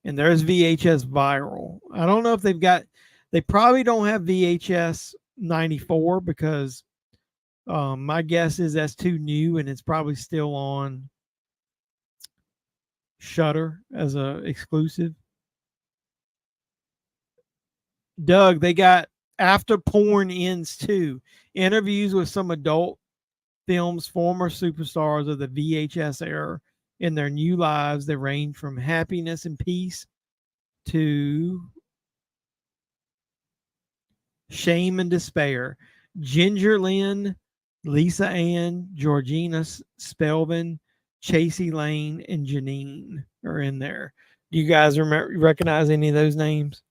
And there's VHS Viral. I don't know if they probably don't have VHS 94 because my guess is that's too new and it's probably still on Shudder as a exclusive. Doug, they got After Porn Ends 2, interviews with some adult film's former superstars of the VHS era in their new lives that range from happiness and peace to shame and despair. Ginger Lynn, Lisa Ann, Georgina Spelvin, Chasey Lane, and Janine are in there. Do you guys recognize any of those names?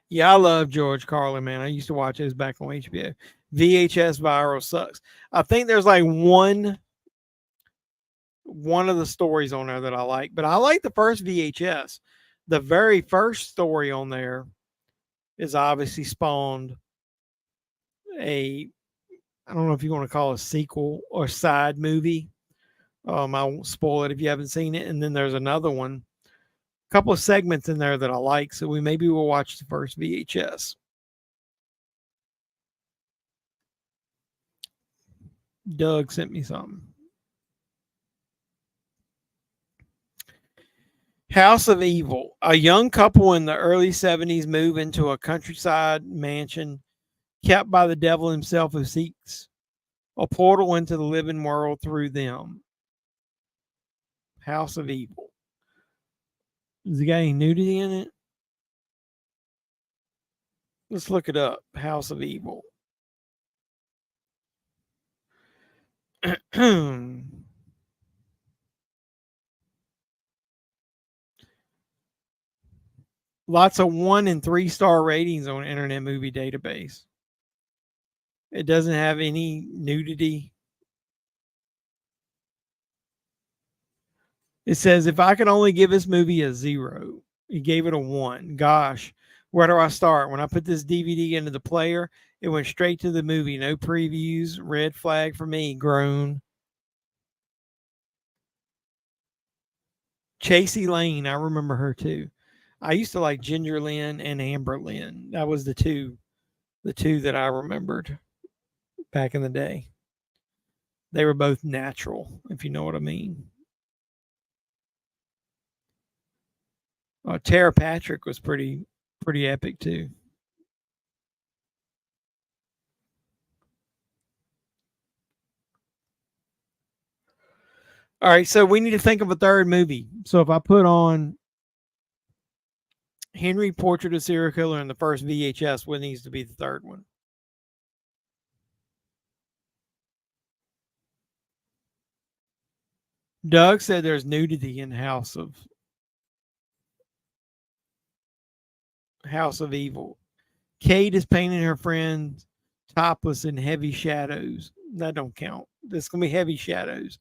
Yeah, I love George Carlin, man. I used to watch those back on HBO. VHS Viral sucks. I think there's like one of the stories on there that I like, but I like the first VHS. The very first story on there is obviously spawned I don't know if you want to call it a sequel or side movie. I won't spoil it if you haven't seen it. And then there's another one, a couple of segments in there that I like. So maybe we'll watch the first VHS. Doug sent me something. House of Evil. A young couple in the early 70s move into a countryside mansion kept by the devil himself who seeks a portal into the living world through them. House of Evil. Is the guy any nudity in it? Let's look it up. House of Evil. Lots of 1 and 3 star ratings on Internet Movie Database. It doesn't have any nudity. It says, if I could only give this movie a 0, he gave it a 1. Gosh, where do I start? When I put this DVD into the player, it went straight to the movie. No previews. Red flag for me. Groan. Chasey Lane, I remember her too. I used to like Ginger Lynn and Amber Lynn. That was the two that I remembered back in the day. They were both natural, if you know what I mean. Tara Patrick was pretty epic too. All right, so we need to think of a third movie. So if I put on Henry Portrait of Serial Killer in the first VHS, what needs to be the third one? Doug said there's nudity in House of Evil. Kate is painting her friend topless in heavy shadows. That don't count. This is going to be heavy shadows.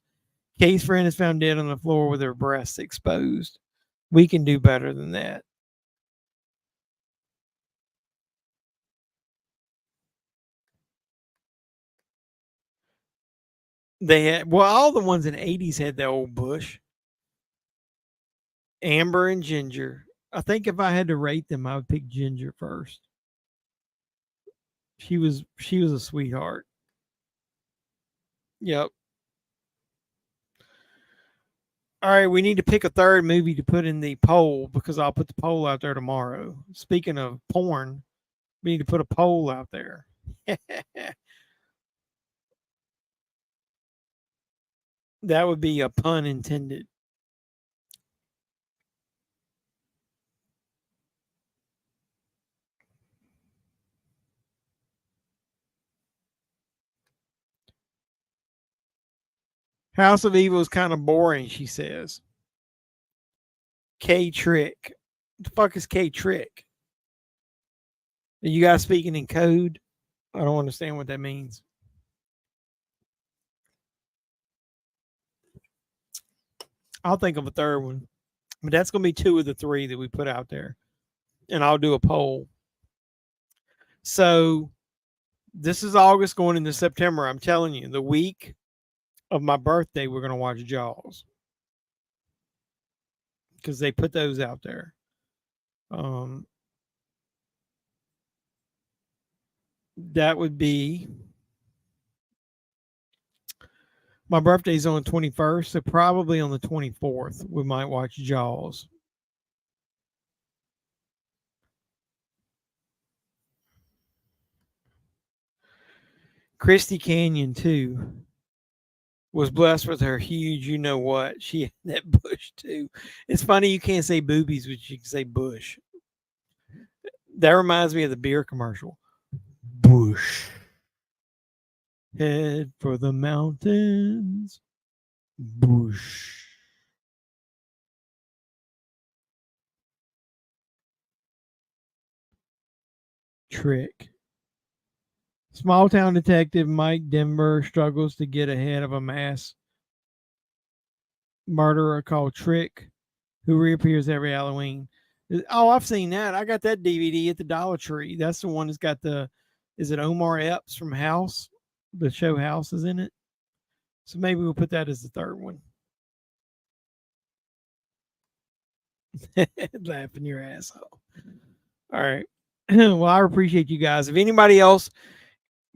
Kate's friend is found dead on the floor with her breasts exposed. We can do better than that. They had, all the ones in the 80s had the old bush. Amber and Ginger. I think if I had to rate them, I would pick Ginger first. She was a sweetheart. Yep. All right, we need to pick a third movie to put in the poll because I'll put the poll out there tomorrow. Speaking of porn, we need to put a poll out there. That would be a pun intended. House of Evil is kind of boring, she says. K Trick. What the fuck is K Trick? Are you guys speaking in code? I don't understand what that means. I'll think of a third one. But that's going to be 2 of the 3 that we put out there. And I'll do a poll. So this is August going into September. I'm telling you, the week of my birthday, we're going to watch Jaws. Because they put those out there. That would be... My birthday's on the 21st, so probably on the 24th, we might watch Jaws. Christy Canyon, too, was blessed with her huge you-know-what. She had that bush, too. It's funny you can't say boobies, but you can say bush. That reminds me of the beer commercial. Bush. Head for the mountains. Bush. Trick. Small town detective Mike Denver struggles to get ahead of a mass murderer called Trick, who reappears every Halloween. Oh, I've seen that. I got that DVD at the Dollar Tree. That's the one that's got the, is it Omar Epps from House? The show House is in it. So maybe we'll put that as the third one. Laughing your asshole. All right. Well, I appreciate you guys. If anybody else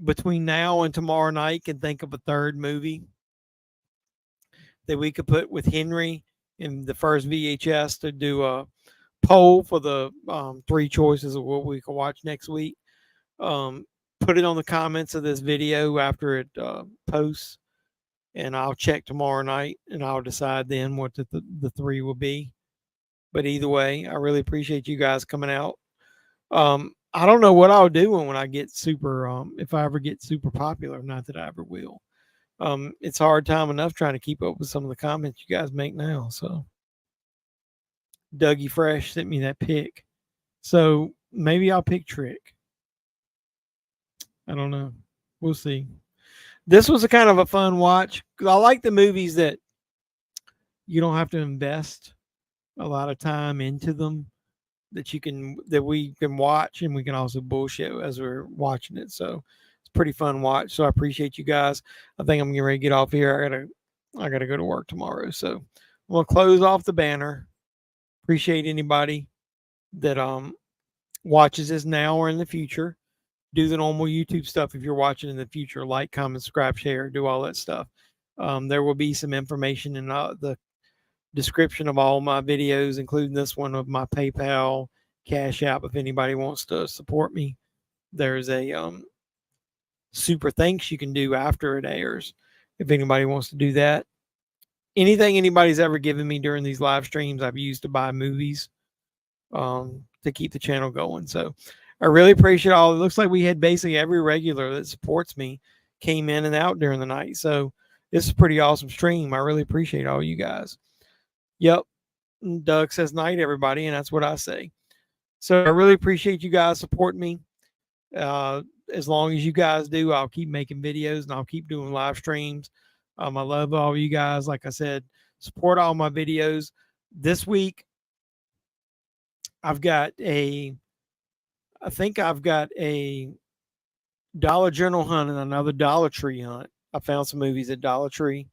between now and tomorrow night can think of a third movie that we could put with Henry in the first VHS to do a poll for the 3 choices of what we can watch next week, put it on the comments of this video after it posts, and I'll check tomorrow night and I'll decide then what the 3 will be. But either way, I really appreciate you guys coming out. I don't know what I'll do when I get super, if I ever get super popular, not that I ever will. It's hard time enough trying to keep up with some of the comments you guys make now. So Dougie Fresh sent me that pick. So maybe I'll pick Trick. I don't know. We'll see. This was a kind of a fun watch. I like the movies that you don't have to invest a lot of time into them, that we can watch, and we can also bullshit as we're watching it. So it's a pretty fun watch. So I appreciate you guys. I think I'm getting ready to get off here. I gotta go to work tomorrow. So I'm gonna close off the banner. Appreciate anybody that watches this now or in the future. Do the normal YouTube stuff if you're watching in the future. Like, comment, subscribe, share, do all that stuff. There will be some information in the description of all my videos, including this one, of my PayPal, Cash App. If anybody wants to support me, there's a super thanks you can do after it airs. If anybody wants to do that, anything anybody's ever given me during these live streams, I've used to buy movies to keep the channel going. So I really appreciate all. It looks like we had basically every regular that supports me came in and out during the night. So this is a pretty awesome stream. I really appreciate all you guys. Yep. Doug says night, everybody. And that's what I say. So I really appreciate you guys supporting me. As long as you guys do, I'll keep making videos and I'll keep doing live streams. I love all you guys. Like I said, support all my videos. This week, I think I've got a Dollar General hunt and another Dollar Tree hunt. I found some movies at Dollar Tree.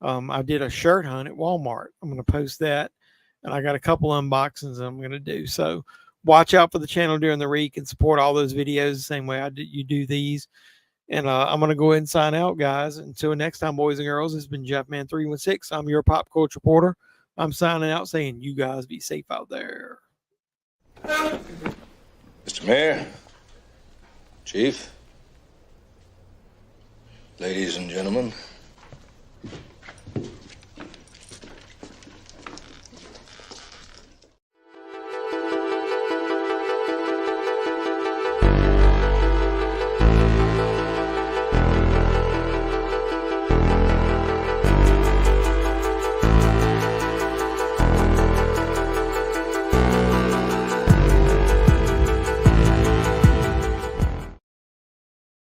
I did a shirt hunt at Walmart. I'm going to post that. And I got a couple unboxings I'm going to do. So watch out for the channel during the week and support all those videos the same way you do these. And I'm going to go ahead and sign out, guys. Until next time, boys and girls, it's been JEFFMAN316. I'm your pop culture reporter. I'm signing out saying you guys be safe out there. Mr. Mayor, Chief, ladies and gentlemen.